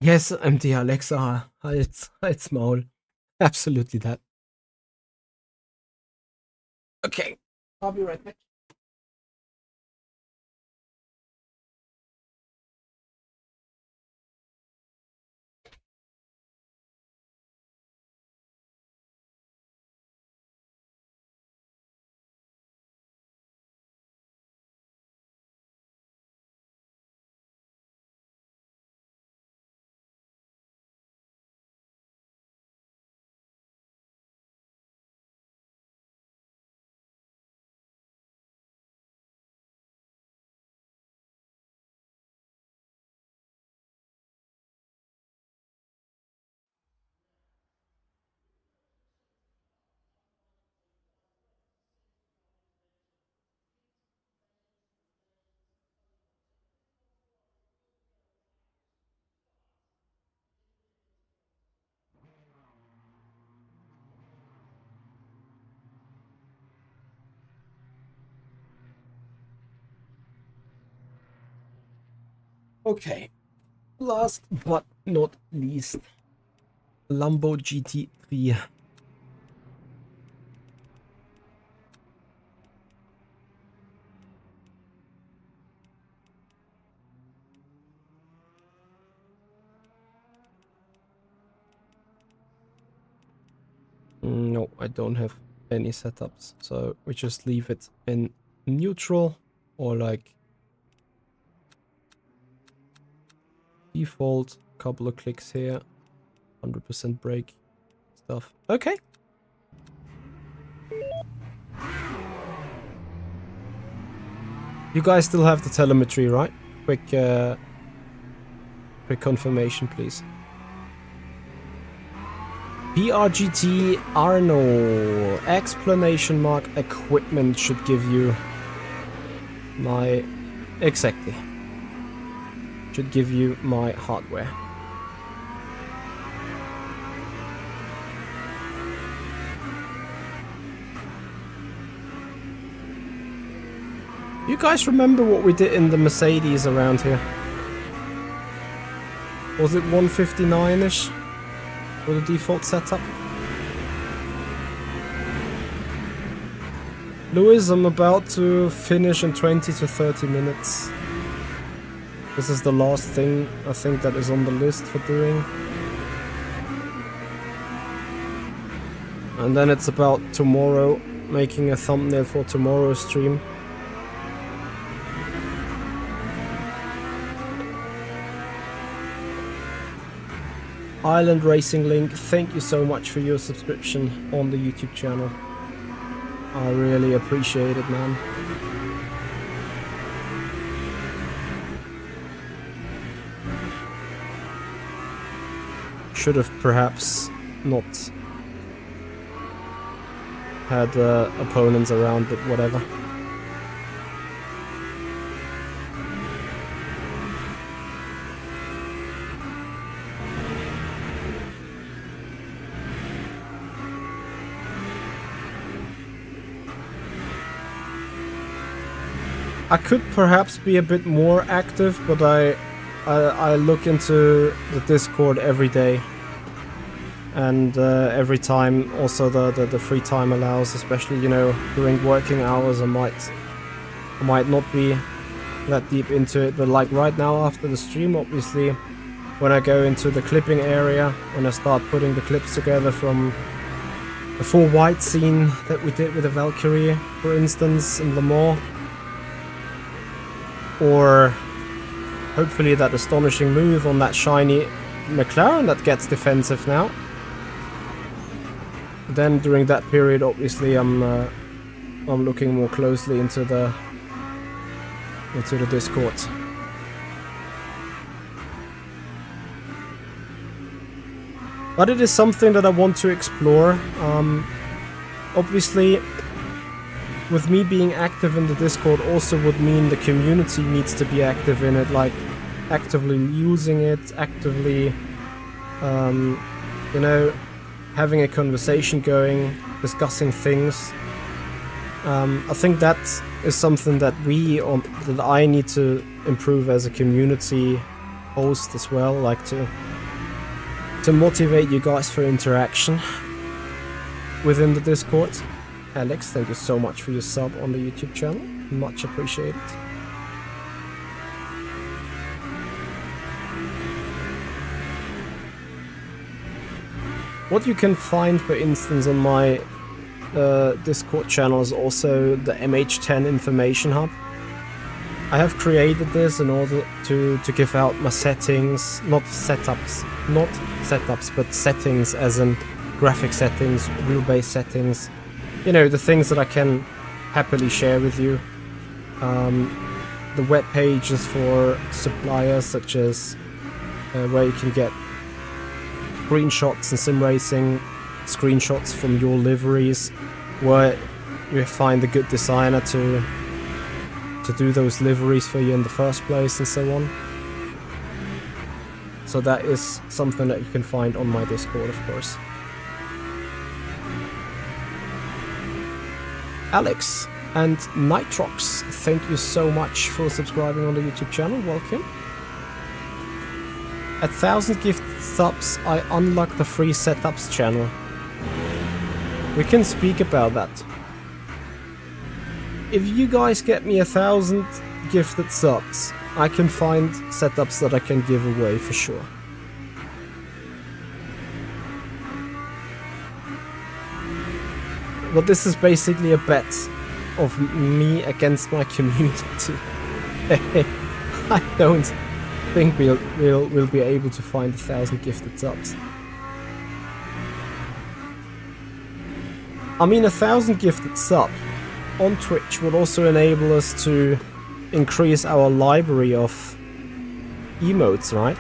Yes, empty Alexa. It's Maul. Absolutely that. Okay, I'll be right back. Okay, last but not least, Lambo GT3. No, I don't have any setups, so we just leave it in neutral or like default. Couple of clicks here, 100% brake stuff. Okay. You guys still have the telemetry, right? Quick confirmation, please. PRGT Arno explanation mark equipment should give you my exactly. Should give you my hardware. You guys remember what we did in the Mercedes around here? Was it 159-ish for the default setup? Lewis, I'm about to finish in 20 to 30 minutes. This is the last thing I think that is on the list for doing. And then it's about tomorrow, making a thumbnail for tomorrow's stream. Island Racing Link, thank you so much for your subscription on the YouTube channel. I really appreciate it, man. Should have perhaps not had opponents around, but whatever. I could perhaps be a bit more active, but I look into the Discord every day, and every time also the free time allows, especially, you know, during working hours. I might not be that deep into it, but like right now after the stream, obviously, when I go into the clipping area, when I start putting the clips together from the full white scene that we did with the Valkyrie, for instance, in Le Mans, or hopefully that astonishing move on that shiny McLaren that gets defensive now. Then during that period, obviously, I'm looking more closely into the Discord. But it is something that I want to explore. Obviously, with me being active in the Discord also would mean the community needs to be active in it, like actively using it, actively, you know, having a conversation going, discussing things. I think that is something that that I need to improve as a community host as well, like to motivate you guys for interaction within the Discord. Alex, thank you so much for your sub on the YouTube channel. Much appreciated. What you can find, for instance, on my Discord channel is also the MH10 information hub. I have created this in order to give out my settings, not setups, but settings as in graphic settings, wheelbase settings. You know, the things that I can happily share with you. The web pages for suppliers, such as where you can get screenshots in Simracing, screenshots from your liveries, where you find a good designer to do those liveries for you in the first place, and so on. So that is something that you can find on my Discord, of course. Alex and Nitrox, thank you so much for subscribing on the YouTube channel. Welcome. At 1,000 gift subs, I unlock the free setups channel. We can speak about that. If you guys get me 1,000 gifted subs, I can find setups that I can give away for sure. But this is basically a bet of me against my community. I don't think we'll be able to find 1,000 gifted subs. I mean, 1,000 gifted sub on Twitch would also enable us to increase our library of emotes, right?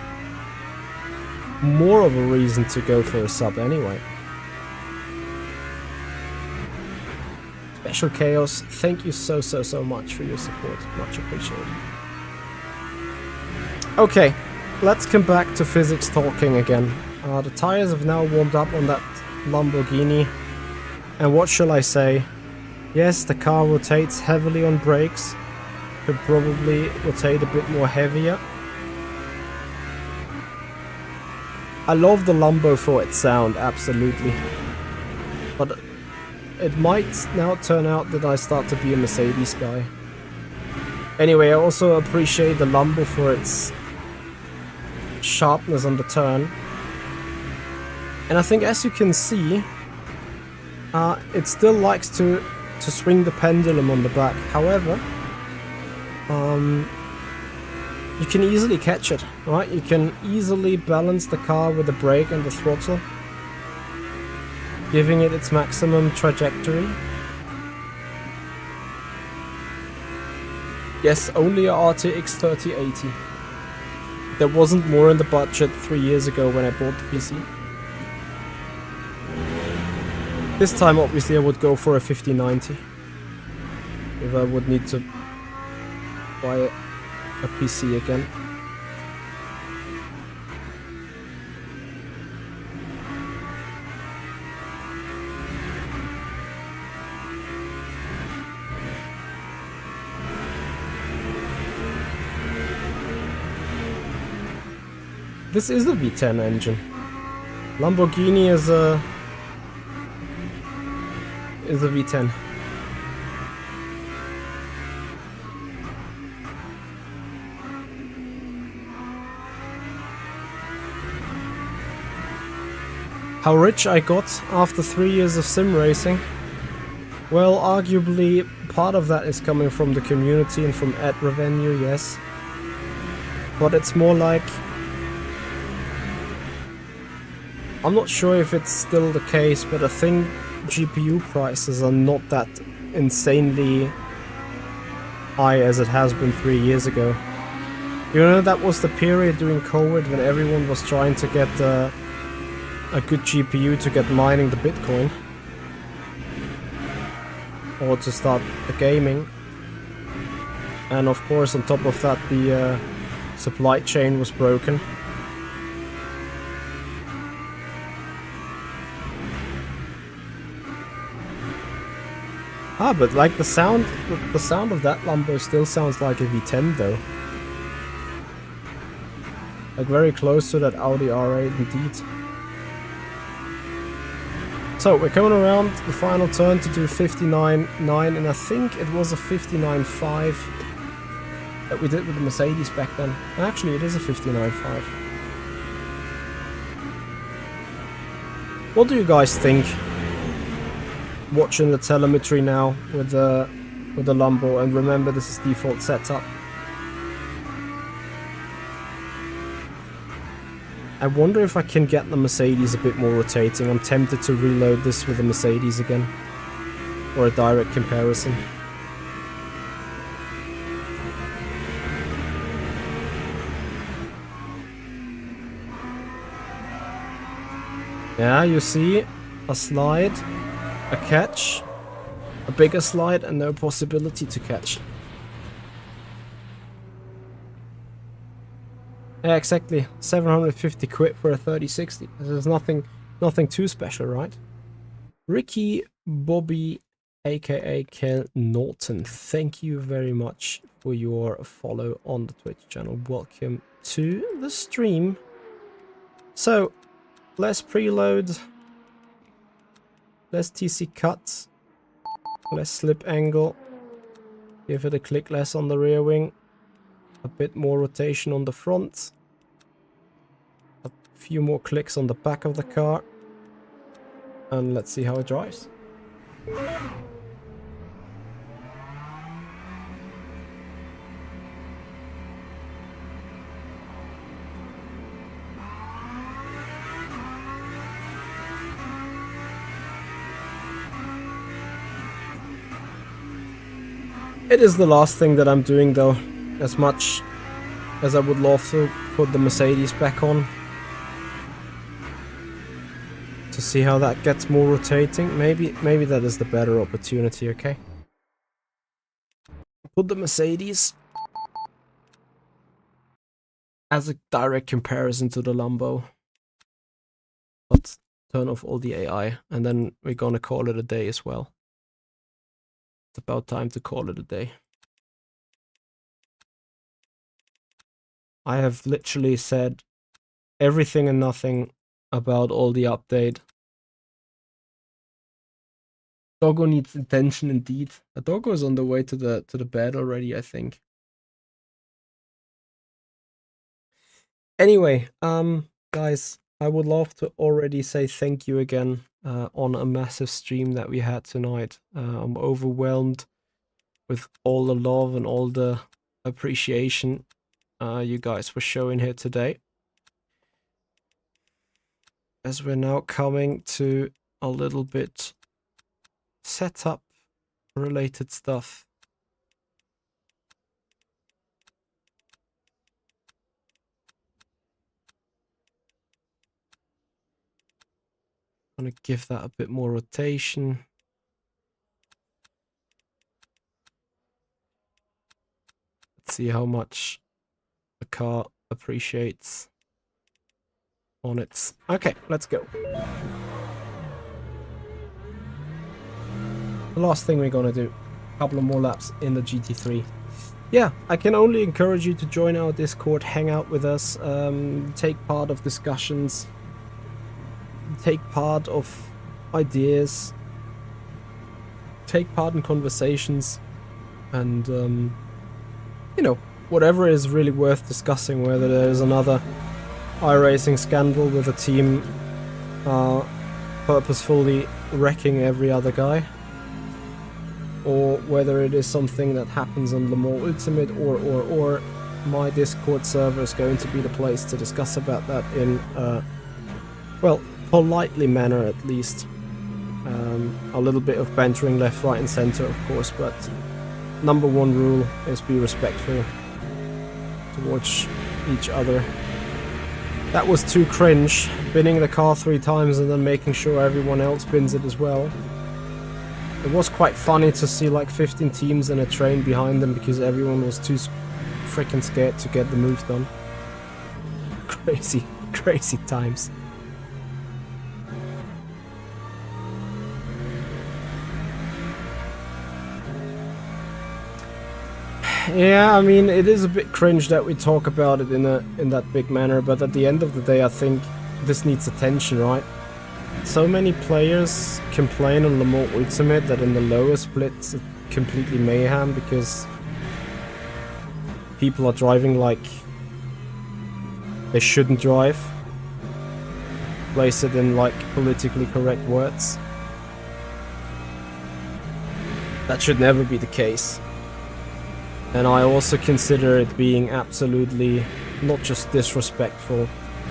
More of a reason to go for a sub anyway. Special Chaos, thank you so much for your support. Much appreciated. Okay, let's come back to physics talking again. The tires have now warmed up on that Lamborghini. And what shall I say? Yes, the car rotates heavily on brakes. Could probably rotate a bit more heavier. I love the Lambo for its sound, absolutely. But it might now turn out that I start to be a Mercedes guy. Anyway, I also appreciate the Lambo for its sharpness on the turn. And I think, as you can see, it still likes to swing the pendulum on the back. However, you can easily catch it, right? You can easily balance the car with the brake and the throttle, giving it its maximum trajectory. Yes, only a RTX 3080. There wasn't more in the budget 3 years ago when I bought the PC. This time, obviously, I would go for a 5090 if I would need to buy a PC again. This is a V10 engine. Lamborghini is a V10. How rich I got after 3 years of sim racing? Well, arguably part of that is coming from the community and from ad revenue, yes. But it's more like, I'm not sure if it's still the case, but I think GPU prices are not that insanely high as it has been 3 years ago. You know, that was the period during COVID when everyone was trying to get a good GPU to get mining the Bitcoin, or to start the gaming. And of course, on top of that, the supply chain was broken. But like the sound of that Lambo still sounds like a V10 though. Like very close to that Audi R8 indeed. So we're coming around the final turn to do 59.9, and I think it was a 59.5 that we did with the Mercedes back then. Actually, it is a 59.5. What do you guys think? Watching the telemetry now with the Lambo, and remember, this is default setup. I wonder if I can get the Mercedes a bit more rotating. I'm tempted to reload this with the Mercedes again, or a direct comparison. Yeah, you see a slide, a catch, a bigger slide, and no possibility to catch. Yeah, exactly. 750 quid for a 3060. There's nothing too special, right? Ricky Bobby, aka Kel Norton, thank you very much for your follow on the Twitch channel. Welcome to the stream. So, less preload, less TC cuts, less slip angle, give it a click less on the rear wing, a bit more rotation on the front, a few more clicks on the back of the car, and let's see how it drives. It is the last thing that I'm doing though, as much as I would love to put the Mercedes back on. To see how that gets more rotating. Maybe that is the better opportunity, okay? Put the Mercedes as a direct comparison to the Lambo. Let's turn off all the AI, and then we're gonna call it a day as well. It's about time to call it a day. I have literally said everything and nothing about all the update. Doggo needs attention indeed. The doggo is on the way to the bed already, I think. Anyway, guys, I would love to already say thank you again on a massive stream that we had tonight. I'm overwhelmed with all the love and all the appreciation you guys were showing here today. As we're now coming to a little bit setup related stuff. I'm gonna give that a bit more rotation. Let's see how much the car appreciates on its... Okay, let's go. The last thing we're gonna do, a couple of more laps in the GT3. Yeah, I can only encourage you to join our Discord, hang out with us, take part of discussions, take part of ideas, take part in conversations, and you know, whatever is really worth discussing, whether there's another iRacing scandal with a team purposefully wrecking every other guy, or whether it is something that happens on the Mans Ultimate, or my Discord server is going to be the place to discuss about that in well, politely manner at least. A little bit of bantering left, right and center of course, but number one rule is be respectful towards each other. That was too cringe, binning the car 3 times and then making sure everyone else bins it as well. It was quite funny to see like 15 teams and a train behind them because everyone was too freaking scared to get the moves done. Crazy, crazy times. Yeah, I mean, it is a bit cringe that we talk about it in that big manner, but at the end of the day, I think this needs attention, right? So many players complain on the Mans Ultimate that in the lower splits it's completely mayhem because people are driving like they shouldn't drive. Place it in like politically correct words. That should never be the case. And I also consider it being absolutely not just disrespectful,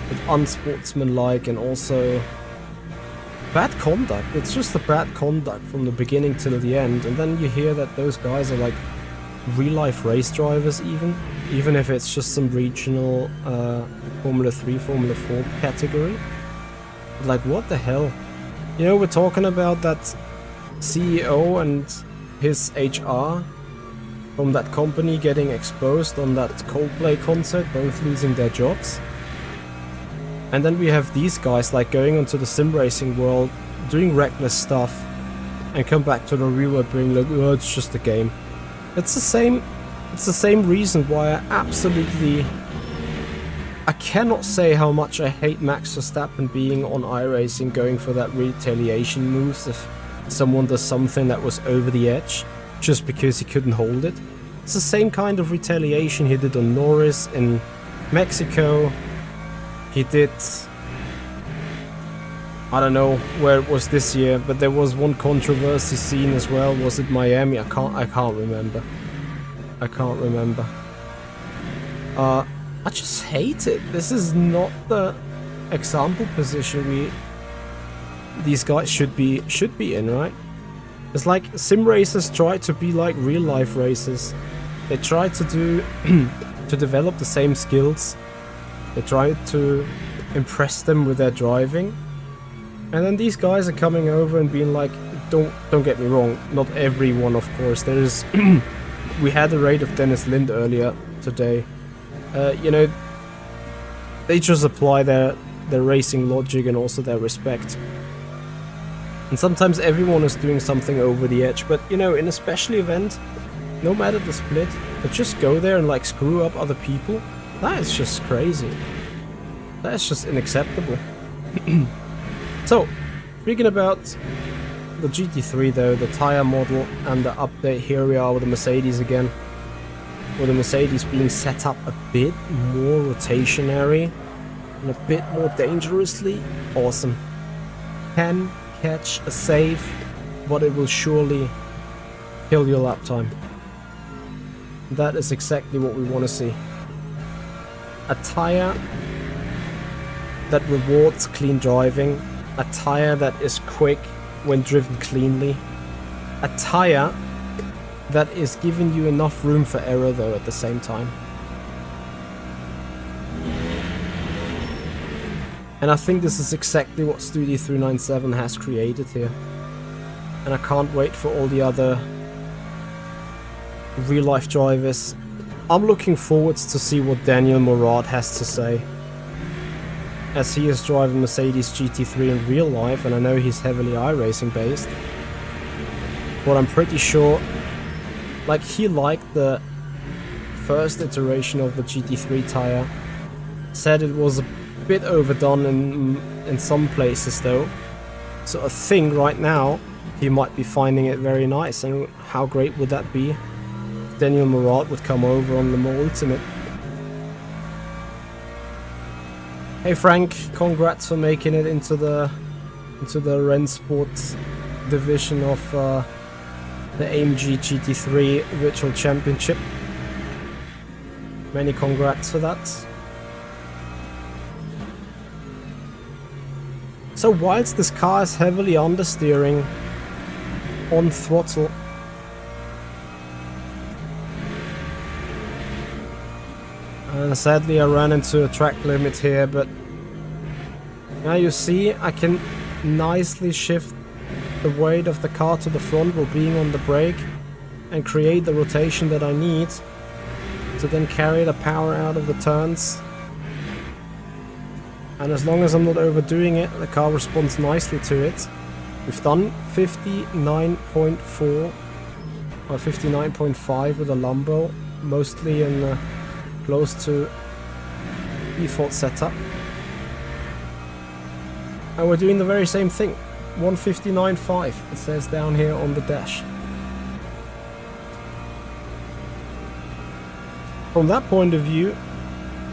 but unsportsmanlike and also bad conduct. It's just a bad conduct from the beginning till the end. And then you hear that those guys are like real-life race drivers even if it's just some regional Formula 3, Formula 4 category. Like, what the hell? You know, we're talking about that CEO and his HR from that company getting exposed on that Coldplay concert, both losing their jobs. And then we have these guys like going onto the Simracing world, doing reckless stuff, and come back to the real world being like, oh, it's just a game. It's the same reason why I cannot say how much I hate Max Verstappen being on iRacing, going for that retaliation moves if someone does something that was over the edge, just because he couldn't hold it. It's the same kind of retaliation he did on Norris in Mexico. He did, I don't know where it was this year, but there was one controversy scene as well. Was it Miami? I can't remember. I just hate it. This is not the example position these guys should be in, right? It's like sim racers try to be like real life racers. They try to do to develop the same skills. They try to impress them with their driving. And then these guys are coming over and being like, don't get me wrong, not everyone, of course. There is we had a raid of Dennis Lind earlier today. You know, they just apply their racing logic and also their respect. And sometimes everyone is doing something over the edge, but you know, in a special event, no matter the split, but just go there and like screw up other people. That is just crazy. That is just unacceptable. So, speaking about the GT3 though, the tyre model and the update, here we are with the Mercedes again. With the Mercedes being set up a bit more rotationary and a bit more dangerously. Awesome. Can catch a save, but it will surely kill your lap time. That is exactly what we want to see. A tyre that rewards clean driving, a tyre that is quick when driven cleanly, a tyre that is giving you enough room for error though at the same time. And I think this is exactly what Studio 397 has created here. And I can't wait for all the other real life drivers. I'm looking forward to see what Daniel Morad has to say, as he is driving Mercedes GT3 in real life, and I know he's heavily iRacing based. But I'm pretty sure, like, he liked the first iteration of the GT3 tyre, said it was a bit overdone in some places though. So I think right now he might be finding it very nice, and how great would that be? Daniel Morad would come over on the Lambo Ultimate. Hey Frank, congrats for making it into the Rennsport division of the AMG GT3 Virtual Championship. Many congrats for that. So whilst this car is heavily understeering on throttle, and sadly I ran into a track limit here, but now you see I can nicely shift the weight of the car to the front while being on the brake and create the rotation that I need to then carry the power out of the turns. And as long as I'm not overdoing it, the car responds nicely to it. We've done 59.4 or 59.5 with a Lambo, mostly in close to default setup. And we're doing the very same thing. 159.5, it says down here on the dash. From that point of view,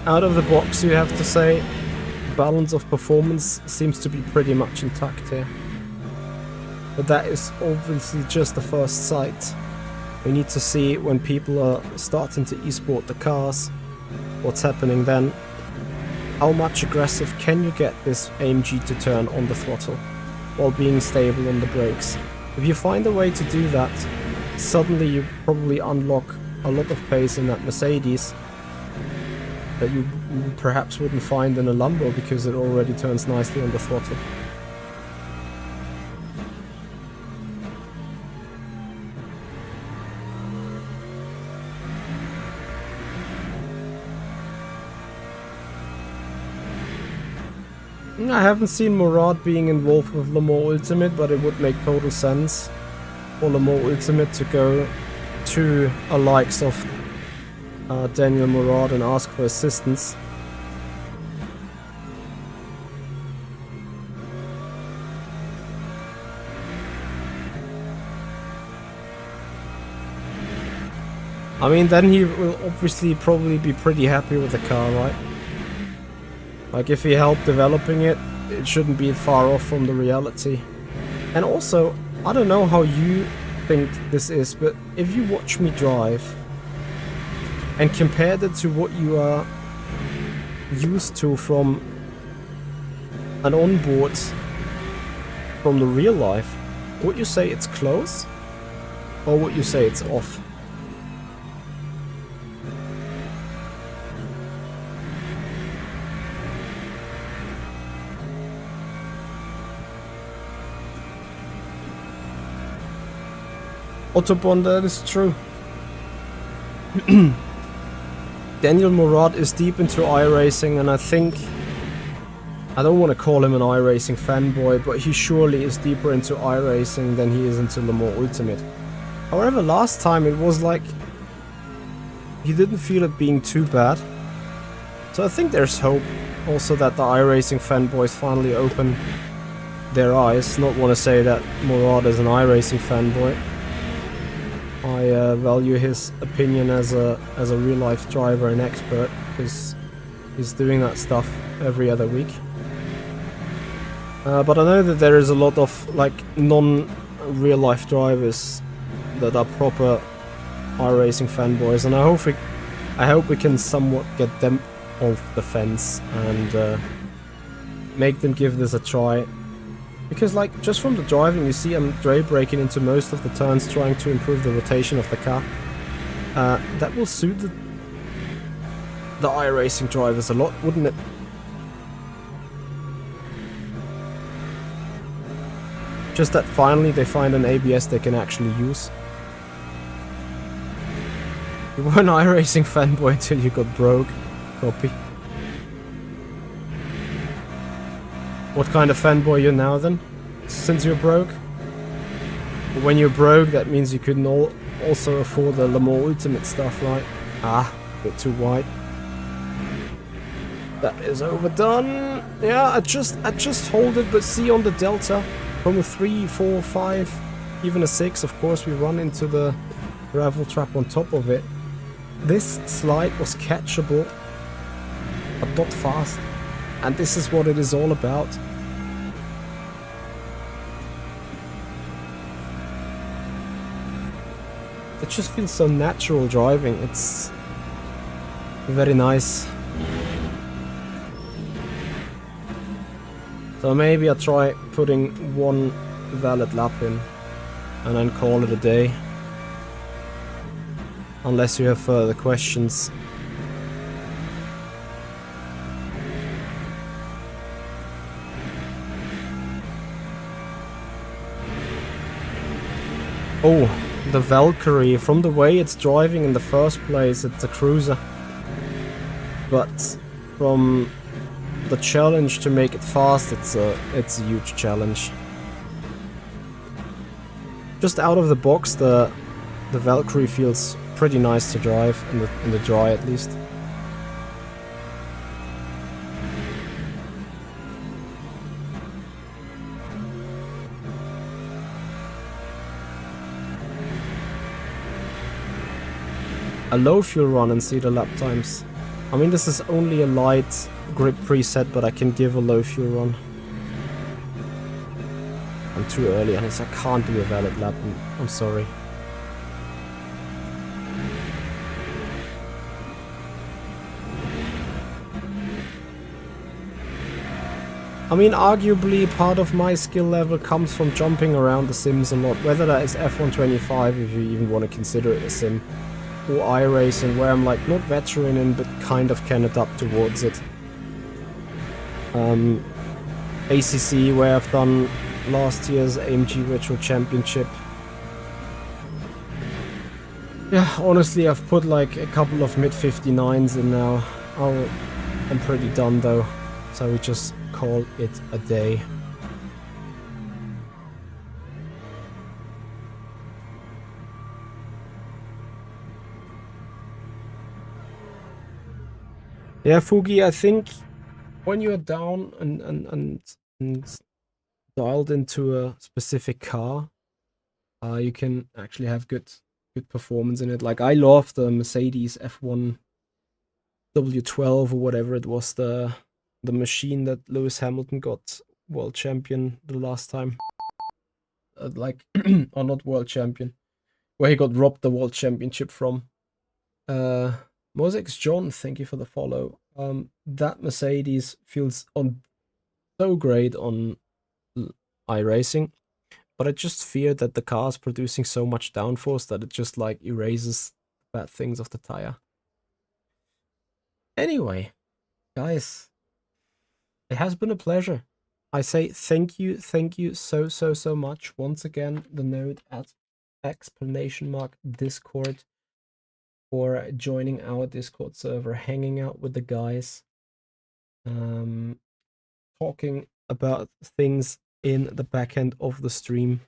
out of the box, you have to say balance of performance seems to be pretty much intact here. But that is obviously just the first sight. We need to see when people are starting to esport the cars, what's happening then. How much aggressive can you get this AMG to turn on the throttle while being stable on the brakes? If you find a way to do that, suddenly you probably unlock a lot of pace in that Mercedes that you perhaps wouldn't find in a Lambo because it already turns nicely on the throttle. I haven't seen Morad being involved with Lambo Ultimate, but it would make total sense for Lambo Ultimate to go to a likes of Daniel Morad and ask for assistance. I mean, then he will obviously probably be pretty happy with the car, right? Like, if he helped developing it, it shouldn't be far off from the reality. And also, I don't know how you think this is, but if you watch me drive and compare that to what you are used to from an onboard from the real life, would you say it's close? Or would you say it's off? Autobahn, that is true. Daniel Murad is deep into iRacing, and I think... I don't want to call him an iRacing fanboy, but he surely is deeper into iRacing than he is into Lamborghini Ultimate. However, last time it was like... he didn't feel it being too bad. So I think there's hope also that the iRacing fanboys finally open their eyes. Not want to say that Murad is an iRacing fanboy. I value his opinion as a real-life driver and expert, because he's doing that stuff every other week. But I know that there is a lot of like non-real-life drivers that are proper iRacing fanboys, and I hope we can somewhat get them off the fence and make them give this a try. Because like, just from the driving, you see Andre braking into most of the turns, trying to improve the rotation of the car. That will suit the iRacing drivers a lot, wouldn't it? Just that finally they find an ABS they can actually use. You were an iRacing fanboy until you got broke. Copy. What kind of fanboy are you now then? Since you're broke? When you're broke, that means you couldn't also afford the Lamborghini Ultimate stuff, right? Ah, a bit too wide. That is overdone. Yeah, I just hold it, but see on the Delta, from a 3, 4, 5, even a 6, of course we run into the gravel trap on top of it. This slide was catchable, but not fast. And this is what it is all about. It just feels so natural driving. It's very nice. So maybe I'll try putting one valid lap in and then call it a day. Unless you have further questions. Oh, the Valkyrie. From the way it's driving in the first place, it's a cruiser. But from the challenge to make it fast, it's a huge challenge. Just out of the box, the Valkyrie feels pretty nice to drive, in the dry at least. A low fuel run and see the lap times. I mean, this is only a light grip preset, but I can give a low fuel run. I'm too early on this, I can't do a valid lap, I'm sorry. I mean, arguably part of my skill level comes from jumping around the sims a lot, whether that is F125 if you even want to consider it a sim, or iRacing, where I'm like not veteran in but kind of can adapt towards it. ACC, where I've done last year's AMG Retro Championship. Yeah, honestly I've put like a couple of mid-59s in now. I'm pretty done though, so we just call it a day. Yeah, Fugi, I think when you're down and dialed into a specific car, you can actually have good performance in it. Like, I love the Mercedes F1 W12 or whatever it was, the machine that Lewis Hamilton got world champion the last time. Or not world champion, where he got robbed the world championship from. Mosix John, thank you for the follow. That Mercedes feels so great on iRacing, But I just fear that the car is producing so much downforce that it just like erases bad things of the tire. Anyway, guys, it has been a pleasure. I say thank you so much. Once again, the node at !Discord for joining our Discord server, hanging out with the guys, talking about things in the back end of the stream.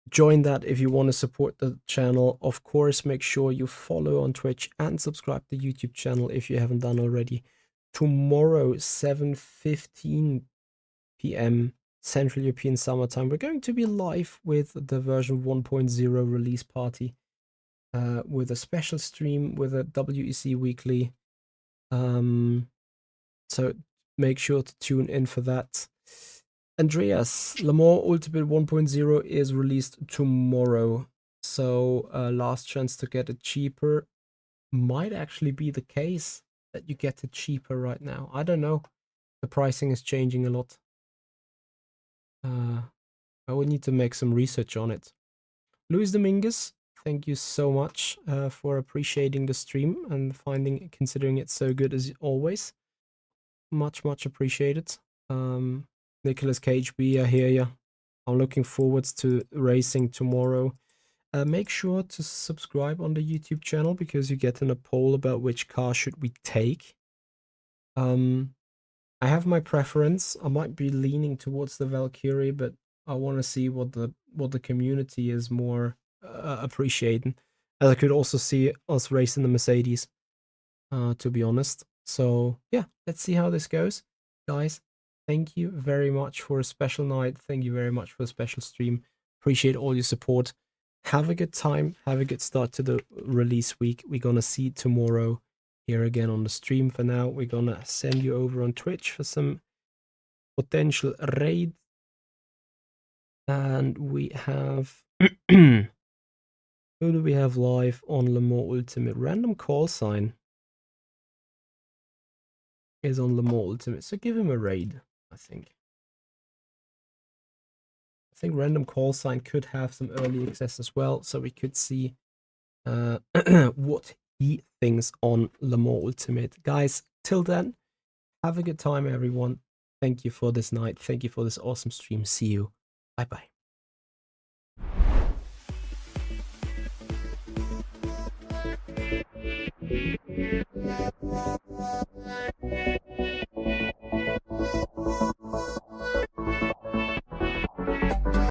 Join that if you want to support the channel. Of course, make sure you follow on Twitch and subscribe to the YouTube channel if you haven't done already. Tomorrow, 7:15 p.m. Central European Summertime, we're going to be live with the version 1.0 release party, with a special stream with a WEC weekly. So make sure to tune in for that. Andreas, Mans Ultimate 1.0 is released tomorrow, so last chance to get it cheaper. Might actually be the case that you get it cheaper right now. I don't know. The pricing is changing a lot. I would need to make some research on it. Luis Dominguez, thank you so much for appreciating the stream and considering it so good as always. Much appreciated. Nicholas KHB, I hear ya. I'm looking forward to racing tomorrow. Make sure to subscribe on the YouTube channel because you get in a poll about which car should we take. I have my preference. I might be leaning towards the Valkyrie, but I want to see what the community is more appreciating. As I could also see us racing the Mercedes, to be honest. So yeah, let's see how this goes, guys. Thank you very much for a special night. Thank you very much for a special stream. Appreciate all your support. Have a good time. Have a good start to the release week. We're gonna see tomorrow here again on the stream. For now, we're gonna send you over on Twitch for some potential raid. And we have who do we have live on Mans Ultimate? Random call sign is on Mans Ultimate, so give him a raid. I think random call sign could have some early access as well, so we could see what he thinks on Mans Ultimate. Guys, till then, have a good time, everyone. Thank you for this night. Thank you for this awesome stream. See you. Bye bye.